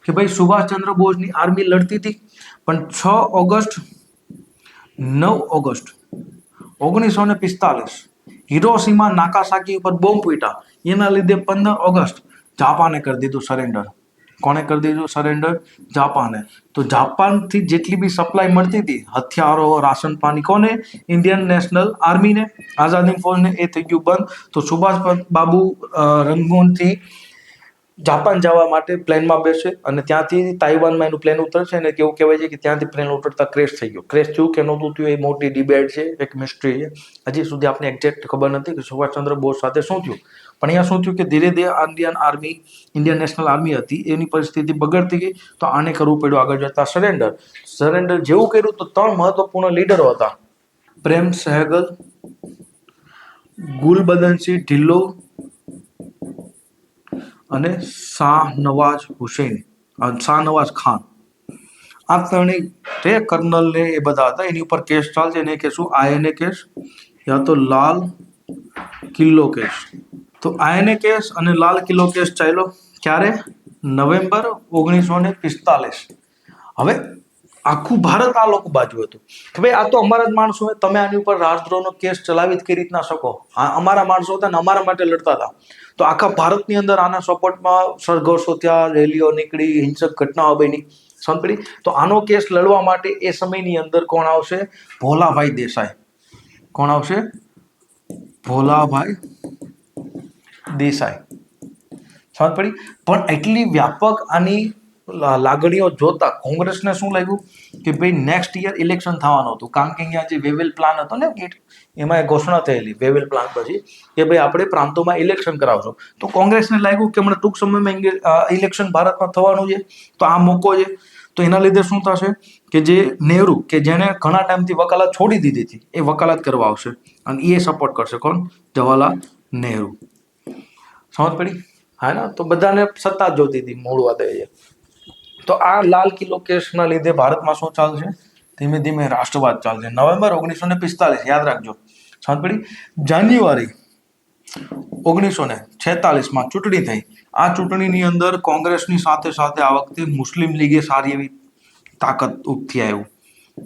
કે ભાઈ સુભાષચંદ્ર બોઝની આર્મી લડતી હતી, પણ 6 ઓગસ્ટ 9 ઓગસ્ટ 1945 હિરોશીમા નાકાસાકી ઉપર બોમ્બ ફૂટ્યા. એના લીધે 15 ઓગસ્ટ જાપાને કરી દીધું સરેન્ડર. કોને કરી દીધું સરેન્ડર? જાપાને. તો જાપાનથી જેટલી બી સપ્લાય મળતી હતી, હથિયારો, રાશન પાણી, કોને? ઇન્ડિયન નેશનલ આર્મીને, આઝાદી ફોજને, એ થઈ ગયું બંધ. તો સુભાષ બાબુ રંગૂનથી જાપાન જવા માટે પ્લેનમાં બેસે, અને ત્યાંથી તાઇવાનમાં એનું પ્લેન ઉતરશે, અને કેવું કહેવાય છે કે ત્યાંથી પ્લેન ઉતરતા ક્રેશ થઈ ગયો. ક્રેશ થયું કે નહોતું થયું એ મોટી ડિબેટ છે, એક મિસ્ટ્રી છે. હજી સુધી આપણે એક્ઝેક્ટ ખબર નથી કે સુભાષચંદ્ર બોઝ સાથે શું થયું. પણ અહીંયા શું થયું કે ધીરે ધીરે ઇન્ડિયન નેશનલ આર્મી હતી, એની પરિસ્થિતિ બગડતી ગઈ, તો આને કરવું પડ્યું આગળ જતા સરેન્ડર. સરેન્ડર જેવું કર્યું તો 3 મહત્વપૂર્ણ લીડરો હતા: પ્રેમ સહેગલ, ગુલબદનસિંહ ઢિલ્લો અને શાહનવાઝ ખાન. આ ત્રણેય કર્નલ ને એ બધા હતા. એની ઉપર કેસ ચાલશે, એને કહેશું આઈએનએ કેસ, યા તો લાલ કિલ્લો કેસ. તો આઈએનએ કેસ અને લાલ કિલ્લો કેસ ચાલ્યો ક્યારે? નવેમ્બર 1945. હવે આખું ભારત આ લોકો બાજુ હતું કે ભાઈ આ તો અમારા જ માણસો, તમે આની ઉપર રાજદ્રોહનો કેસ ચલાવી જ કરી રીતના શકો. અમારા માણસો હતા ને અમારા માટે લડતા હતા. તો આખા ભારતની અંદર આના સપોર્ટમાં સંઘર્ષો થયા, રેલીઓ નીકળી, હિંસક ઘટનાઓ બની. સાંભળી? તો આનો કેસ લડવા માટે એ સમયની અંદર કોણ આવશે? ભોલાભાઈ દેસાઈ. કોણ આવશે? ભોલાભાઈ દેસાઈ. સમજ પડી? પણ એટલી વ્યાપક આની લાગણીઓ જોતા કોંગ્રેસને શું લાગ્યું કે ભાઈ નેક્સ્ટ યર ઇલેક્શન થવાનું હતું, કારણ કે અહીંયા જે વેવેલ પ્લાન હતો ને, એમાં ઘોષણા થયેલી વેવેલ પ્લાન પછી કે ભાઈ આપણે પ્રાંતોમાં ઇલેક્શન કરાવશો. તો કોંગ્રેસને લાગ્યું કે હમણાં ટૂંક સમયમાં ઇલેક્શન ભારતમાં થવાનું છે, તો આ મોકો છે. તો એના લીધે શું થશે કે જે નહેરુ, કે જેને ઘણા ટાઈમથી વકાલત છોડી દીધી હતી, એ વકાલત કરવા આવશે, અને એ સપોર્ટ કરશે. કોણ? જવાહરલાલ નહેરુ. સમજ પડી? હા ના? તો બધાને સત્તા જ જોતી હતી, મૂળ વાત એ છે. તો આ લાલ કિલ્લો કેસના લીધે ભારતમાં શું ચાલશે? ધીમે ધીમે રાષ્ટ્રવાદ ચાલશે. નવેમ્બર 1945 યાદ રાખજો. સમજ પડી? જાન્યુઆરી 1946માં ચૂંટણી થઈ. આ ચૂંટણીની અંદર કોંગ્રેસની સાથે સાથે આ વખતે મુસ્લિમ લીગે સારી એવી તાકાત ઉભી આવ્યું,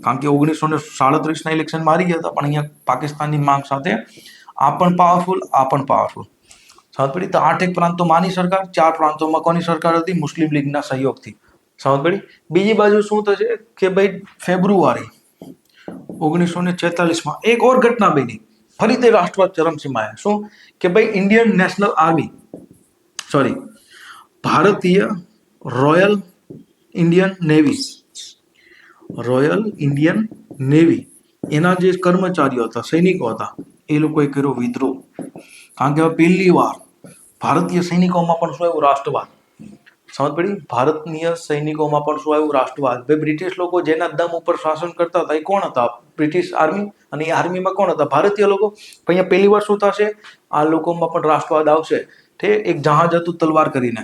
કારણ કે 1937ના ઇલેક્શન મારી ગયા હતા, પણ અહીંયા પાકિસ્તાનની માંગ સાથે આ પણ પાવરફુલ, આ પણ પાવરફુલ. સમજ પડી? તો 8 પ્રાંતોમાં આની સરકાર, 4 પ્રાંતોમાં કોની સરકાર હતી? મુસ્લિમ લીગના સહયોગથી. સમજ પડી? બીજી બાજુ શું થશે કે ભાઈ ફેબ્રુઆરી 1946માં એક ઓર ઘટના બની, ફરી તે રાષ્ટ્રવાદ ચરમસીમાએ. શું કે ભાઈ ઇન્ડિયન નેશનલ આર્મી, સોરી ભારતીય royal Indian navy, royal Indian navy એના જે કર્મચારીઓ હતા, સૈનિકો હતા, એ લોકોએ કર્યો વિદ્રોહ. કારણ કે પહેલી વાર ભારતીય સૈનિકોમાં પણ શું આવ્યું? રાષ્ટ્રવાદ. સમજ પડી? ભારતીય સૈનિકોમાં પણ શું આવ્યું? રાષ્ટ્રવાદ. ભાઈ બ્રિટિશ લોકો જેના દમ ઉપર શાસન કરતા હતા એ કોણ હતા? British army. અને એ આર્મીમાં કોણ હતા? ભારતીય લોકો. પણ અહીંયા પહેલી વાર શું થશે? આ લોકોમાં પણ રાષ્ટ્રવાદ આવશે. તે એક જહાજ હતું તલવાર કરીને,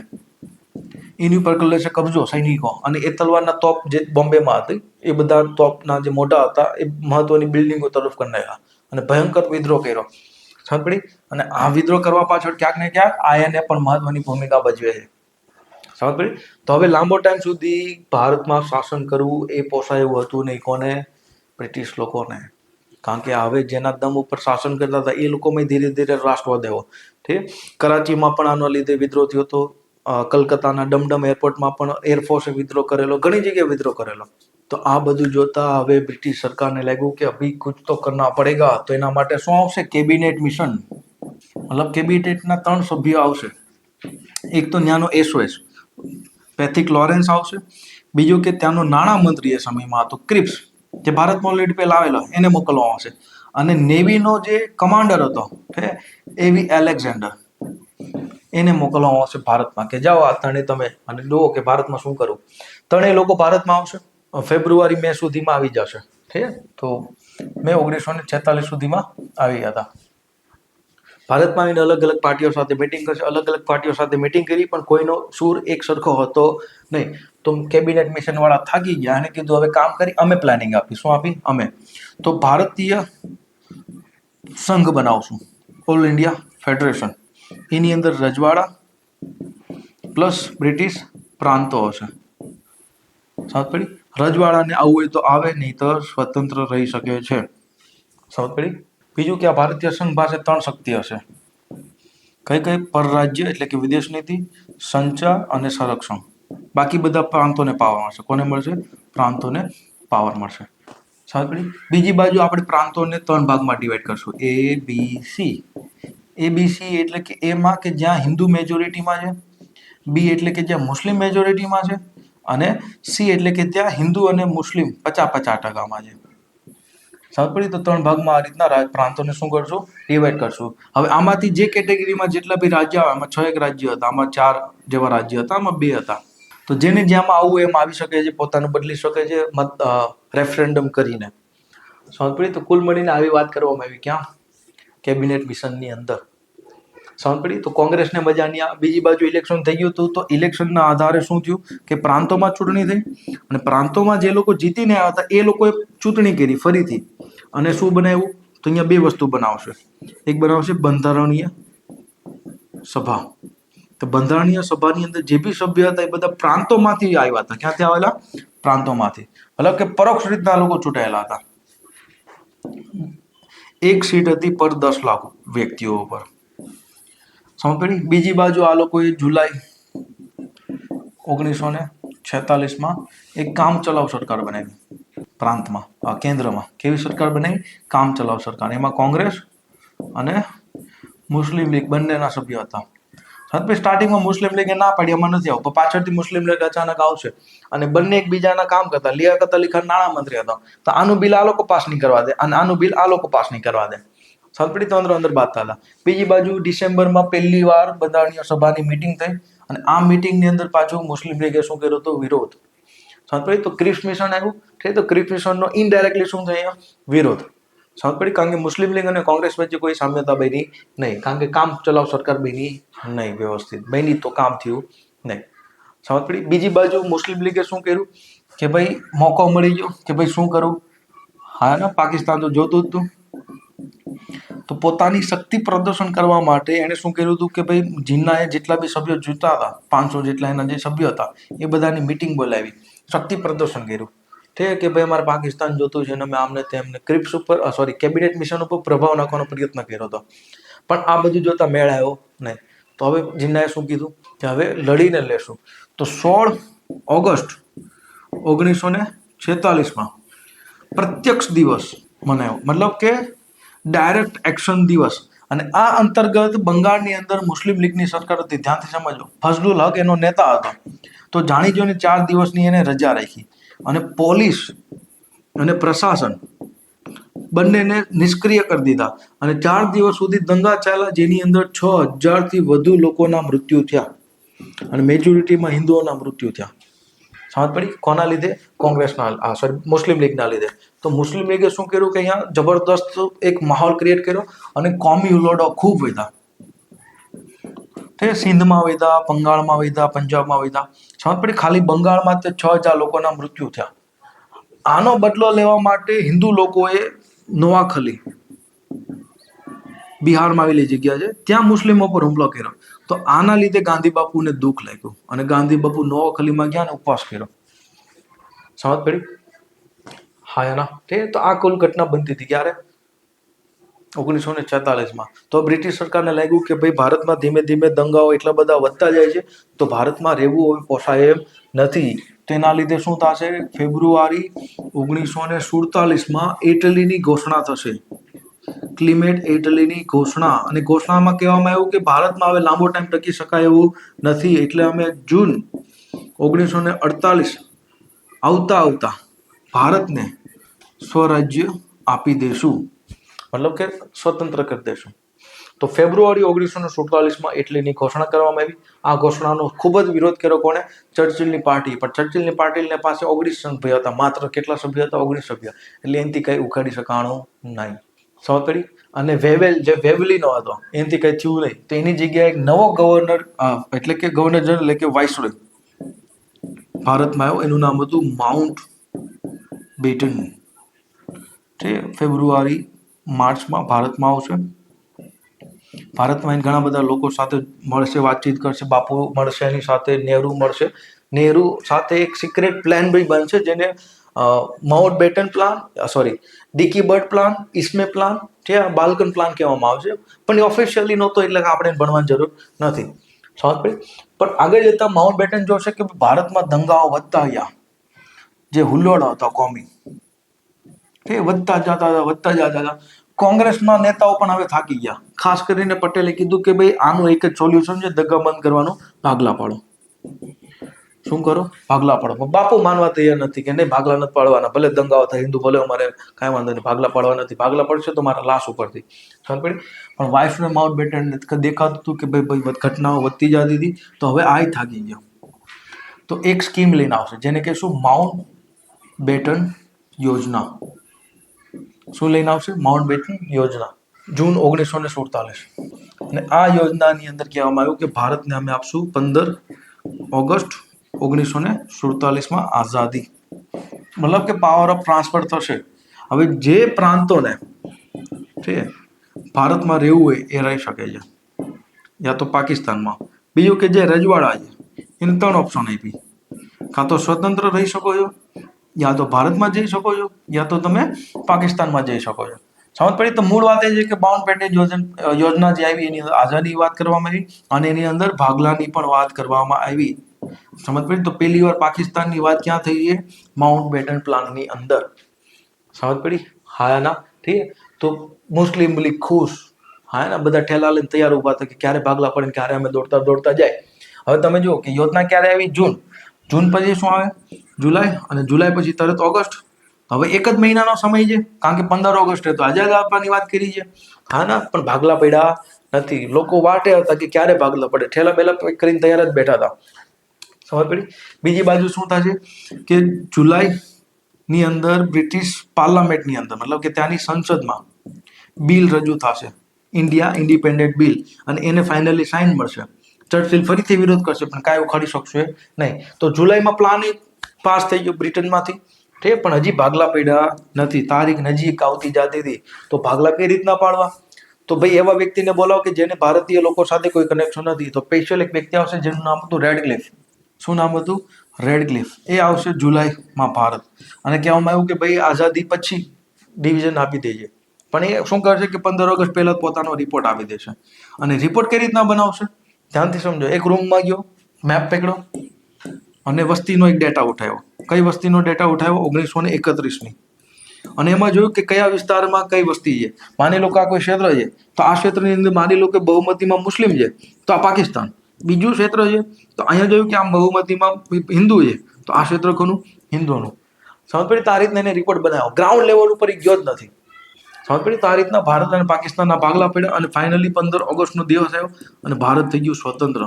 એની ઉપર કરી લેશે કબજો સૈનિકો, અને એ તલવારના તોપ જે બોમ્બેમાં હતી એ બધા તોપના જે મોઢા હતા એ મહત્વની બિલ્ડિંગો તરફ કરી નાખ્યા અને ભયંકર વિદ્રોહ કર્યો. સાંભળી? અને આ વિદ્રોહ કરવા પાછળ ક્યાંક ને ક્યાંક આયને પણ મહત્વની ભૂમિકા ભજવે છે. સમજ પડી? તો હવે લાંબો ટાઈમ સુધી ભારતમાં શાસન કરવું એ પોસાય એવું હતું નહીં. કોને? બ્રિટિશ લોકોને. કારણ કે હવે જેના દમ ઉપર શાસન કરતા હતા એ લોકોમાં ધીરે ધીરે રાષ્ટ્રવાદ આવ્યો. ઠીક. કરાચીમાં પણ આનો લીધે વિદ્રોહ થયો હતો. કલકત્તાના ડમડમ એરપોર્ટમાં પણ એરફોર્સે વિદ્રોહ કરેલો, ઘણી જગ્યાએ વિદ્રોહ કરેલો. તો આ બધું જોતા હવે બ્રિટિશ સરકારને લાગ્યું કે અભી કુછ તો કરના પડેગા. તો એના માટે શું આવશે? Cabinet mission. મતલબ કેબિનેટના 3 સભ્યો આવશે. એક તો ત્યાંનો એસઓએસ પેથિક લોરેન્સ આવશે. બીજું કે ત્યાંનો નાણાં મંત્રી એ સમયમાં હતો ક્રિપ્સ, જે ભારતમાં ઓલરેડી પહેલા આવેલો, એને મોકલવામાં આવશે. અને નેવીનો જે કમાન્ડર હતો એવી એલેક્ઝાન્ડર, એને મોકલવામાં આવશે ભારતમાં કે જાઓ આ ત્રણે તમે અને જુઓ કે ભારતમાં શું કરવું. ત્રણેય લોકો ભારતમાં આવશે. ફેબ્રુઆરી મે સુધીમાં આવી જશે. ઠીક. તો મે 1946 સુધીમાં આવી ગયા હતા. ભારતમાં આવીને અલગ અલગ પાર્ટીઓ સાથે મિટિંગ કરશે. અલગ અલગ પાર્ટીઓ સાથે મિટિંગ કરી પણ કોઈનો સૂર એક સરખો હતો નહીં. તો કેબિનેટ મિશન વાળા થાકી ગયા અને કીધું હવે કામ કરી, અમે પ્લાનિંગ આપી. શું આપી? અમે તો ભારતીય સંઘ બનાવશું, ઓલ ઇન્ડિયા ફેડરેશન. એની અંદર રજવાડા પ્લસ બ્રિટિશ પ્રાંતો હશે. સમજ પડી? રજવાડાને આવવું હોય તો આવે, નહીં તો સ્વતંત્ર રહી શકે છે. સમજ પડી? બીજું કે આ ભારતીય સંઘ પાસે 3 શક્તિ હશે. કઈ કઈ? પરરાજ્ય એટલે કે વિદેશ નીતિ, સંચાર અને સંરક્ષણ. બાકી બધા પ્રાંતોને પાવર મળશે. કોને મળશે? પ્રાંતોને પાવર મળશે. સમજ પડી? બીજી બાજુ આપણે પ્રાંતોને 3 ભાગમાં ડિવાઈડ કરશું, એ બી સી. ABC એટલે કે એમાં કે જ્યાં હિન્દુ મેજોરિટીમાં છે, બી એટલે કે જ્યાં મુસ્લિમ મેજોરિટીમાં છે, અને સી એટલે કે ત્યાં હિન્દુ અને મુસ્લિમ 50-50% છે. સમજ પડી? તો 3 ભાગમાં આ રીતના પ્રાંતોને શું કરશું? ડિવાઈડ કરશું. હવે આમાંથી જે કેટેગરીમાં જેટલા બી રાજ્ય આવે, આમાં 6 એક રાજ્ય હતા, આમાં 4 જેવા રાજ્ય હતા, આમાં 2 હતા. તો જેને જ્યાંમાં આવવું એમ આવી શકે છે, પોતાનું બદલી શકે છે રેફરન્ડમ કરીને. સમજ પડી? તો કુલ મળીને આવી વાત કરવામાં આવી. ક્યાં? કેબિનેટ મિશનની અંદર. સમજ પડી? તો કોંગ્રેસને મજા નહીં આવે. બીજી બાજુ ઇલેક્શન થઈ ગયું હતું, તો ઇલેક્શનના આધારે શું થયું કે પ્રાંતોમાં ચૂંટણી થઈ, અને પ્રાંતોમાં જે લોકો જીતીને આવ્યા હતા એ લોકોએ ચૂંટણી કરી ફરીથી. અને શું બનાવ્યું? તો અહીંયા 2 વસ્તુ બનાવશે. એક બનાવશે બંધારણીય સભા. તો બંધારણીય સભાની અંદર જે બી સભ્ય હતા એ બધા પ્રાંતોમાંથી આવ્યા હતા. ક્યાંથી આવેલા? પ્રાંતોમાંથી. મતલબ કે પરોક્ષ રીતના લોકો ચૂંટાયેલા હતા. એક સીટ હતી પર 10 લાખ વ્યક્તિઓ ઉપર. સમજ પડી? બીજી બાજુ આ લોકોએ જુલાઈ 1946માં એક કામ ચલાવ સરકાર બનાવી પ્રાંતમાં, કેન્દ્રમાં. કેવી સરકાર બનાવી? કામ ચલાવ સરકાર. એમાં કોંગ્રેસ અને મુસ્લિમ લીગ બંનેના સભ્ય હતા. સ્ટાર્ટિંગમાં મુસ્લિમ લીગે ના પાડી, એમાં નથી આવું. પણ પાછળથી મુસ્લિમ લીગ અચાનક આવશે અને બંને એકબીજાના કામ કરતા. લિયાકત અલી ખાન નાણાં મંત્રી હતા, તો આનું બિલ આ લોકો પાસ નહીં કરવા દે અને આનું બિલ આ લોકો પાસ નહીં કરવા દે. સાંભળી? તો અંદર અંદર બાત થતા. બીજી બાજુ ડિસેમ્બરમાં પહેલી વાર બંધારણીય સભાની મિટિંગ થઈ, અને આ મિટિંગની અંદર પાછું મુસ્લિમ લીગે શું કર્યો હતો? વિરોધ. સમજ પડી? તો ક્રિપ્સ મિશન આવ્યું. ઠીક. તો ક્રિપ્સ મિશનનો ઇનડાયરેક્ટલી શું થયો? વિરોધ. સમજ પડી? કારણ કે મુસ્લિમ લીગ અને કોંગ્રેસ વચ્ચે કોઈ સામ્યતા બની નહીં, કારણ કે કામ ચલાવ સરકાર બની નહીં વ્યવસ્થિત. બની તો કામ થયું નહીં. સમજ પડી? બીજી બાજુ મુસ્લિમ લીગે શું કર્યું કે ભાઈ મોકો મળી ગયો કે ભાઈ શું કરું? હા ને, પાકિસ્તાન તો જોતું જ હતું. તો પોતાની શક્તિ પ્રદર્શન કરવા માટે એણે શું કર્યું હતું કે ભાઈ જીન્નાએ જેટલા બી સભ્યો જોતા હતા, 500 જેટલા એના જે સભ્યો હતા, એ બધાની મિટિંગ બોલાવી, શક્તિ પ્રદર્શન કર્યું. ઠીક કે ભાઈ અમારે પાકિસ્તાન જોતું છે, અને મેં આમને તેમને ક્રિપ્સ ઉપર કેબિનેટ મિશન ઉપર પ્રભાવ નાખવાનો પ્રયત્ન કર્યો હતો. પણ આ બધું જોતા મેળ આવ્યો નહીં. તો હવે જીન્નાએ શું કીધું કે હવે લડીને લેશું. તો 16 ઓગસ્ટ 1946માં પ્રત્યક્ષ દિવસ મનાવ્યો, મતલબ કે ડાયરેક્ટ એક્શન દિવસ. અને આ અંતર્ગત બંગાળની અંદર મુસ્લિમ લીગની સરકાર હતી, ધ્યાનથી સમજો, ફઝલુલ હક એનો નેતા હતો. તો જાણી જોઈને 4 દિવસની એને રજા રાખી અને પોલીસ અને પ્રશાસન બંનેને નિષ્ક્રિય કરી દીધા અને 4 દિવસ સુધી દંગા ચાલ્યા, જેની અંદર 6,000 થી વધુ લોકોના મૃત્યુ થયા અને મેજોરિટીમાં હિન્દુઓના મૃત્યુ થયા. સમજ પડી? કોના લીધે? કોંગ્રેસના, મુસ્લિમ લીગના લીધે. તો મુસ્લિમ લીગે શું કર્યું કે અહીંયા જબરદસ્ત એક માહોલ ક્રિએટ કર્યો અને કોમી હુલ્લડો ખૂબ વધ્યા. સિંધમાં વધ્યા, બંગાળમાં વધ્યા, પંજાબમાં વધ્યા. સમજ પડી? ખાલી બંગાળમાં તે 6,000 લોકોના મૃત્યુ થયા. આનો બદલો લેવા માટે હિન્દુ લોકોએ નોવાખલી, બિહારમાં આવેલી જગ્યા છે, ત્યાં મુસ્લિમો પર હુમલો કર્યો. તો આના લીધે ગાંધી બાપુને દુઃખ લાગ્યું અને ગાંધી બાપુ નોવાખલીમાં ગયા અને ઉપવાસ કર્યો. સમજ પડી? હા એના તો આ કુલ ઘટના બનતી હતી ક્યારે? 1946માં. તો બ્રિટિશ સરકારને લાગ્યું કે ભાઈ ભારતમાં ધીમે ધીમે દંગાઓ એટલા બધા વધતા જાય છે, તો ભારતમાં રહેવું હવે પોસાય એમ નથી. તેના લીધે શું થશે? ફેબ્રુઆરી 1947માં ઇટલીની ઘોષણા થશે, ક્લિમેટ ઇટલીની ઘોષણા. અને ઘોષણામાં કહેવામાં આવ્યું કે ભારતમાં હવે લાંબો ટાઈમ ટકી શકાય એવું નથી, એટલે અમે જૂન 1948 આવતા ભારતને સ્વરાજ્ય આપી દેશું, મતલબ કે સ્વતંત્ર કરી દેશું. તો ફેબ્રુઆરી 1947માં ઇટલીની ઘોષણા કરવામાં આવી. આ ઘોષણાનો ખૂબ જ વિરોધ કર્યો કોણે? ચર્ચિલની પાર્ટી. પણ ચર્ચિલની પાર્ટીને પાસે 19 સભ્ય હતા, માત્ર કેટલા સભ્ય હતા? 19 સભ્ય. એટલે એનાથી કઈ ઉખાડી શકાણું નહીં. સમજ પડી? અને વેવેલ જે વેવલીનો હતો એનાથી કઈ થયું નહીં. તો એની જગ્યાએ એક નવો ગવર્નર, એટલે કે ગવર્નર જનરલ, એટલે કે વાઇસરોય ભારતમાં આવ્યો. એનું નામ હતું માઉન્ટ બેટન. ફેબ્રુઆરી માર્ચમાં ભારતમાં આવશે. ભારતમાં ઘણા બધા લોકો સાથે મળશે, વાતચીત કરશે. બાપુ મળશે એની સાથે, નહેરુ મળશે. નહેરુ સાથે એક સિક્રેટ પ્લાન બી બનશે, જેને Mountbatten plan, Dickie Bird plan, Ismay plan, Balkan plan કહેવામાં આવશે. પણ એ ઓફિશિયલી નહોતો, એટલે આપણે ભણવાની જરૂર નથી. સમજ પડી? પણ આગળ જતા માઉન્ટ બેટન જોશે કે ભારતમાં દંગાઓ વધતા ગયા, જે હુલ્લડો હતો કોમી, વધતા જતા. કોંગ્રેસના નેતાઓ પણ હવે થાકી ગયા. ખાસ કરીને પટેલે કીધું કે ભાઈ આનું એક જ સોલ્યુશન છે, દગા બંધ કરવાનું, ભાગલા પાડો. શું કરો? ભાગલા પાડો. બાપુ માનવા તૈયાર નથી કે નહીં, ભાગલા નથી પાડવાના, ભલે દંગાઓ થાય, હિન્દુ ભલે, અમારે કાંઈ વાંધો નહીં, ભાગલા પાડવા નથી. ભાગલા પડશે તો મારા લાશ ઉપરથી. સમજ પડી? પણ વાઇફને માઉન્ટ બેટન દેખાતું હતું કે ભાઈ ઘટનાઓ વધતી જતી હતી, તો હવે આ થાકી ગયો. તો એક સ્કીમ લઈને આવશે, જેને કહીશું માઉન્ટ બેટન યોજના. શું લઈને આવશે? માઉન્ટ બેટન યોજના, જૂન 1947. અને આ યોજનાની અંદર કહેવામાં આવ્યું કે ભારતને અમે આપશું 15 ઓગસ્ટ 1947માં આઝાદી. મતલબ કે પાવર ઓફ ટ્રાન્સફર થશે. હવે જે પ્રાંતોને ભારતમાં રહેવું હોય એ રહી શકે છે, યા તો પાકિસ્તાનમાં. બીજું કે જે રજવાડા છે એને 3 ઓપ્શન આપી, કાં તો સ્વતંત્ર રહી શકો છો, યા તો ભારતમાં જઈ શકો છો, યા તો તમે પાકિસ્તાનમાં જઈ શકો છો. સમજ પડી? તો મૂળ વાત એ છે કે માઉન્ટ બેટન યોજના જે આવી એની અંદર આઝાદી વાત કરવામાં આવી અને એની અંદર ભાગલાની પણ વાત કરવામાં આવી. સમજ પડી? તો પહેલી વાર પાકિસ્તાનની વાત ક્યાં થઈ છે? માઉન્ટ બેટન પ્લાનની અંદર. સમજ પડી? હા ના? ઠીક. તો મુસ્લિમ લીગ ખુશ, હા ના, બધા ઠેલા લઈને તૈયાર ઉભા હતા કે ક્યારે ભાગલા પડે, ક્યારે અમે દોડતા જાય. હવે તમે જુઓ કે યોજના ક્યારે આવી? જૂન પછી શું આવે? જુલાઈ, અને જુલાઈ પછી તરત ઓગસ્ટ. હવે એક જ મહિનાનો સમય છે, કારણ કે 15 ઓગસ્ટે તો આઝાદ આપવાની વાત કરી છે. હા ના? પણ ભાગલા પડ્યા નથી. લોકો વાટે હતા કે ક્યારે ભાગલા પડે, ઠેલા બેલા કરીને તૈયાર જ બેઠા હતા. સમજ પડી? બીજી બાજુ શું થશે કે જુલાઈની અંદર બ્રિટિશ પાર્લામેન્ટની અંદર, મતલબ કે ત્યાંની સંસદમાં બિલ રજૂ થશે, ઇન્ડિયા ઇન્ડિપેન્ડન્ટ બિલ, અને એને ફાઇનલી સાઇન મળશે. ચર્ચિલ ફરીથી વિરોધ કરશે, પણ કાંઈ ઉખાડી શકશે નહીં. તો જુલાઈમાં પ્લાન પાસ થઈ ગયો બ્રિટનમાંથી, પણ હજી ભાગલા પડ્યા નથી. તારીખ નજીક આવતી જતી હતી, તો ભાગલા કઈ રીતના પાડવા? તો ભાઈ એવા વ્યક્તિને બોલાવો કે જેને ભારતીય લોકો સાથે કોઈ કનેક્શન નથી. તો સ્પેશિયલ એક વ્યક્તિ આવશે જેનું નામ હતું રેડક્લિફ. શું નામ હતું? રેડક્લિફ. એ આવશે જુલાઈમાં ભારત, અને કહેવામાં આવ્યું કે ભાઈ આઝાદી પછી ડિવિઝન આપી દેજે. પણ એ શું કરશે કે 15 ઓગસ્ટ પહેલા પોતાનો રિપોર્ટ આપી દેશે. અને રિપોર્ટ કઈ રીતના બનાવશે? ધ્યાનથી સમજો. એક રૂમમાં ગયો, મેપ પકડો અને વસ્તીનો એક ડેટા ઉઠાવ્યો. કઈ વસ્તીનો ડેટા ઉઠાવ્યો? 1931ની. અને એમાં જોયું કે કયા વિસ્તારમાં કઈ વસ્તી છે. માની લો કે આ કોઈ ક્ષેત્ર છે, તો આ ક્ષેત્રની અંદર માની લો કે બહુમતીમાં મુસ્લિમ છે, તો આ પાકિસ્તાન. બીજું ક્ષેત્ર છે, તો અહીંયા જોયું કે આમ બહુમતીમાં હિન્દુ છે, તો આ ક્ષેત્ર કોનું? હિન્દુઓનું. સમજ પડી? તો આ રીતના એને રિપોર્ટ બનાવ્યો. ગ્રાઉન્ડ લેવલ ઉપર એ ગયો જ નથી. સમજ પડી? તો આ રીતના ભારત અને પાકિસ્તાનના ભાગલા પડ્યા અને ફાઇનલી 15 ઓગસ્ટનો દિવસ આવ્યો અને ભારત થઈ ગયું સ્વતંત્ર.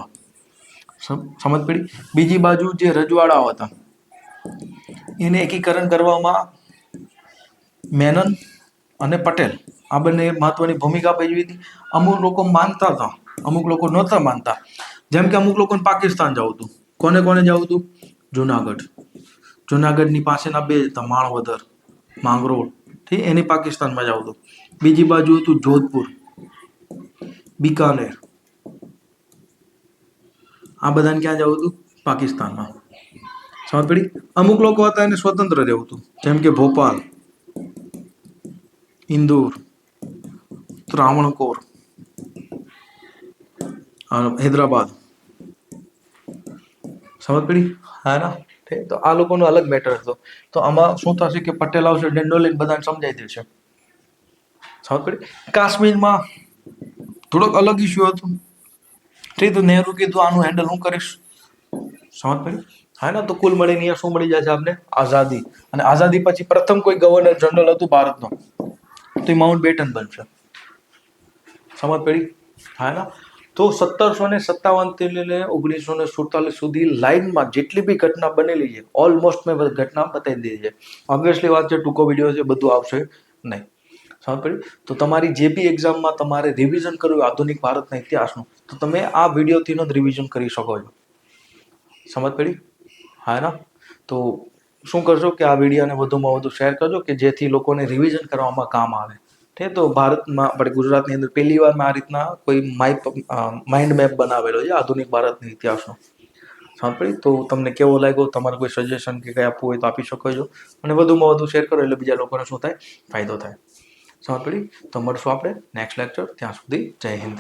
સમજ પડી? બીજી બાજુ જે રજવાડાઓ હતા એને એકીકરણ કરવામાં મેનન અને પટેલ આ બંને મહત્વની ભૂમિકા ભજવી હતી. અમુક લોકો માનતા હતા, અમુક લોકો નહોતા માનતા. જેમ કે અમુક લોકોને પાકિસ્તાન જવું હતું. કોને કોને જવું હતું? જુનાગઢ. જુનાગઢની પાસેના બે હતા, માળવદર, માંગરોળ, ઠીક, એની પાકિસ્તાનમાં જવું હતું. બીજી બાજુ હતું જોધપુર, બિકાનેર, આ બધાને ક્યાં જવું હતું? પાકિસ્તાનમાં. સમજ પડી? અમુક લોકો હતા એને સ્વતંત્ર રહેવું હતું, જેમ કે ભોપાલ, ઇન્દોર, ત્રાવણકોર, હૈદરાબાદ. સમજ પડી? હા ના? તો આ લોકોનો અલગ મેટર હતો. તો આમાં શું થશે કે પટેલ આવશે, દંડો લઈને બધાને સમજાઈ દેશે. સમજ પડી? કાશ્મીરમાં થોડોક અલગ ઇસ્યુ હતો. ઠીક, તો નહેરુ કીધું આનું હેન્ડલ હું કરીશ. સમજ પડી? હા ને? તો કુલ મળીને અહીંયા શું મળી જશે આપણે? આઝાદી. અને આઝાદી પછી પ્રથમ કોઈ ગવર્નર જનરલ હતું ભારતનો, તો એ માઉન્ટ બેટન બનશે. સમજ પડી? હા ના? તો 1757 થી લઈને 1947 સુધી લાઈનમાં જેટલી બી ઘટના બનેલી છે, ઓલમોસ્ટ મેં ઘટના બતાવી દીધી છે. ઓબ્વિયસલી વાત છે, ટૂંકો વિડીયો છે, બધું આવશે નહીં. સમજ પડી? તો તમારી જે બી એક્ઝામમાં તમારે રિવિઝન કરવું આધુનિક ભારતના ઇતિહાસનું, તો તમે આ વિડીયોથી જ રિવિઝન કરી શકો છો. સમજ પડી? હા ના? તો શું કરશો કે આ વિડીયોને વધુમાં વધુ શેર કરજો કે જેથી લોકોને રિવિઝન કરવામાં કામ આવે. ઠીક, તો ભારતમાં આપણે ગુજરાતની અંદર પહેલી વાર આ રીતના કોઈ માઇન્ડ મેપ બનાવેલો છે આધુનિક ભારતના ઇતિહાસનો. સમજ પડી? તો તમને કેવો લાગ્યો? તમારે કોઈ સજેશન કે કંઈ આપવું હોય તો આપી શકો છો. અને વધુમાં વધુ શેર કરો એટલે બીજા લોકોને શું થાય? ફાયદો થાય. સમજ પડી? તો મળશું આપણે નેક્સ્ટ લેક્ચર. ત્યાં સુધી જય હિન્દ.